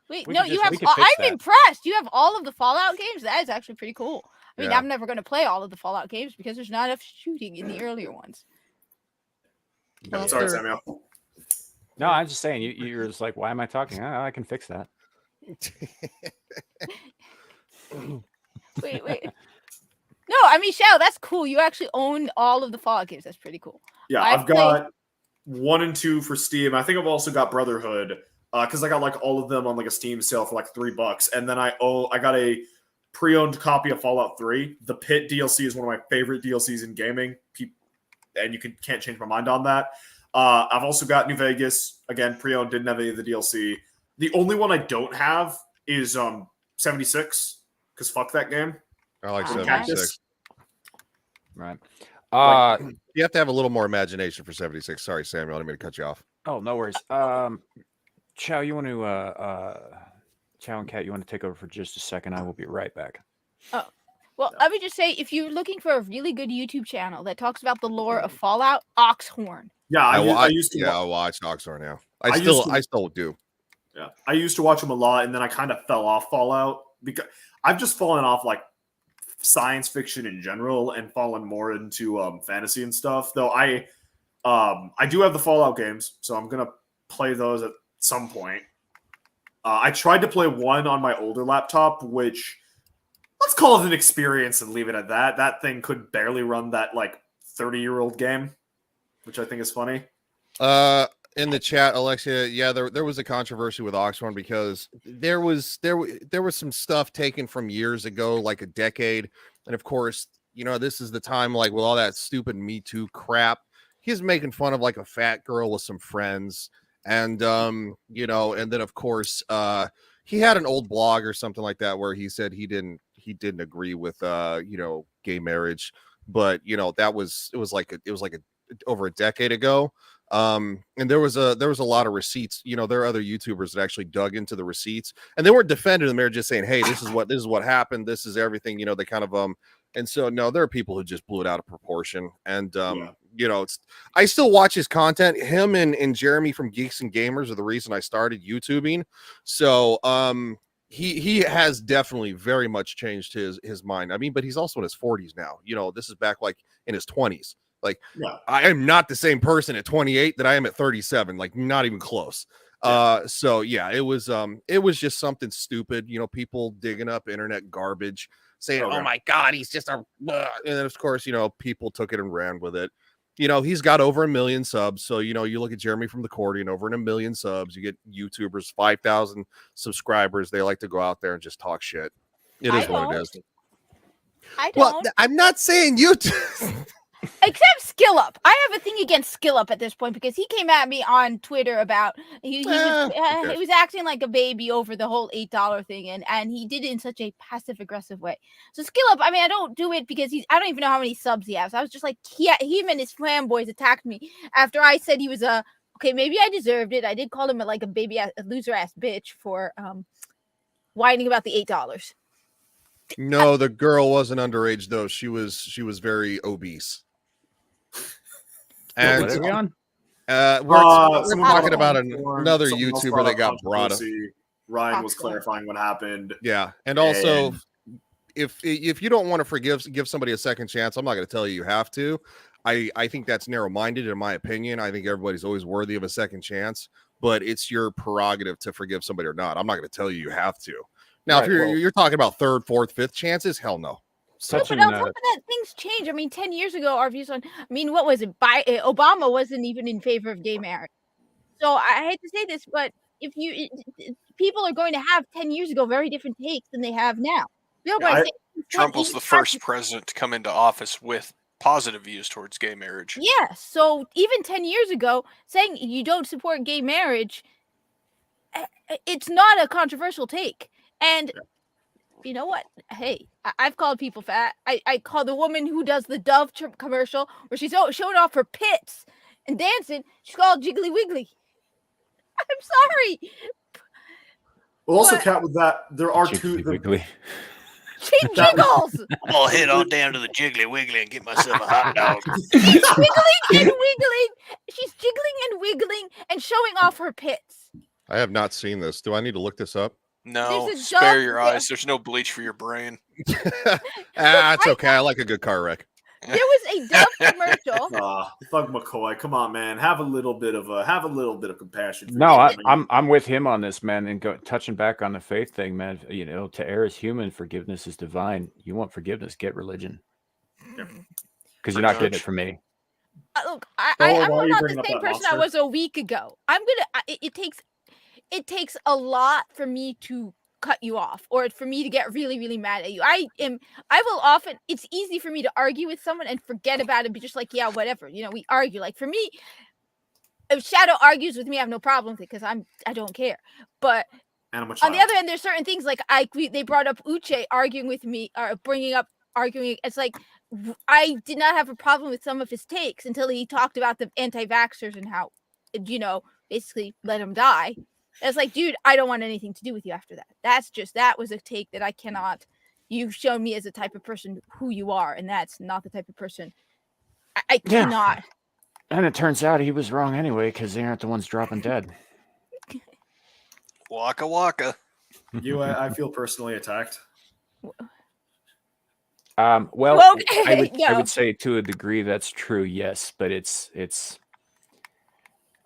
Wait, We no, could you just- have. we could fix I'm that. impressed. You have all of the Fallout games. That is actually pretty cool. I mean, Yeah. I'm never going to play all of the Fallout games because there's not enough shooting in the earlier ones. Well, Sorry, there- Samuel. No, I'm just saying. You're just like, why am I talking? I can fix that. Wait. No, I mean, Shell, that's cool. You actually own all of the Fallout games. That's pretty cool. Yeah, I've I've got 1 and 2 for Steam. I think I've also got Brotherhood because I got like all of them on like a Steam sale for like $3, and then I got a pre-owned copy of Fallout 3. The Pit DLC is one of my favorite DLCs in gaming, and you can't change my mind on that. I've also got New Vegas, again, pre-owned, didn't have any of the DLC. The only one I don't have is 76, because fuck that game. I like Okay. 76. Right. You have to have a little more imagination for 76. Sorry, Samuel. I didn't mean to cut you off. Oh, no worries. Chow, you want to Chow and Kat, you want to take over for just a second? I will be right back. Well, I would just say, if you're looking for a really good YouTube channel that talks about the lore of Fallout, Oxhorn. Yeah, I used to. I watch Oxford now. I still do. Yeah, I used to watch them a lot, and then I kind of fell off Fallout because I've just fallen off like science fiction in general and fallen more into fantasy and stuff. Though I do have the Fallout games, so I'm gonna play those at some point. I tried to play one on my older laptop, which let's call it an experience and leave it at that. That thing could barely run that like 30-year-old game, which I think is funny. In the chat, Alexia, yeah, there was a controversy with Oxford because there was some stuff taken from years ago, like a decade, and of course, you know, this is the time like with all that stupid Me Too crap. He's making fun of like a fat girl with some friends, and you know, and then of course, he had an old blog or something like that where he said he didn't agree with you know, gay marriage, but you know, it was like over a decade ago. And there was a lot of receipts. You know, there are other YouTubers that actually dug into the receipts, and they weren't defending them. They're just saying, hey, this is what happened. This is everything. You know, they kind of and so no, there are people who just blew it out of proportion. And you know, I still watch his content. Him and Jeremy from Geeks and Gamers are the reason I started YouTubing. So he has definitely very much changed his mind. I mean, but he's also in his 40s now. You know, this is back like in his 20s. Like, yeah. I am not the same person at 28 that I am at 37, like not even close. Yeah. So yeah, it was just something stupid, you know, people digging up internet garbage saying, oh my God, he's just and then of course, you know, people took it and ran with it. You know, he's got over 1 million subs. So, you know, you look at Jeremy from the Accordion, over 1 million subs, you get YouTubers, 5,000 subscribers. They like to go out there and just talk shit. It is what it is. I don't. Well, I'm not saying you Except Skill Up. I have a thing against Skill Up at this point because he came at me on Twitter about he was acting like a baby over the whole $8 thing, and he did it in such a passive aggressive way. So Skill Up, I mean, I don't do it because I don't even know how many subs he has. I was just like, him and his fanboys attacked me after I said he was okay, maybe I deserved it. I did call him like a baby a loser ass bitch for whining about the $8. No, the girl wasn't underage though. She was very obese. And what are we on? We're talking about another YouTuber that got brought up. Ryan was clarifying what happened. Yeah, and also, if you don't want to give somebody a second chance, I'm not going to tell you have to. I think that's narrow-minded in my opinion. I think everybody's always worthy of a second chance, but it's your prerogative to forgive somebody or not. I'm not going to tell you have to. Now, if you're talking about third, fourth, fifth chances, hell no. But on top of that, things change. I mean, 10 years ago, our views on, I mean, what was it? Obama wasn't even in favor of gay marriage. So I hate to say this, but people are going to have 10 years ago very different takes than they have now. Trump was the first president to come into office with positive views towards gay marriage. Yeah. So even 10 years ago, saying you don't support gay marriage, it's not a controversial take. And you know what? Hey, I've called people fat. I call the woman who does the Dove commercial where she's showing off her pits and dancing. She's called Jiggly Wiggly. I'm sorry. Well, also, Kat, with that, there are Jiggly two. Wiggly. She jiggles. I'm gonna head on down to the Jiggly Wiggly and get myself a hot dog. She's wiggling and wiggling. She's jiggling and wiggling and showing off her pits. I have not seen this. Do I need to look this up? No, spare your eyes. There's no bleach for your brain. It's okay. I like a good car wreck. There was a Dove commercial. Thug McCoy, come on, man. Have a little bit of compassion. No, I'm with him on this, man. And touching back on the faith thing, man. You know, to err is human, forgiveness is divine. You want forgiveness, get religion, because you're not getting it from me. Look, I'm not the same person I was a week ago. It takes. it takes a lot for me to cut you off or for me to get really, really mad at you. I will often, it's easy for me to argue with someone and forget about it, be just like, yeah, whatever, we argue. Like for me, if Shadow argues with me, I have no problem with it because I don't care. But on the other end, there's certain things like they brought up Uche arguing with me or bringing up arguing. It's like I did not have a problem with some of his takes until he talked about the anti-vaxxers and how, basically let him die. It's like, dude, I don't want anything to do with you after that. That was a take that I cannot. You've shown me as a type of person who you are, and that's not the type of person I cannot. And it turns out he was wrong anyway because they aren't the ones dropping dead. Waka waka. I feel personally attacked. Well, I would say to a degree that's true, yes, but it's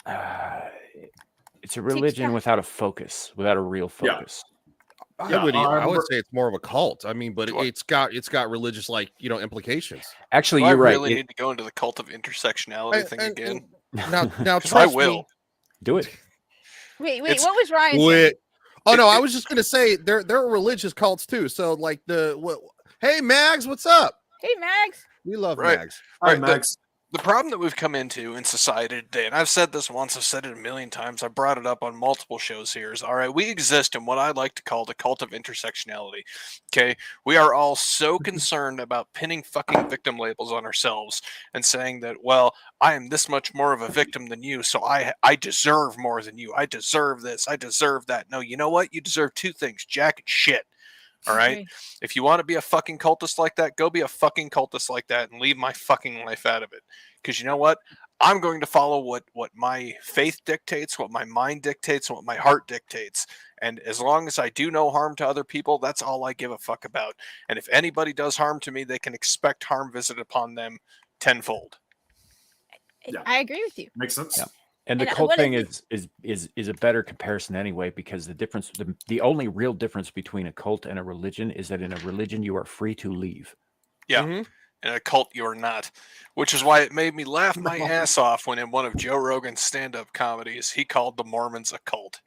a religion without a focus, without a real focus. I would say it's more of a cult. I mean, but it's got religious implications. Actually, you're right. I really need to go into the cult of intersectionality thing again. Now I will do it. Wait, what was Ryan saying? Oh no, I was just gonna say there are religious cults too. So like hey Mags, what's up? Hey Mags. We love Mags. Hi Mags. The problem that we've come into in society today, and I've said this once, I've said it a million times, I've brought it up on multiple shows here, is all right, we exist in what I like to call the cult of intersectionality. Okay, we are all so concerned about pinning fucking victim labels on ourselves and saying that, well, I am this much more of a victim than you, so I deserve more than you. I deserve this. I deserve that. No, you know what? You deserve two things: jack and shit. All right. Okay. If you want to be a fucking cultist like that, go be a fucking cultist like that and leave my fucking life out of it. Because you know what? I'm going to follow what my faith dictates, what my mind dictates, and what my heart dictates. And as long as I do no harm to other people, that's all I give a fuck about. And if anybody does harm to me, they can expect harm visited upon them tenfold. Yeah. I agree with you. Makes sense. Yeah. And the cult thing is a better comparison anyway, because the only real difference between a cult and a religion is that in a religion you are free to leave. Yeah. Mm-hmm. In a cult you're not, which is why it made me laugh my ass off when in one of Joe Rogan's stand-up comedies he called the Mormons a cult.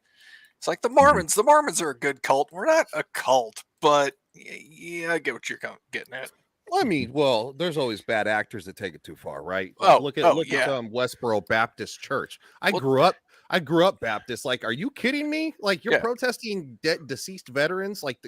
It's like the Mormons are a good cult. We're not a cult, but yeah, I get what you're getting at. I mean, there's always bad actors that take it too far, right? Look at Westboro Baptist Church. I grew up Baptist. Like, are you kidding me? Like, you're protesting deceased veterans? Like,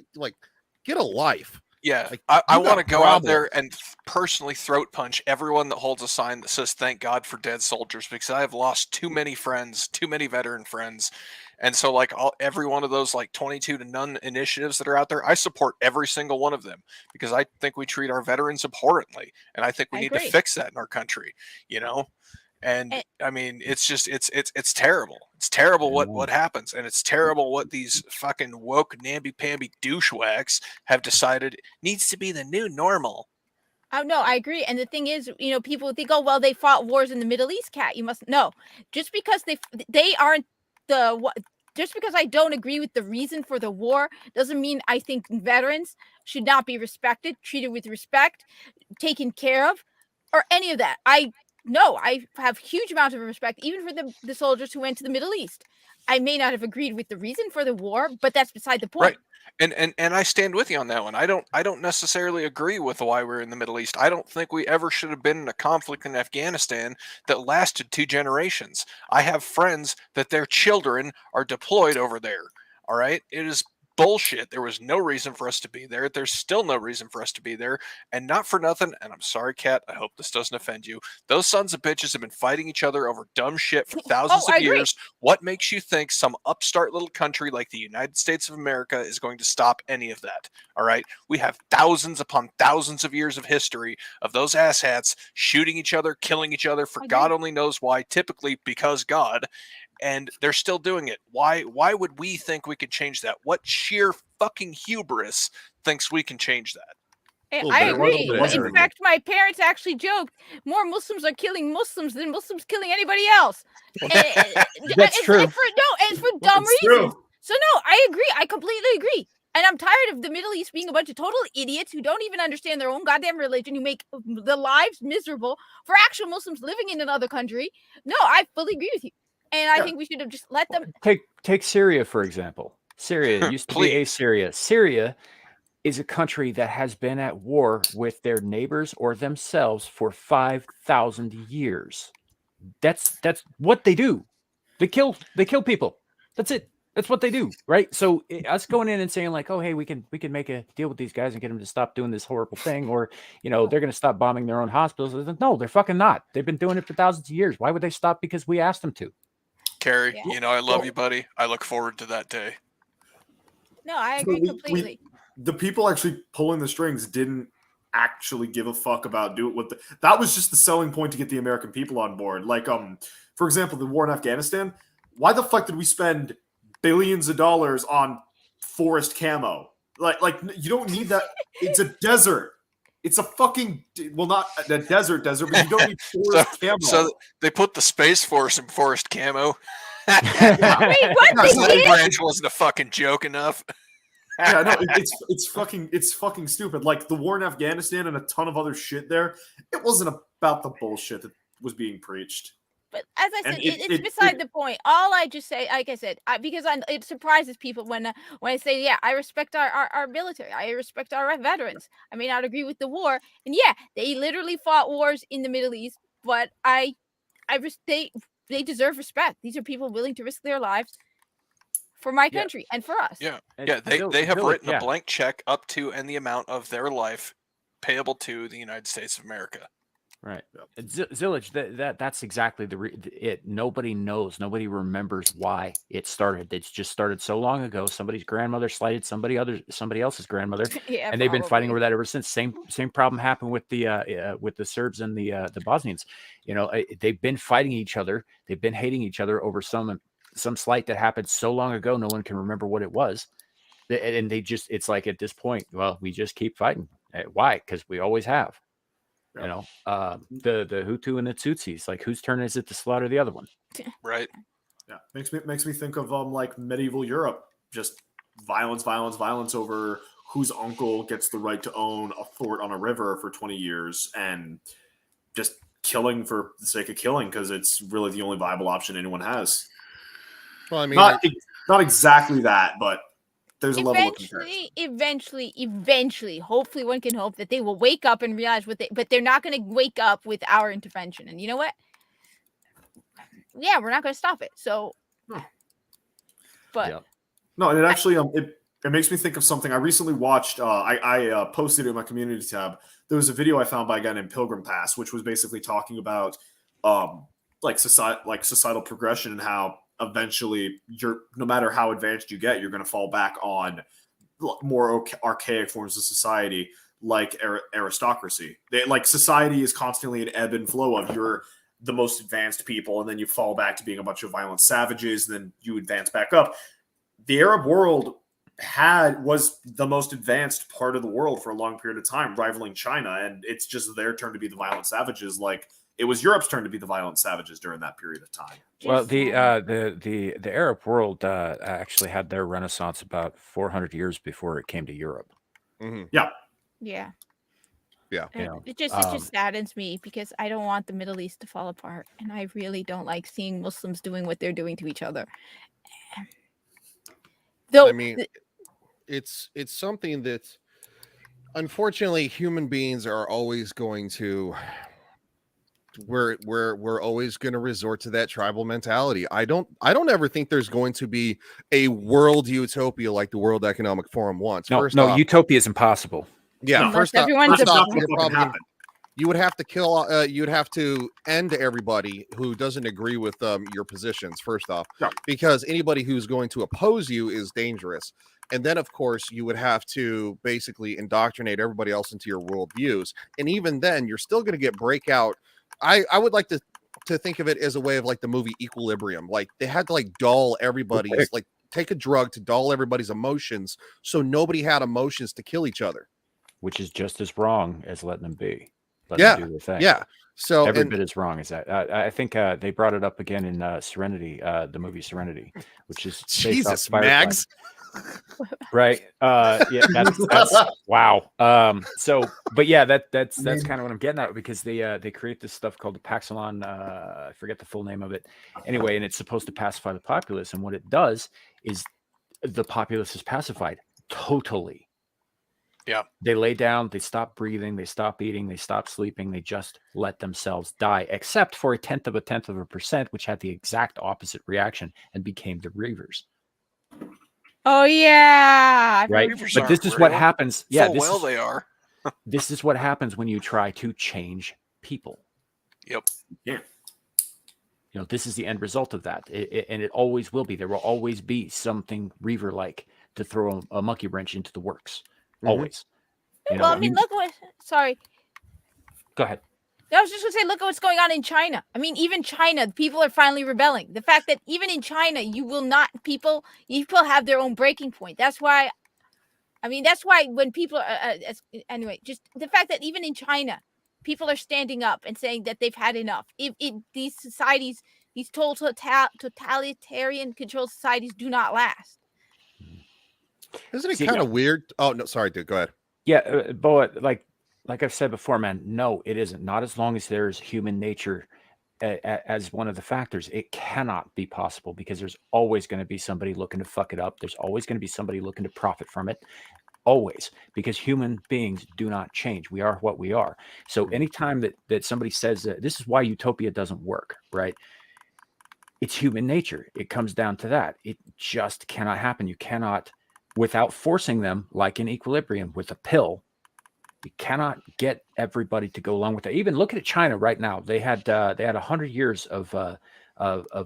get a life. Yeah, like, I want to go out there and personally throat punch everyone that holds a sign that says "Thank God for dead soldiers," because I have lost too many friends, too many veteran friends. And so, like, every one of those, like, 22 to none initiatives that are out there, I support every single one of them because I think we treat our veterans abhorrently, and I think we need to fix that in our country, And I mean, it's just it's terrible. It's terrible what happens, and it's terrible what these fucking woke namby-pamby douchewags have decided needs to be the new normal. Oh no, I agree. And the thing is, people think, oh well, they fought wars in the Middle East. Cat, you must know. Just because they aren't just because I don't agree with the reason for the war doesn't mean I think veterans should not be respected, treated with respect, taken care of, or any of that. I have huge amount of respect even for the soldiers who went to the Middle East. I may not have agreed with the reason for the war, but that's beside the point. Right. And I stand with you on that one. I don't necessarily agree with why we're in the Middle East. I don't think we ever should have been in a conflict in Afghanistan that lasted 2 generations. I have friends that their children are deployed over there. All right. It is bullshit. There was no reason for us to be there. There's still no reason for us to be there. And not for nothing, and I'm sorry, Kat, I hope this doesn't offend you, those sons of bitches have been fighting each other over dumb shit for thousands of years. What makes you think some upstart little country like the United States of America is going to stop any of that? All right? We have thousands upon thousands of years of history of those asshats shooting each other, killing each other for God only knows why, typically because God. And they're still doing it. Why would we think we could change that? What sheer fucking hubris thinks we can change that? I agree. In fact, my parents actually joked more Muslims are killing Muslims than Muslims killing anybody else. That's true. It's for dumb reasons. So no, I agree. I completely agree. And I'm tired of the Middle East being a bunch of total idiots who don't even understand their own goddamn religion, who make the lives miserable for actual Muslims living in another country. No, I fully agree with you. And I think we should have just let them. Take Syria, for example. Syria used to be a Syria. Syria is a country that has been at war with their neighbors or themselves for 5,000 years. That's what they do. They kill people. That's it. That's what they do, right? So us going in and saying like, oh, hey, we can make a deal with these guys and get them to stop doing this horrible thing, or they're going to stop bombing their own hospitals. No, they're fucking not. They've been doing it for thousands of years. Why would they stop? Because we asked them to. Carrie, I love you, buddy. I look forward to that day. No, I agree completely. The people actually pulling the strings didn't actually give a fuck about that was just the selling point to get the American people on board. Like, for example, the war in Afghanistan. Why the fuck did we spend billions of dollars on forest camo? Like you don't need that. It's a desert. It's a fucking not a desert, but you don't need forest camo. So they put the Space Force in forest camo. Wait, what? That branch wasn't a fucking joke enough. Yeah, no, it's fucking stupid. Like the war in Afghanistan and a ton of other shit there. It wasn't about the bullshit that was being preached. But as I said, it's beside the point. All I just say, like I said, it surprises people when I say, yeah, I respect our military. I respect our veterans. I may not agree with the war, and yeah, they literally fought wars in the Middle East, but they deserve respect. These are people willing to risk their lives for my country and for us. Yeah, they have written a blank check up to and the amount of their life payable to the United States of America. Right. Zillage, that's exactly it. Nobody knows. Nobody remembers why it started. It's just started so long ago. Somebody's grandmother slighted somebody else's grandmother, and they've been fighting over that ever since. Same problem happened with the Serbs and the Bosnians. They've been fighting each other. They've been hating each other over some slight that happened so long ago. No one can remember what it was, and it's like at this point, well, we just keep fighting. Why? Because we always have. The Hutu and the Tutsis, like whose turn is it to slaughter the other one? Right. Yeah. Makes me think of like medieval Europe, just violence over whose uncle gets the right to own a fort on a river for 20 years and just killing for the sake of killing because it's really the only viable option anyone has. Well, I mean, not exactly that, but there's a level of comparison. Eventually, hopefully one can hope that they will wake up and realize but they're not going to wake up with our intervention. And you know what? Yeah, we're not going to stop it. So, but no, and it actually, it makes me think of something I recently watched. I posted it in my community tab. There was a video I found by a guy named Pilgrim Pass, which was basically talking about societal progression and how eventually no matter how advanced you get, you're going to fall back on more archaic forms of society like aristocracy. Society is constantly an ebb and flow of you're the most advanced people and then you fall back to being a bunch of violent savages, and then you advance back up. The Arab world was the most advanced part of the world for a long period of time, rivaling China, and it's just their turn to be the violent savages. Like it was Europe's turn to be the violent savages during that period of time. Well, the Arab world actually had their renaissance about 400 years before it came to Europe. Mm-hmm. Yeah. It just saddens me because I don't want the Middle East to fall apart, and I really don't like seeing Muslims doing what they're doing to each other. Though, I mean, it's something that unfortunately human beings are always going to. We're always going to resort to that tribal mentality. I don't ever think there's going to be a world utopia like the World Economic Forum wants. No, utopia is impossible. Yeah, first off, you would have to kill. You'd have to end everybody who doesn't agree with your positions. First off, because anybody who's going to oppose you is dangerous. And then, of course, you would have to basically indoctrinate everybody else into your worldviews. And even then, you're still going to get breakout. I would like to think of it as a way of like the movie Equilibrium. Like they had to like dull everybody's like take a drug to dull everybody's emotions so nobody had emotions to kill each other. Which is just as wrong as letting them be. Let them do the thing. Yeah. So every bit as wrong as that. I think they brought it up again in Serenity, the movie Serenity, which is Jesus, Mags. Right. Yeah, that's wow. But yeah, that's kind of what I'm getting at, because they create this stuff called the Paxilon, I forget the full name of it. Anyway, and it's supposed to pacify the populace, and what it does is the populace is pacified totally. Yeah. They lay down, they stop breathing, they stop eating, they stop sleeping, they just let themselves die, except for a tenth of a percent, which had the exact opposite reaction and became the Reavers. Oh yeah. I've Right. heard Reavers But this aren't is what real. happens. Yeah, Full they are. this is what happens when you try to change people. Yep. Yeah. You know, this is the end result of that. And it always will be. There will always be something Reaver-like to throw a monkey wrench into the works. Always. You know, well, I mean, look what. Sorry. Go ahead. I was just gonna say, look at what's going on in China. I mean, even China, people are finally rebelling. The fact that even in China, people have their own breaking point. That's why, when people anyway, just the fact that even in China, people are standing up and saying that they've had enough. These societies, these totalitarian controlled societies, do not last. Isn't it kind of weird? Oh no, sorry, dude. Go ahead. Yeah, Boa, like I've said before, man, no, it isn't. Not as long as there's human nature as one of the factors. It cannot be possible, because there's always going to be somebody looking to fuck it up. There's always going to be somebody looking to profit from it. Always, because human beings do not change. We are what we are. So anytime that somebody says this is why utopia doesn't work, right? It's human nature. It comes down to that. It just cannot happen. You cannot, without forcing them, like in Equilibrium with a pill, you cannot get everybody to go along with it. Even look at China right now. They had 100 years of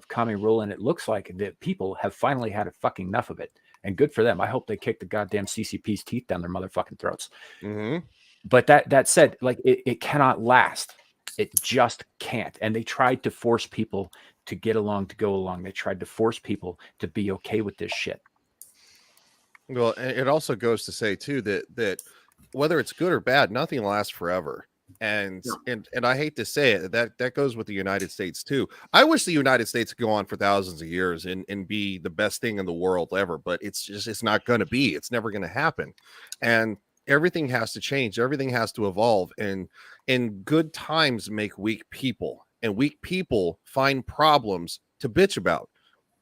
commie rule, and it looks like the people have finally had a fucking enough of it. And good for them. I hope they kick the goddamn CCP's teeth down their motherfucking throats. Mm-hmm. But that said, like it cannot last. It just can't. And they tried to force people to get along, to go along. They tried to force people to be okay with this shit. Well, it also goes to say too that whether it's good or bad, nothing lasts forever. And I hate to say it, that goes with the United States too. I wish the United States could go on for thousands of years and be the best thing in the world ever, but it's not going to be. It's never going to happen. And everything has to change. Everything has to evolve. And good times make weak people, and weak people find problems to bitch about.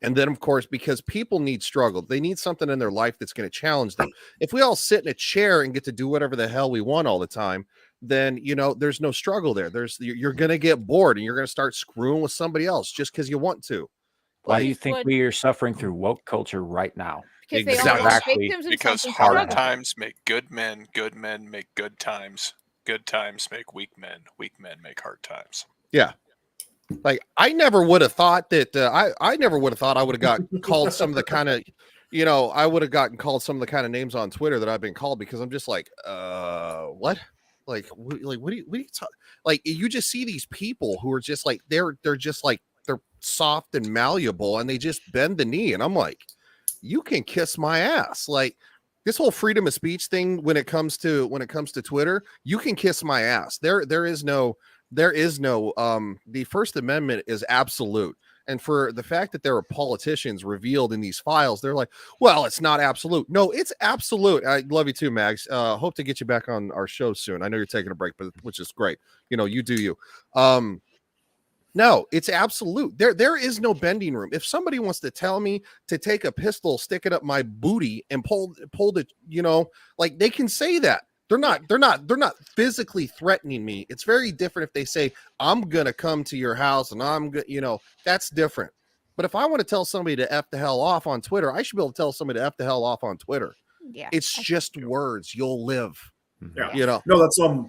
And then, of course, because people need struggle, they need something in their life that's going to challenge them. If we all sit in a chair and get to do whatever the hell we want all the time, then, there's no struggle there. You're going to get bored, and you're going to start screwing with somebody else just because you want to. Why do you think we are suffering through woke culture right now? Because they all want victims of because something hard struggle. times make good men make good times make weak men make hard times. Yeah. Like, I never would have thought that I never would have thought I would have gotten called some of the kind of, I would have gotten called some of the kind of names on Twitter that I've been called, because I'm just like, what? Like, what do you talk? Like, you just see these people who are just like, they're just like, they're soft and malleable, and they just bend the knee. And I'm like, you can kiss my ass. Like, this whole freedom of speech thing, when it comes to Twitter, you can kiss my ass. There is no, the First Amendment is absolute. And for the fact that there are politicians revealed in these files, they're like, well, it's not absolute. No, it's absolute. I love you too, Mags. Hope to get you back on our show soon. I know you're taking a break, but which is great. You do you. No, it's absolute. There is no bending room. If somebody wants to tell me to take a pistol, stick it up my booty, and pull the, like, they can say that. They're not physically threatening me. It's very different if they say, I'm going to come to your house and I'm going to, that's different. But if I want to tell somebody to F the hell off on Twitter, I should be able to tell somebody to F the hell off on Twitter. Yeah. It's just words. You'll live. Yeah. No,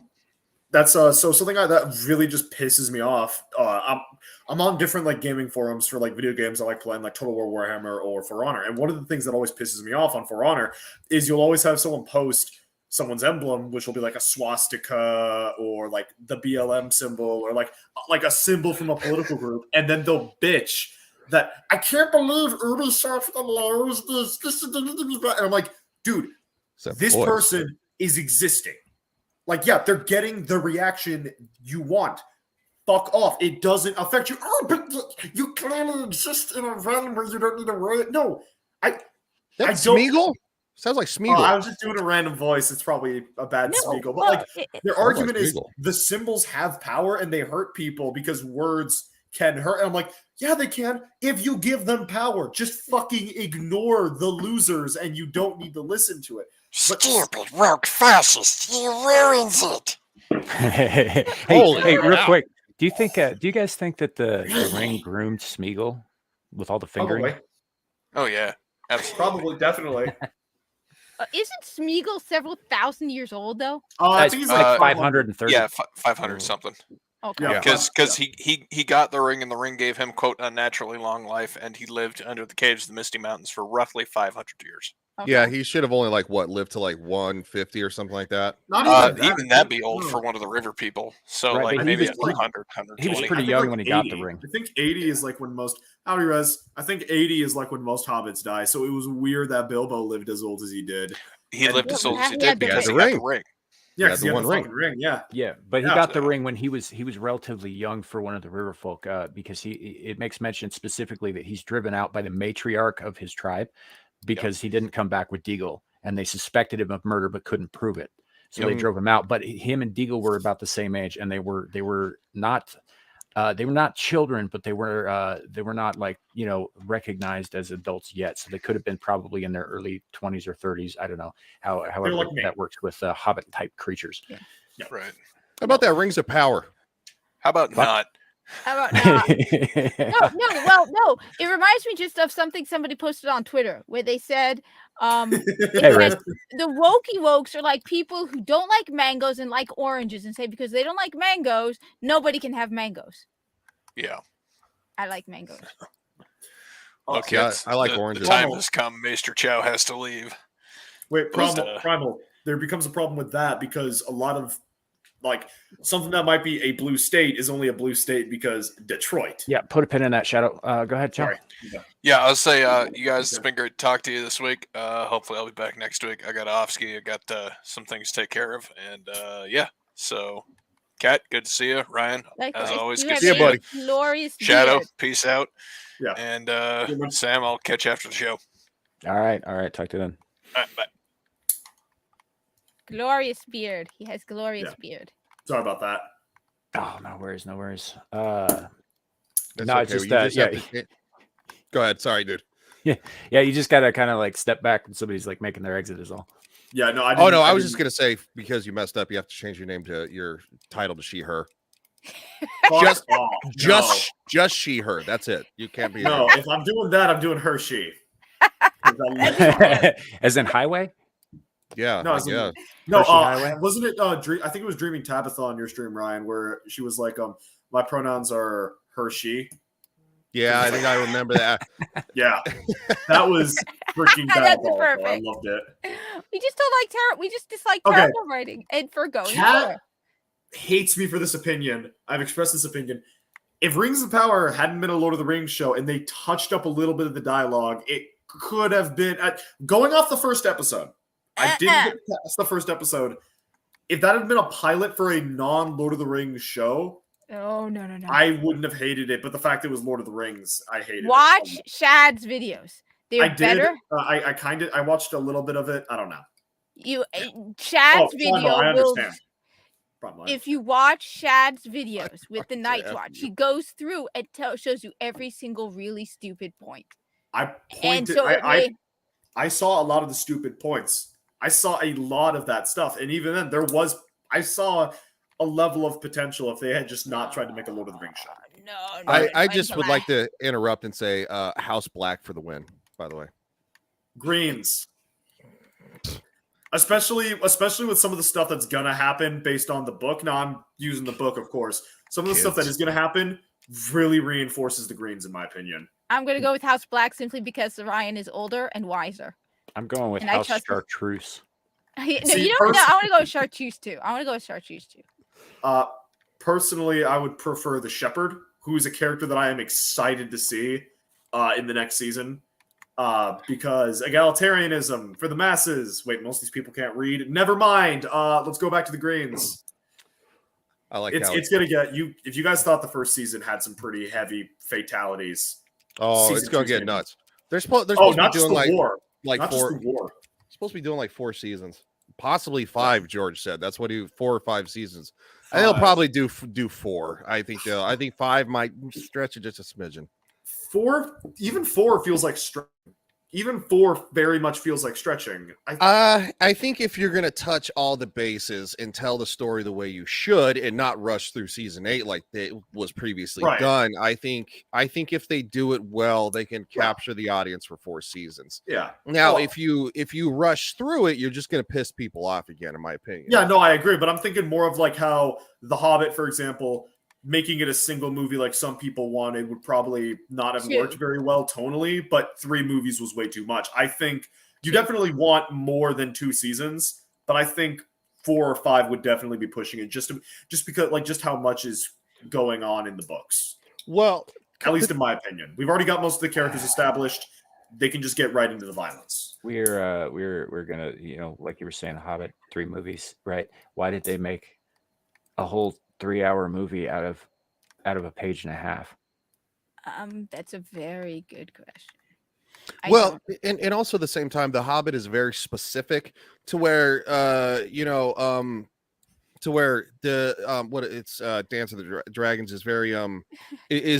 that's so something that really just pisses me off. I'm on different like gaming forums for like video games I like playing, like Total War Warhammer or For Honor. And one of the things that always pisses me off on For Honor is you'll always have someone post someone's emblem, which will be like a swastika or like the BLM symbol or like a symbol from a political group, and then they'll bitch that I can't believe Ubisoft allows this, and I'm like, dude, this person is existing. Like, yeah, they're getting the reaction you want. Fuck off. It doesn't affect you. Oh, but you clearly exist in a realm where you don't need to worry. No, That's don't- Smeagol? Sounds like Oh, Smeagol. I was just doing a random voice. It's probably a bad Smeagol. But well, like their Sounds argument like is Smeagol. the symbols have power and they hurt people because words can hurt. And I'm like, yeah, they can if you give them power. Just fucking ignore the losers and you don't need to listen to it. But Stupid rogue fascist. He ruins it. hey, Holy hey, real cow. quick. Do you guys think that the ring groomed Smeagol with all the fingering? probably, Oh yeah, absolutely. probably, definitely. Isn't Smeagol several thousand years old though? I It's think he's like like 530. Yeah, 500 something. Okay. Yeah. Because he got the ring and the ring gave him quote unnaturally long life and he lived under the caves of the Misty Mountains for roughly 500 years. Okay. Yeah, he should have only lived to like 150 or something like that. Not Even that'd be old for one of the river people. So Right, like but he maybe was 100, he was 120. pretty I think young like when he got the 80. ring. I think 80 is like when most howdy res. I think 80 is like when most hobbits die. So it was weird that Bilbo lived as old as he did. He And- lived as old as he He had did the because he ring. got the ring. Yeah, Yeah, because the he had one the ring. fucking ring. Yeah. Yeah, but he Yeah. got the ring when he was relatively young for one of the river folk, because it makes mention specifically that he's driven out by the matriarch of his tribe because he didn't come back with Deagle, and they suspected him of murder but couldn't prove it, so they drove him out. But him and Deagle were about the same age, and they were not children, but they were not like recognized as adults yet, so they could have been probably in their early 20s or 30s. I don't know however like me. that works with hobbit type creatures. Right. How about that rings of power? How about not? How about not? No. It reminds me just of something somebody posted on Twitter where they said, it Hey, Red. says, the wokey wokes are like people who don't like mangoes and like oranges and say because they don't like mangoes, nobody can have mangoes. Yeah. I like mangoes. Look, yeah, it's- I like the oranges. time has come. Maester Chow has to leave. Wait, But, primal. There becomes a problem with that because a lot of like something that might be a blue state is only a blue state because Detroit. Yeah, put a pin in that, Shadow. Go ahead, John. Sorry. Yeah, I'll say, you guys, it's been great to talk to you this week. Hopefully, I'll be back next week. I got off ski. I got some things to take care of, and yeah. So, Kat, good to see you. Ryan, Likewise, as always, you good have to see Yeah, you. buddy. a glorious Shadow, beard. peace out. Yeah. And man. Sam, I'll catch you after the show. All right. Talk to you then. All right, bye. Glorious beard. He has glorious beard. Sorry about that. Oh, no worries. That's No, it's okay. just, You have to- Go ahead. Sorry, dude. Yeah, you just gotta kind of like step back when somebody's like making their exit is all. Yeah, no, Oh no, I was just gonna say because you messed up, you have to change your name to your title to she her. Just- Just she her. That's it. You can't be. no. If I'm doing that, I'm doing her she. 'Cause I love- As in highway. Yeah. No, Yeah. No, Hershey Highway? wasn't it? I think it was Dreaming Tabitha on your stream, Ryan, where she was like, my pronouns are her, she. Yeah. I think I remember that. Yeah, that was freaking That's diabolical. I perfect. loved it. We just don't like terrible. We just dislike Okay. terrible writing and for going. Cat hates me for this opinion. I've expressed this opinion. If Rings of Power hadn't been a Lord of the Rings show and they touched up a little bit of the dialogue, it could have been going off the first episode. I didn't get past the first episode. If that had been a pilot for a non-Lord of the Rings show, Oh no. I wouldn't have hated it. But the fact it was Lord of the Rings, I hated it. Watch Shad's videos. They're I did. better. I watched a little bit of it. I don't know. Shad's video I will. understand. Probably. If you watch Shad's videos with the fucking Night say Watch, after he goes through and shows you every single really stupid point. I And pointed. so it made, I saw a lot of the stupid points. I saw a lot of that stuff, and even then, I saw a level of potential if they had just not tried to make a Lord of the Rings show. no. I just would like to interrupt and say House Black for the win, by the way. Greens, especially with some of the stuff that's gonna happen based on the book. Now I'm using the book, of course. Some of the stuff that is gonna happen really reinforces the Greens, in my opinion. I'm gonna go with House Black simply because Ryan is older and wiser. I'm going with And I House trust him. Chartreuse. No, See, you don't know. I want to go with Chartreuse too. Personally, I would prefer the Shepherd, who is a character that I am excited to see in the next season. Because egalitarianism for the masses. Wait, most of these people can't read. Never mind. Let's go back to the Greens. I like It's gonna get you. If you guys thought the first season had some pretty heavy fatalities, Oh, season it's gonna two's get gonna be- nuts. They're supposed to not be just doing the like war. like not 4. just the war. Supposed to be doing like 4 seasons, possibly 5. George said that's what 4 or 5 seasons. And they'll probably do 4. I think 5 might stretch it just a smidgen. 4, even 4 feels like even 4 very much feels like stretching. I think if you're gonna touch all the bases and tell the story the way you should and not rush through season 8 like it was previously done, I think if they do it well, they can capture the audience for 4 seasons. Yeah. Now, if you rush through it, you're just gonna piss people off again, in my opinion. Yeah, no, I agree, but I'm thinking more of like how The Hobbit, for example, making it a single movie like some people wanted would probably not have worked very well tonally, but 3 movies was way too much. I think you definitely want more than 2 seasons, but I think 4 or 5 would definitely be pushing it just because like just how much is going on in the books. Well, at least in my opinion. We've already got most of the characters established. They can just get right into the violence. We're gonna, like you were saying, The Hobbit, 3 movies, right? Why did they make a whole 3-hour movie out of a page and a half? That's a very good question. And also at the same time, The Hobbit is very specific to where to where the Dance of the Dragons is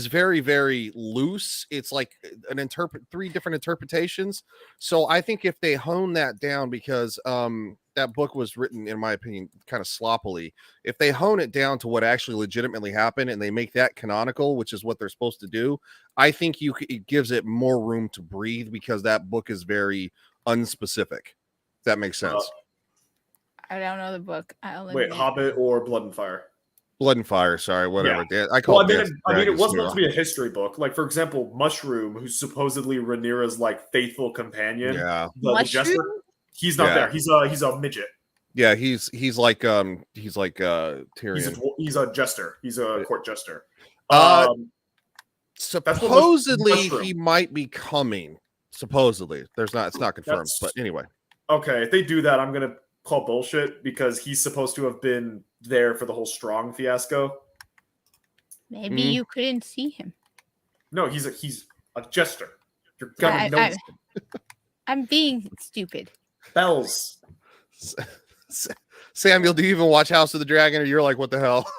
very very loose. It's like 3 different interpretations. So I think if they hone that down, because that book was written, in my opinion, kind of sloppily. If they hone it down to what actually legitimately happened and they make that canonical, which is what they're supposed to do, I think it gives it more room to breathe, because that book is very unspecific. If that makes sense. I don't know the book. Wait, Hobbit or Blood and Fire? Blood and Fire, sorry, whatever. Yeah. I call it. It was supposed to be a history book. Like, for example, Mushroom, who's supposedly Rhaenyra's like faithful companion. Yeah, the jester. He's not there. He's a midget. Yeah, he's like Tyrion. He's a jester. He's a court jester. Supposedly he might be coming. Supposedly, it's not confirmed, but anyway. Okay, if they do that, I'm gonna call bullshit, because he's supposed to have been there for the whole Strong fiasco. Maybe you couldn't see him. No, he's a jester. You're gonna know. I'm being stupid. Bells. Samuel, do you even watch House of the Dragon, or you're like, what the hell?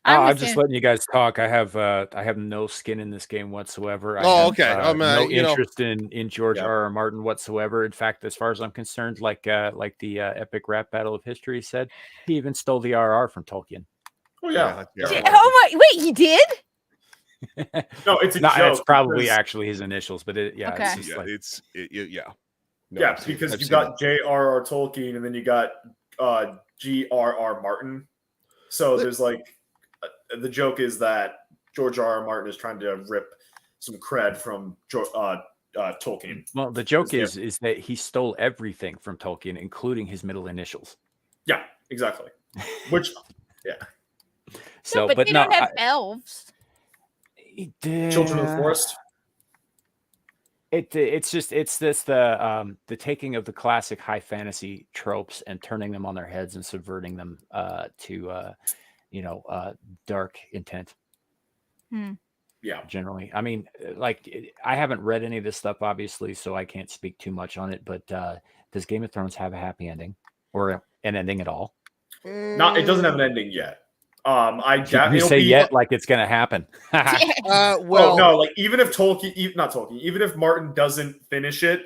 I'm just letting you guys talk. I have no skin in this game whatsoever. Okay. No interest in George R.R. Martin whatsoever. In fact, as far as I'm concerned, like the epic rap battle of history said, he even stole the RR from Tolkien. Oh yeah. Oh my! Wait, he did? No, it's a no, joke. It's probably actually his initials, but Okay. because you got J.R.R. Tolkien and then you got G.R.R. Martin. So there's like the joke is that George R.R. Martin is trying to rip some cred from Tolkien. Well, the joke is that he stole everything from Tolkien, including his middle initials. Yeah, exactly. Which, yeah. So, but they don't have elves. Children of the Forest. It's the taking of the classic high fantasy tropes and turning them on their heads and subverting them to dark intent. Yeah, generally. I mean, like, I haven't read any of this stuff, obviously, so I can't speak too much on it. But does Game of Thrones have a happy ending or an ending at all? No, it doesn't have an ending yet. You say yet like it's gonna happen. Well, no, like even if even if Martin doesn't finish it,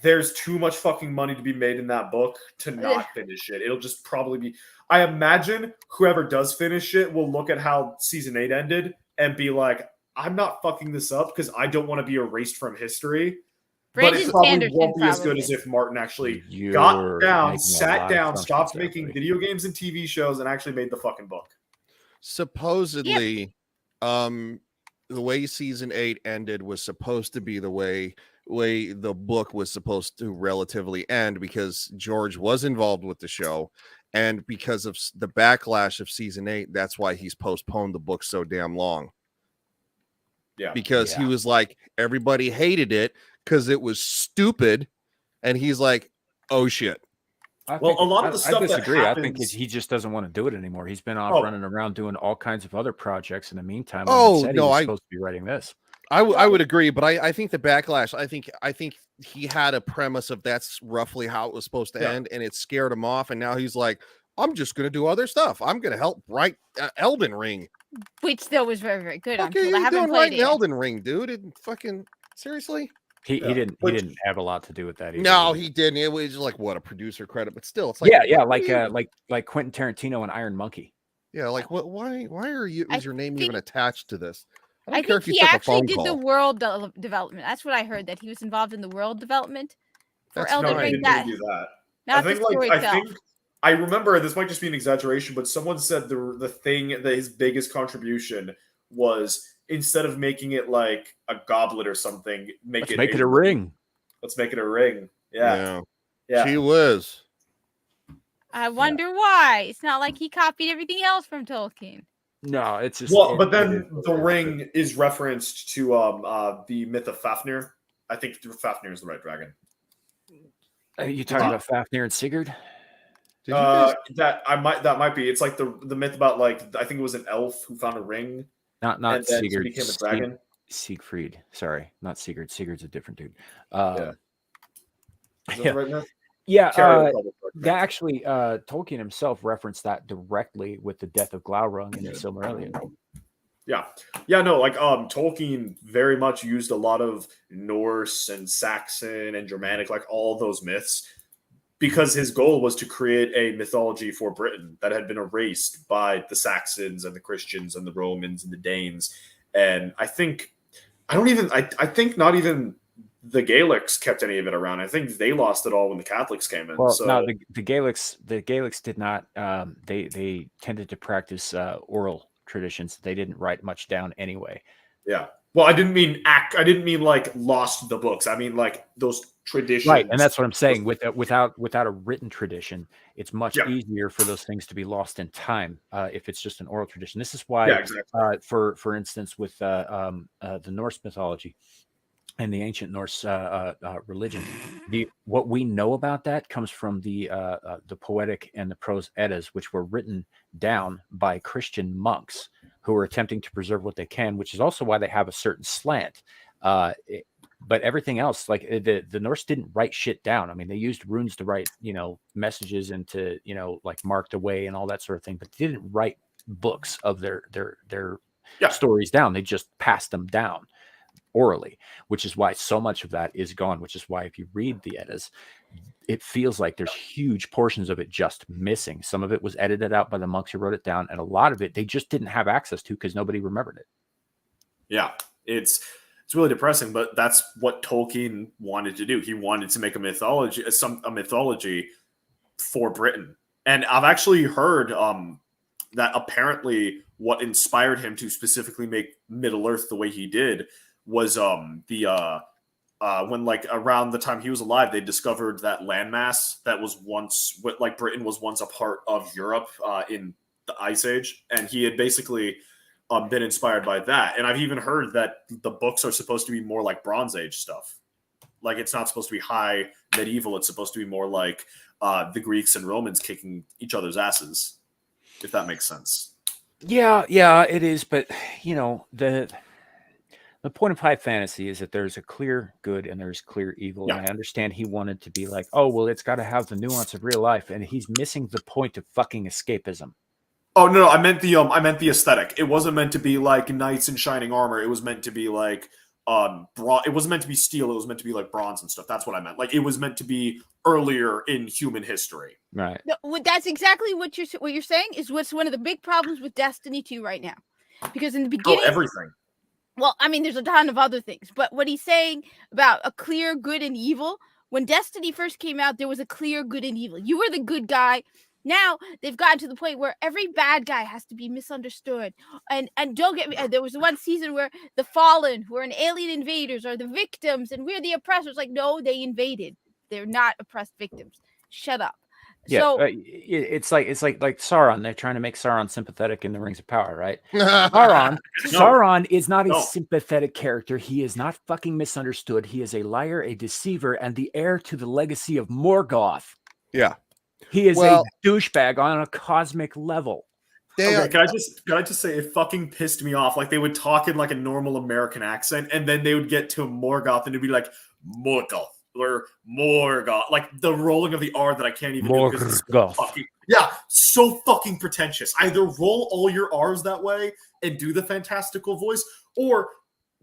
there's too much fucking money to be made in that book to not finish it. It'll just probably be. I imagine whoever does finish it will look at how season 8 ended and be like, "I'm not fucking this up because I don't want to be erased from history." But it probably won't be as good as if Martin actually got down, sat down, stopped making video games and TV shows, and actually made the fucking book. Supposedly, the way season 8 ended was supposed to be the way the book was supposed to relatively end, because George was involved with the show, and because of the backlash of season 8, that's why he's postponed the book so damn long. Yeah, because he was like, everybody hated it because it was stupid, and he's like, oh shit. A lot of the stuff I disagree. that I think he just doesn't want to do it anymore. He's been off running around doing all kinds of other projects in the meantime. He was supposed to be writing this. I would agree, but I think the backlash. I think he had a premise of that's roughly how it was supposed to Yeah. end, and it scared him off. And now he's like, I'm just going to do other stuff. I'm going to help write Elden Ring. which still was very, very good. I'm Fuck are told. I you haven't doing played writing it yet. Elden Ring, dude? And fucking seriously? He Yeah. didn't Which- he didn't have a lot to do with that either. No, he didn't. It was like what, a producer credit, but still, it's like yeah, what are you- like Quentin Tarantino and Iron Monkey. yeah, like what? Why are you? I Is your name think- even attached to this? I don't care think if you he took a actually phone did call. the world development. That's what I heard, that he was involved in the world development for That's Elden No, fine. he Ring. didn't That do that. not the story itself. I remember, this might just be an exaggeration, but someone said the thing that his biggest contribution was, instead of making it like a goblet or something, Let's make it a ring. Let's make it a ring. Yeah. She was. I wonder why. It's not like he copied everything else from Tolkien. No, it's just Well, it- but it then is what the it is. ring is referenced to the myth of Fafnir. I think Fafnir is the right dragon. Are you talking about Fafnir and Sigurd? Did you guys- That might be. It's like the myth about, like, I think it was an elf who found a ring Not and then Sigurd. became a dragon. Siegfried. Sorry, not Sigurd. Sigurd's a different dude. Is that the right myth? Yeah, Carry the public record. that actually, Tolkien himself referenced that directly with the death of Glaurung in the Silmarillion. Yeah, no, like Tolkien very much used a lot of Norse and Saxon and Germanic, like all those myths, because his goal was to create a mythology for Britain that had been erased by the Saxons and the Christians and the Romans and the Danes. And I think not even the Gaelics kept any of it around. I think they lost it all when the Catholics came in. Well, so no, the Gaelics did not. They tended to practice oral traditions. They didn't write much down anyway. yeah. Well, I didn't mean like lost the books. I mean like those traditions. Right, and that's what I'm saying. Without a written tradition, it's much Yeah. easier for those things to be lost in time if it's just an oral tradition. This is why, Yeah, exactly. for instance, with the Norse mythology and the ancient Norse religion, what we know about that comes from the poetic and the prose Eddas, which were written down by Christian monks who are attempting to preserve what they can, which is also why they have a certain slant. But everything else, like the Norse didn't write shit down. I mean, they used runes to write, messages and to, like marked away and all that sort of thing, but they didn't write books of their stories down. They just passed them down orally, which is why so much of that is gone, which is why if you read the Eddas, it feels like there's huge portions of it just missing. Some of it was edited out by the monks who wrote it down, and a lot of it they just didn't have access to because nobody remembered it. Yeah, it's really depressing, but that's what Tolkien wanted to do. He wanted to make a mythology for Britain. And I've actually heard that apparently what inspired him to specifically make Middle-earth the way he did was when, like, around the time he was alive, they discovered that landmass that was once, like, Britain was once a part of Europe in the Ice Age, and he had basically been inspired by that. And I've even heard that the books are supposed to be more like Bronze Age stuff. Like, it's not supposed to be high medieval. It's supposed to be more like the Greeks and Romans kicking each other's asses, if that makes sense. Yeah, it is. But the point of high fantasy is that there's a clear good and there's clear evil. Yeah. And I understand he wanted to be like, oh, well, it's got to have the nuance of real life. And he's missing the point of fucking escapism. Oh no, I meant the aesthetic. It wasn't meant to be like knights in shining armor. It was meant to be like it wasn't meant to be steel. It was meant to be like bronze and stuff. That's what I meant. Like, it was meant to be earlier in human history. Right. No, that's exactly what you're saying is what's one of the big problems with Destiny 2 right now. Because in the beginning, Everything. well, I mean, there's a ton of other things, but what he's saying about a clear good and evil, when Destiny first came out, there was a clear good and evil. You were the good guy. Now they've gotten to the point where every bad guy has to be misunderstood. And don't get me, there was one season where the fallen, who are an alien invaders, are the victims, and we're the oppressors. Like, no, they invaded. They're not oppressed victims. Shut up. Yeah, So it's like Sauron. They're trying to make Sauron sympathetic in the Rings of Power, right? Sauron is not a sympathetic character. He is not fucking misunderstood. He is a liar, a deceiver, and the heir to the legacy of Morgoth. Yeah. He is a douchebag on a cosmic level. Okay, can I just say it fucking pissed me off? Like, they would talk in like a normal American accent, and then they would get to Morgoth and it'd be like Morgoth. or Morgoth, like the rolling of the R that I can't even do because it's so Morgoth. fucking, yeah, so fucking pretentious. Either roll all your R's that way and do the fantastical voice, or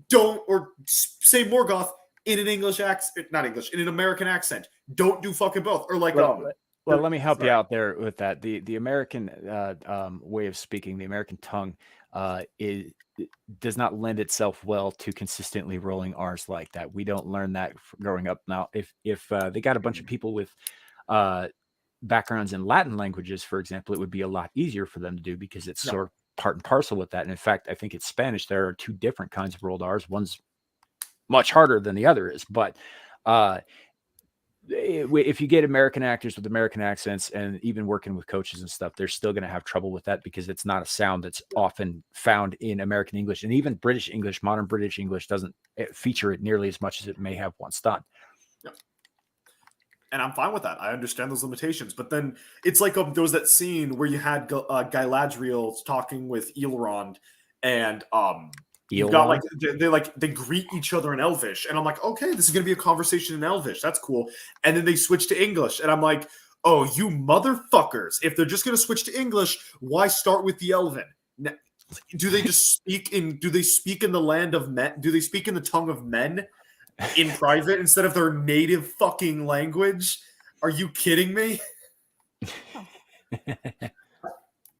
don't, or say Morgoth in an English accent, not English, in an American accent. Don't do fucking both. Or like, Well, let me help you sorry. out there with that. The American way of speaking, the American tongue, does not lend itself well to consistently rolling R's like that. We don't learn that growing up. Now, if they got a bunch of people with backgrounds in Latin languages, for example, it would be a lot easier for them to do because it's sort of part and parcel with that. And in fact, I think it's Spanish. There are two different kinds of rolled R's. One's much harder than the other is, but if you get American actors with American accents and even working with coaches and stuff, they're still going to have trouble with that because it's not a sound that's often found in American English, and even British English, modern British English doesn't feature it nearly as much as it may have once done. Yep. And I'm fine with that. I understand those limitations, but then it's like there was that scene where you had Galadriel talking with Elrond, and you've got like they greet each other in Elvish, and I'm like, okay, this is gonna be a conversation in Elvish. That's cool. And then they switch to English, and I'm like, oh, you motherfuckers! If they're just gonna switch to English, why start with the Elven? Now, do they just speak in? Do they speak in the land of men? Do they speak in the tongue of men in private instead of their native fucking language? Are you kidding me?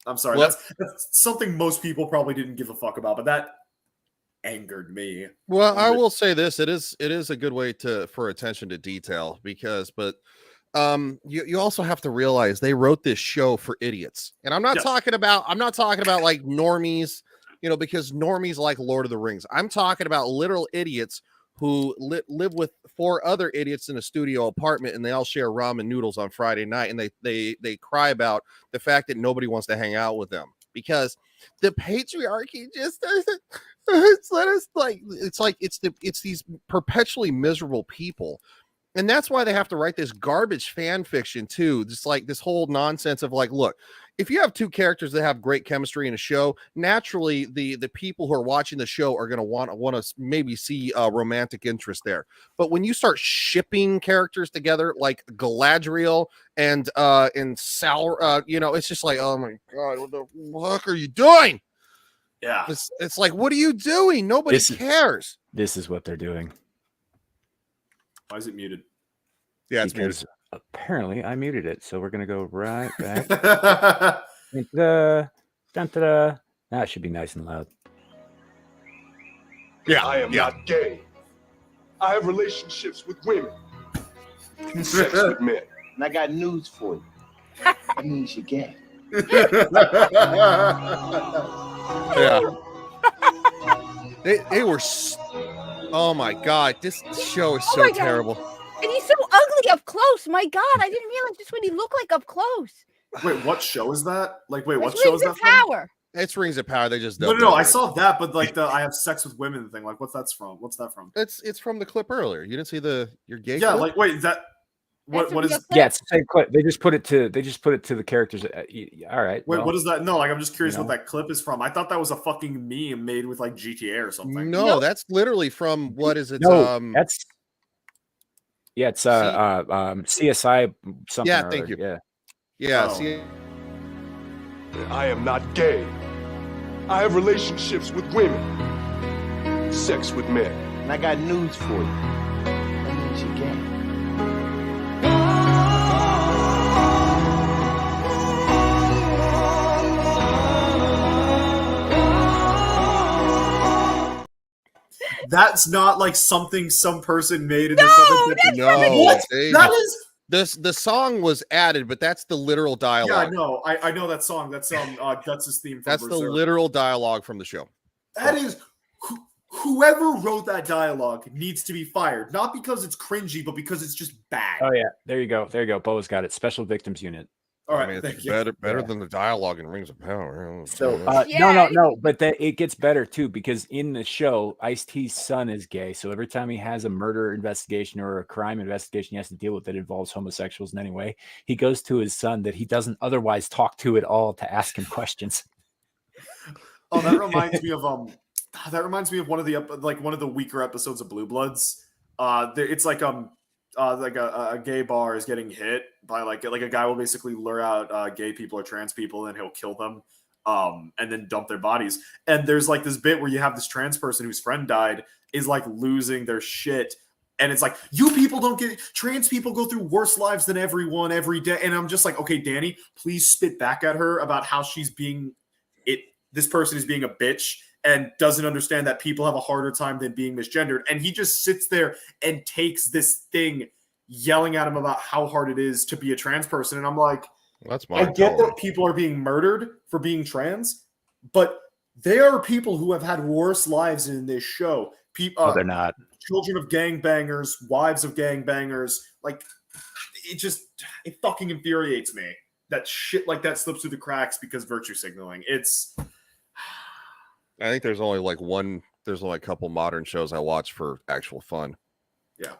I'm sorry. Well, that's something most people probably didn't give a fuck about, but that angered me. Well, I will say this: it is a good way for attention to detail but you also have to realize they wrote this show for idiots, and I'm not talking about like normies, because normies like Lord of the Rings. I'm talking about literal idiots who live with 4 other idiots in a studio apartment, and they all share ramen noodles on Friday night, and they cry about the fact that nobody wants to hang out with them because the patriarchy just doesn't. It's these perpetually miserable people, and that's why they have to write this garbage fan fiction too. Just like this whole nonsense of like, look, if you have 2 characters that have great chemistry in a show, naturally the people who are watching the show are going to want to maybe see a romantic interest there. But when you start shipping characters together like Galadriel and Sal, it's just like, oh my god, what the fuck are you doing? Yeah, it's like, what are you doing? Nobody cares. This is what they're doing. Why is it muted? Yeah, it's because muted. Apparently I muted it, so we're gonna go right back. That should be nice and loud. Yeah, I am not gay. I have relationships with women. Sex with men. And I got news for you. That means you're gay. Yeah. They were. Oh my god, this show is so terrible. And he's so ugly up close. My God, I didn't realize just what he looked like up close. Wait, what show is that? Like, wait, what That's show is that Rings of Power. It's Rings of Power. They just No, I saw that, but like the I have sex with women thing. Like, what's that from? It's from the clip earlier. You didn't see your gay? Yeah, clip? like wait, is that what is? Yeah, it's the same clip. They just put it to the characters. All right. Wait, what is that? No, like I'm just curious what that clip is from. I thought that was a fucking meme made with like GTA or something. No, that's literally from what is it? No, it's CSI something. Yeah, thank you. Yeah. Oh. I am not gay. I have relationships with women. Sex with men. And I got news for you. That means you're gay. That's not like something some person made. No, What? That is the song was added, but that's the literal dialogue. Yeah, I know that song. That's Guts' theme. From That's Berserk. the literal dialogue from the show. That is whoever wrote that dialogue needs to be fired. Not because it's cringy, but because it's just bad. Oh yeah, there you go. Bo's got it. Special Victims Unit. All right, I mean, thank it's you. better than the dialogue in Rings of Power. So Yeah. no, but it gets better too because in the show, Ice-T's son is gay. So every time he has a murder investigation or a crime investigation he has to deal with that involves homosexuals in any way, he goes to his son that he doesn't otherwise talk to at all to ask him questions. Oh, that reminds me of one of the weaker episodes of Blue Bloods. It's like like a gay bar is getting hit by like a guy will basically lure out gay people or trans people and he'll kill them and then dump their bodies. And there's like this bit where you have this trans person whose friend died is like losing their shit. And it's like, you people don't get trans people go through worse lives than everyone every day. And I'm just like, okay, Danny, please spit back at her about how she's being this person is being a bitch and doesn't understand that people have a harder time than being misgendered. And he just sits there and takes this thing yelling at him about how hard it is to be a trans person. And I'm like, I get that people are being murdered for being trans, but there are people who have had worse lives in this show. No, they're not. Children of gangbangers, wives of gangbangers. Like, it fucking infuriates me that shit like that slips through the cracks because virtue signaling. I think there's only a couple modern shows I watch for actual fun. Yeah.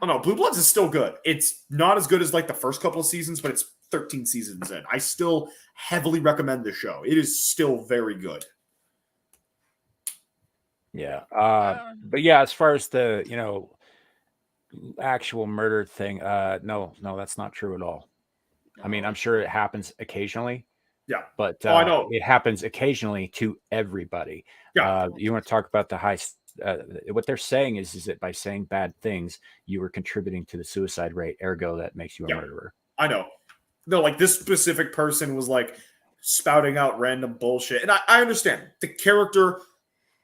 Oh no, Blue Bloods is still good. It's not as good as like the first couple of seasons, but it's 13 seasons in. I still heavily recommend this show. It is still very good. Yeah. But yeah, as far as the, actual murder thing, no, that's not true at all. I mean, I'm sure it happens occasionally. Yeah. But I know it happens occasionally to everybody. Yeah. You want to talk about the high what they're saying is that by saying bad things, you are contributing to the suicide rate, ergo that makes you a murderer. I know. No, like this specific person was like spouting out random bullshit. And I understand the character,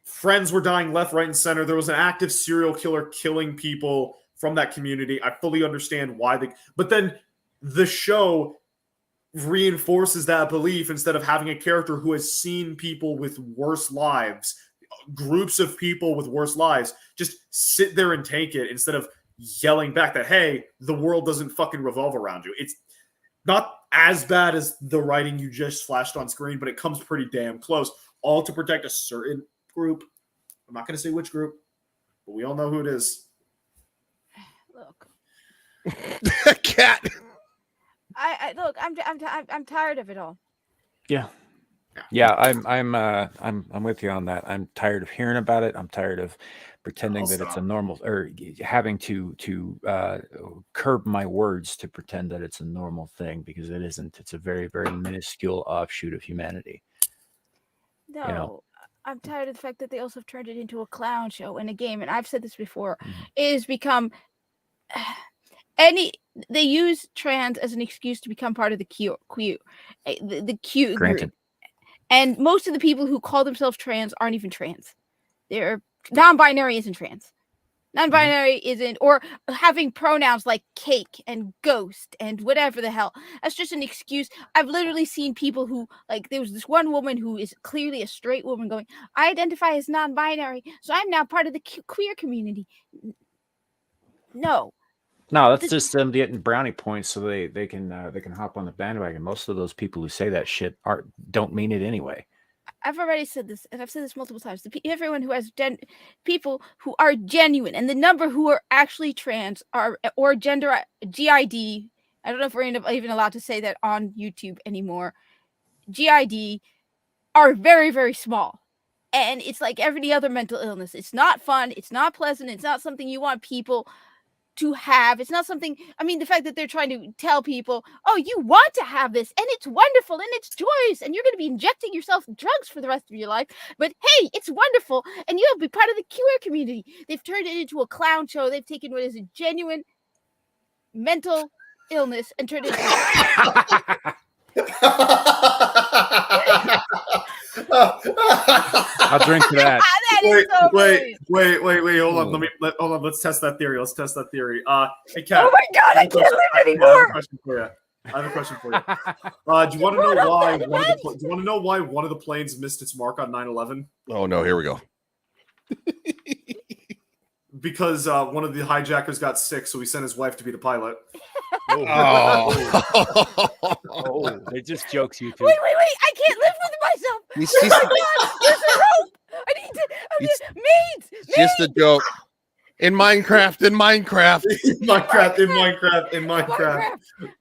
friends were dying left, right, and center. There was an active serial killer killing people from that community. I fully understand why but then the show reinforces that belief instead of having a character who has seen people with worse lives, groups of people with worse lives, just sit there and take it instead of yelling back that, hey, the world doesn't fucking revolve around you. It's not as bad as the writing you just flashed on screen, but it comes pretty damn close, all to protect a certain group. I'm not going to say which group, but we all know who it is. Look. Cat. I look. I'm tired of it all. Yeah. I'm with you on that. I'm tired of hearing about it. I'm tired of pretending that it's a normal, or having to curb my words to pretend that it's a normal thing, because it isn't. It's a very, very minuscule offshoot of humanity. No, I'm tired of the fact that they also have turned it into a clown show in a game. And I've said this before, it has become they use trans as an excuse to become part of the Q Granted. group. And most of the people who call themselves trans aren't even trans. They're non-binary isn't trans. Non-binary isn't, or having pronouns like cake and ghost and whatever the hell. That's just an excuse. I've literally seen people who, like, there was this one woman who is clearly a straight woman going, I identify as non-binary, so I'm now part of the queer community. No, that's just them getting brownie points so they can hop on the bandwagon. Most of those people who say that shit don't mean it anyway. I've already said this, and I've said this multiple times. Everyone who has people who are genuine, and the number who are actually trans or gender GID. I don't know if we're even allowed to say that on YouTube anymore. GID are very, very small, and it's like every other mental illness. It's not fun. It's not pleasant. It's not something you want people to have. It's not something, I mean, the fact that they're trying to tell people, oh, you want to have this and it's wonderful and it's joyous and you're going to be injecting yourself drugs for the rest of your life, but hey, it's wonderful and you'll be part of the queer community. They've turned it into a clown show. They've taken what is a genuine mental illness and turned it into I'll drink to that. Wait, hold on. Let's test that theory. Hey, Kat. Oh my God, I can't live anymore. I have a question for you. Do you want to know why? Do you want to know why one of the planes missed its mark on 9/11? Oh no, here we go. Because one of the hijackers got sick, so he sent his wife to be the pilot. Oh, they're just jokes, you two. Wait! I can't live with myself. Oh my God! There's a rope. I need maids. Just a joke. In Minecraft. In Minecraft.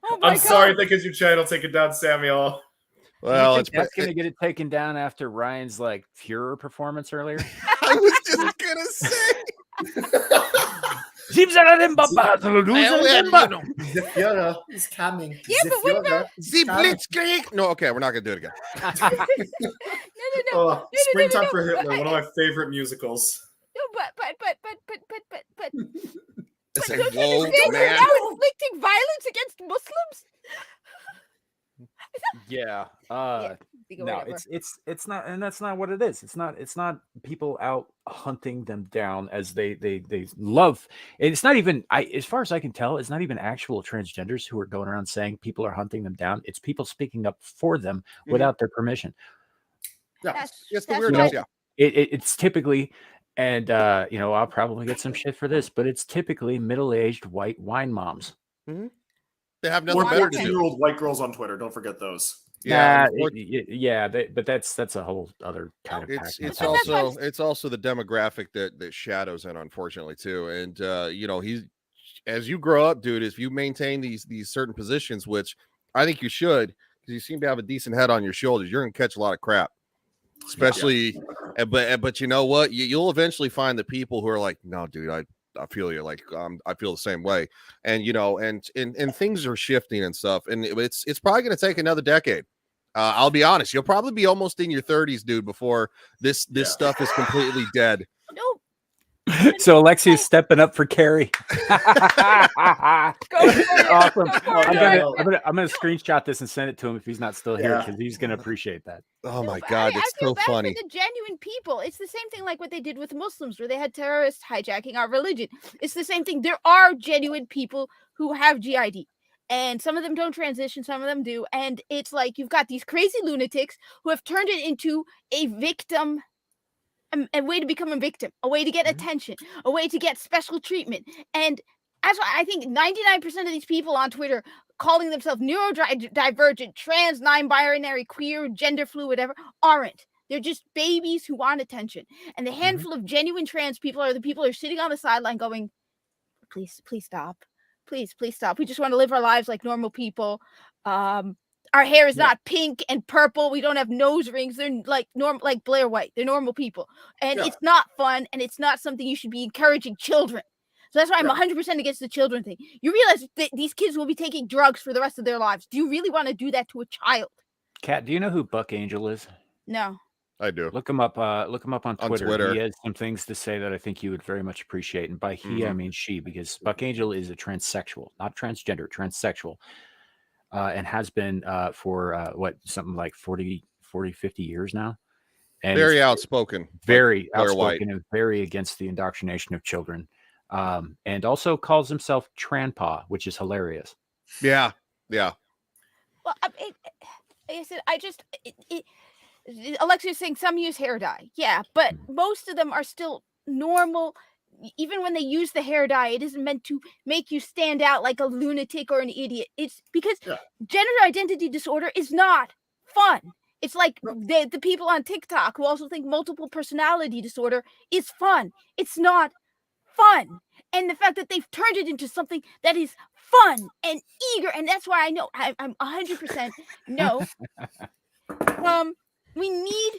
Oh my I'm God. sorry, because your channel take it down, Samuel. Well, that's going to get it taken down after Ryan's like Fuhrer performance earlier. I was just gonna say. The Führer is coming. Yeah, The but what about- Führer is The coming. Blitzkrieg. No, okay, we're not gonna do it again. No. Springtime for Hitler, one of my favorite musicals. No, but It's don't like, you whoa, understand you're man. now inflicting violence against Muslims? Yeah. Go No, whatever. it's not, and that's not what it is. It's not people out hunting them down as they love. And it's not even, as far as I can tell, it's not even actual transgenders who are going around saying people are hunting them down. It's people speaking up for them without their permission. Yeah. It's the that's weirdos, right. yeah. It's typically, and I'll probably get some shit for this, but it's typically middle-aged white wine moms. They have nothing Or better to do. 14-year-old white girls on Twitter. Don't forget those. Yeah, But that's a whole other kind of. it's pack. it's also the demographic that Shadow's in, unfortunately, too. And he's, as you grow up, dude, if you maintain these certain positions, which I think you should, because you seem to have a decent head on your shoulders, you're gonna catch a lot of crap. Especially, but you know what? You'll eventually find the people who are like, no, dude, I feel you. Like, I feel the same way. And and things are shifting and stuff. And it's probably going to take another decade. I'll be honest. You'll probably be almost in your 30s, dude, before this stuff is completely dead. No. So Alexia's stepping up for Carrie. Go for it. Awesome. Go for it. I'm gonna screenshot this and send it to him if he's not still here, Yeah. because he's gonna appreciate that. Oh No, my but God, I it's feel so bad funny. for the genuine people. It's the same thing like what they did with Muslims, where they had terrorists hijacking our religion. It's the same thing. There are genuine people who have GID, and some of them don't transition, some of them do. And it's like you've got these crazy lunatics who have turned it into a victim. A way to become a victim, a way to get attention, a way to get special treatment. And that's why I think 99% of these people on Twitter calling themselves neurodivergent, trans, non-binary, queer, gender fluid, whatever, aren't. They're just babies who want attention. And the handful of genuine trans people are the people who are sitting on the sideline going, please stop. Please stop. We just want to live our lives like normal people. Our hair is not pink and purple. We don't have nose rings. They're like like Blair White. They're normal people. And it's not fun, and it's not something you should be encouraging children. So that's why I'm 100% against the children thing. You realize that these kids will be taking drugs for the rest of their lives. Do you really want to do that to a child? Kat, do you know who Buck Angel is? No. I do. Look him up on Twitter. Twitter. He has some things to say that I think you would very much appreciate. And by he, I mean she, because Buck Angel is a transsexual, not transgender, transsexual. And has been for something like 40, 50 years now. And Very outspoken. Very Blair outspoken White. and very against the indoctrination of children. And also calls himself Tranpa, which is hilarious. Yeah. Well, like I said, Alexia's saying some use hair dye. Yeah, but most of them are still normal. Even when they use the hair dye, it isn't meant to make you stand out like a lunatic or an idiot. It's because gender identity disorder is not fun. It's like the people on TikTok who also think multiple personality disorder is fun. It's not fun. And the fact that they've turned it into something that is fun and eager, and that's why I know I'm 100% no. We need.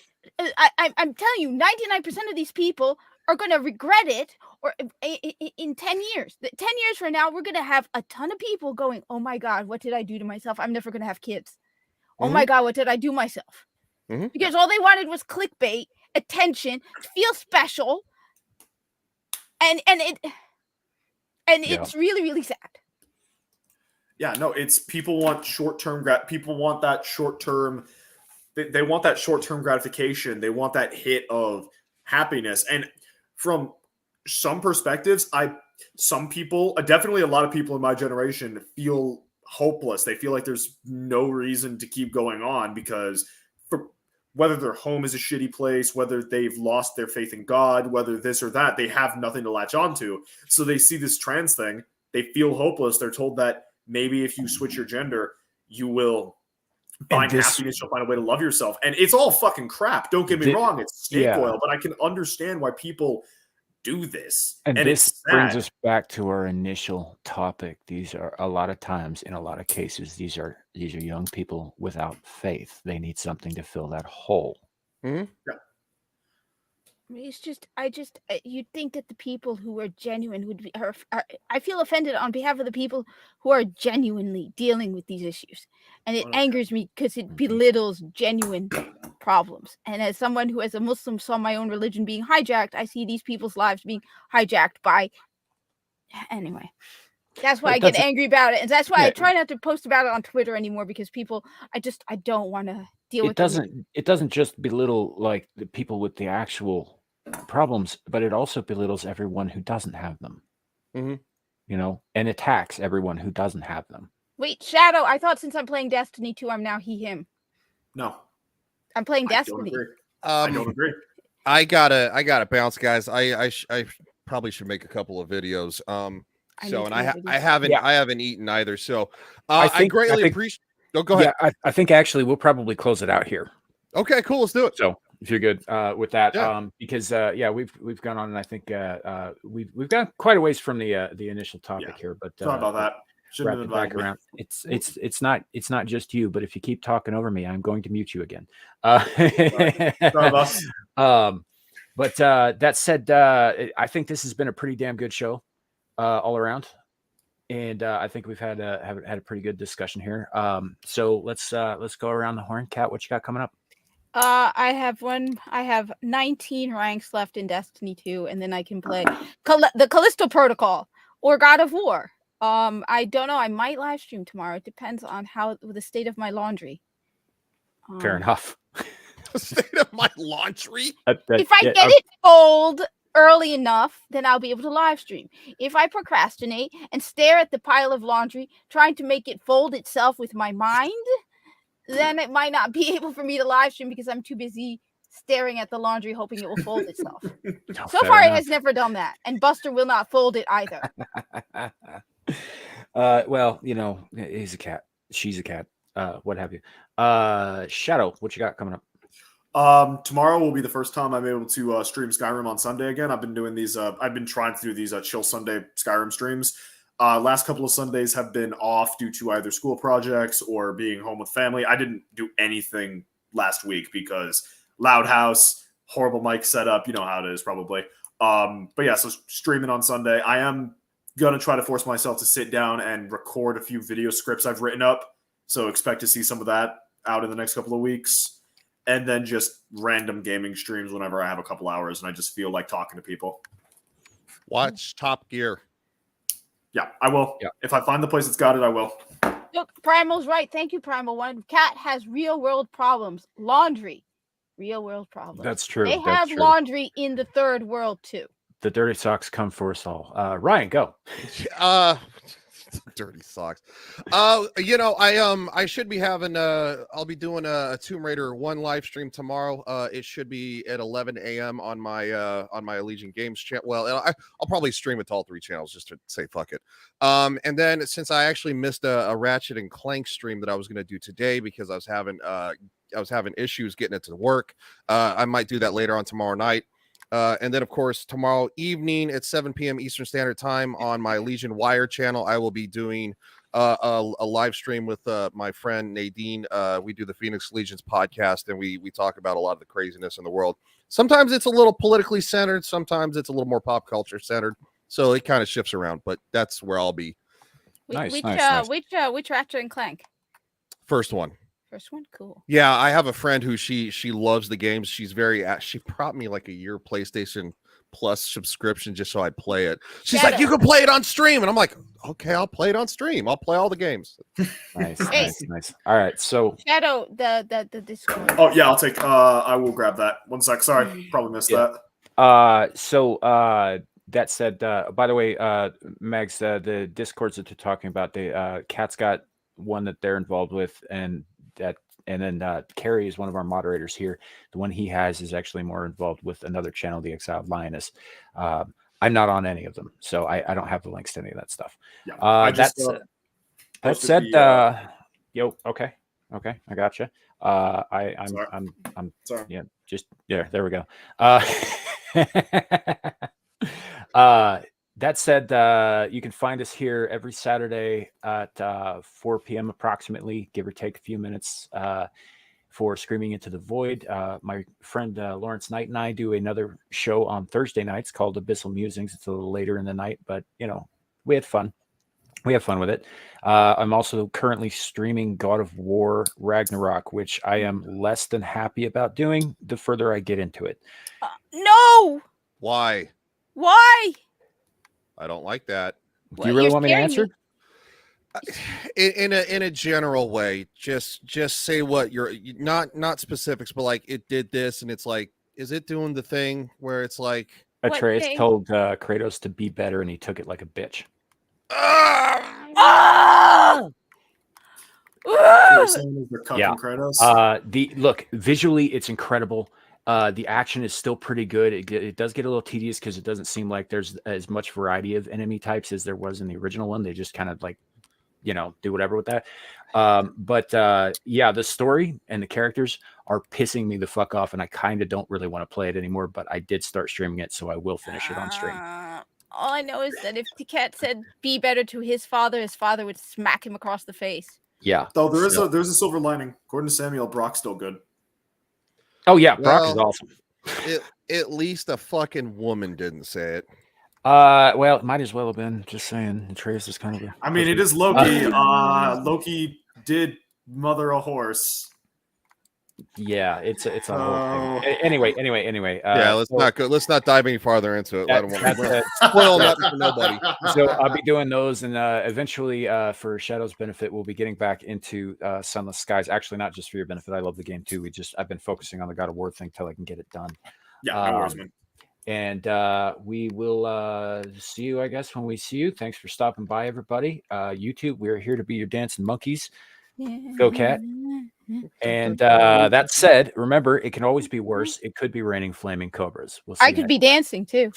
I'm telling you, 99% of these people are going to regret it, or in 10 years. 10 years from now, we're going to have a ton of people going, oh my God, what did I do to myself? I'm never going to have kids. Oh my God, what did I do myself? Because all they wanted was clickbait, attention, to feel special. And it's really, really sad. Yeah, no, it's people want short-term people want that short-term they want that short-term gratification. They want that hit of happiness. And from some perspectives, some people, definitely a lot of people in my generation feel hopeless. They feel like there's no reason to keep going on because whether their home is a shitty place, whether they've lost their faith in God, whether this or that, they have nothing to latch onto. So they see this trans thing, they feel hopeless. They're told that maybe if you switch your gender, you will find happiness, you'll find a way to love yourself. And it's all fucking crap. Don't get me wrong, it's snake oil, but I can understand why people do this. And this brings us back to our initial topic. These are a lot of times, in a lot of cases, these are young people without faith. They need something to fill that hole. Yeah. It's just, you'd think that the people who are genuine would be. I feel offended on behalf of the people who are genuinely dealing with these issues, and it angers me because it belittles genuine problems. And as someone who, as a Muslim, saw my own religion being hijacked, I see these people's lives being hijacked by. Anyway, that's why I get angry about it, and that's why I try not to post about it on Twitter anymore because people, I don't want to deal with it. It doesn't just belittle like the people with the actual problems, but it also belittles everyone who doesn't have them. Mm-hmm. You know, and attacks everyone who doesn't have them. Wait, Shadow, I thought since I'm playing Destiny 2, I'm now him. No. I'm playing I Destiny. I don't agree. I gotta bounce, guys. I probably should make a couple of videos. I haven't eaten either. So I greatly appreciate. Oh, go ahead. Yeah, I think actually we'll probably close it out here. Okay, cool. Let's do it. So if you're good with that, Yeah. because we've gone on, and I think we've gone quite a ways from the initial topic here. But sorry about that. Wrap it back around. It's not just you, but if you keep talking over me, I'm going to mute you again. Sorry, boss. But that said, I think this has been a pretty damn good show all around, and I think we've had a pretty good discussion here. So let's go around the horn. Kat, what you got coming up? I have 19 ranks left in Destiny 2, and then I can play the Callisto Protocol or God of War. I don't know. I might live stream tomorrow. It depends on how the state of my laundry. Fair enough. The state of my laundry. If I get it fold early enough, then I'll be able to live stream. If I procrastinate and stare at the pile of laundry, trying to make it fold itself with my mind, then it might not be able for me to live stream because I'm too busy staring at the laundry, hoping it will fold itself. So far, it has never done that, and Buster will not fold it either. Well, you know, he's a cat. She's a cat. What have you? Shadow, what you got coming up? Tomorrow will be the first time I'm able to stream Skyrim on Sunday again. I've been doing these. I've been trying to do these chill Sunday Skyrim streams. Last couple of Sundays have been off due to either school projects or being home with family. I didn't do anything last week because loud house, horrible mic setup. You know how it is probably. But yeah, so streaming on Sunday. I am gonna try to force myself to sit down and record a few video scripts I've written up. So expect to see some of that out in the next couple of weeks. And then just random gaming streams whenever I have a couple hours and I just feel like talking to people. Watch Top Gear. Yeah, I will. Yeah. If I find the place that's got it, I will. Look, Primal's right. Thank you, Primal. One cat has real world problems. Laundry. Real world problems. That's true. They have laundry in the third world too. The dirty socks come for us all. Ryan, go. Dirty socks. You know, I should be having I'll be doing a Tomb Raider 1 live stream tomorrow. It should be at 11 a.m. on my Allegiant Games channel. Well, I'll probably stream it to all 3 channels just to say fuck it. And then since I actually missed a Ratchet and Clank stream that I was going to do today because I was having issues getting it to work, I might do that later on tomorrow night. And then, of course, tomorrow evening at 7 p.m. Eastern Standard Time on my Legion Wire channel, I will be doing a live stream with my friend Nadine. We do the Phoenix Legions podcast, and we talk about a lot of the craziness in the world. Sometimes it's a little politically centered. Sometimes it's a little more pop culture centered. So it kind of shifts around, but that's where I'll be. Which Ratchet and Clank? First one. First one, cool. Yeah, I have a friend who she loves the games. She brought me like a year PlayStation Plus subscription just so I'd play it. She's like, you can play it on stream, and I'm like, okay, I'll play it on stream. I'll play all the games. Nice. All right, so Shadow, the Discord. Oh yeah, I'll take. I will grab that. 1 sec. Sorry, probably missed that. That said, by the way, Megs, the Discords that they're talking about, the Cat's got one that they're involved with, and then Carrie is one of our moderators here. The one he has is actually more involved with another channel, the Exiled Lioness. I'm not on any of them, so I don't have the links to any of that stuff. Yeah, that said, okay, I gotcha. I'm sorry. Yeah, just there we go. That said, you can find us here every Saturday at 4 p.m. approximately, give or take a few minutes. for Screaming Into the Void. My friend Lawrence Knight and I do another show on Thursday nights called Abyssal Musings. It's a little later in the night, but we had fun. We have fun with it. I'm also currently streaming God of War Ragnarok, which I am less than happy about doing the further I get into it. No. Why? Why? I don't like that. Do you really want me to answer? In a general way, just say what you're not specifics, but like it did this, and it's like, is it doing the thing where it's like Atreus told Kratos to be better, and he took it like a bitch. Look, visually it's incredible. The action is still pretty good. It does get a little tedious because it doesn't seem like there's as much variety of enemy types as there was in the original one. They just kind of like do whatever with that. But the story and the characters are pissing me the fuck off, and I kind of don't really want to play it anymore, but I did start streaming it, so I will finish it on stream. All I know is that if the cat said be better to his father would smack him across the face. Yeah. Though there's a silver lining. According to Samuel, Brock's still good. Oh yeah, Brock is awesome. At least a fucking woman didn't say it. Well, it might as well have been. Just saying, Atreus is kind of. I mean, it is Loki. Loki did mother a horse. Yeah, it's a whole thing. Anyway. Let's not dive any farther into it. I don't want to spoil nothing for nobody. So I'll be doing those, and eventually, for Shadow's benefit, we'll be getting back into Sunless Skies. Actually, not just for your benefit. I love the game too. I've been focusing on the God of War thing till I can get it done. Yeah, no worries, man. And we will see you, I guess, when we see you. Thanks for stopping by, everybody. YouTube, we're here to be your dancing monkeys. Go Cat. And that said, remember, it can always be worse. It could be raining flaming cobras. We'll see. I could be dancing too.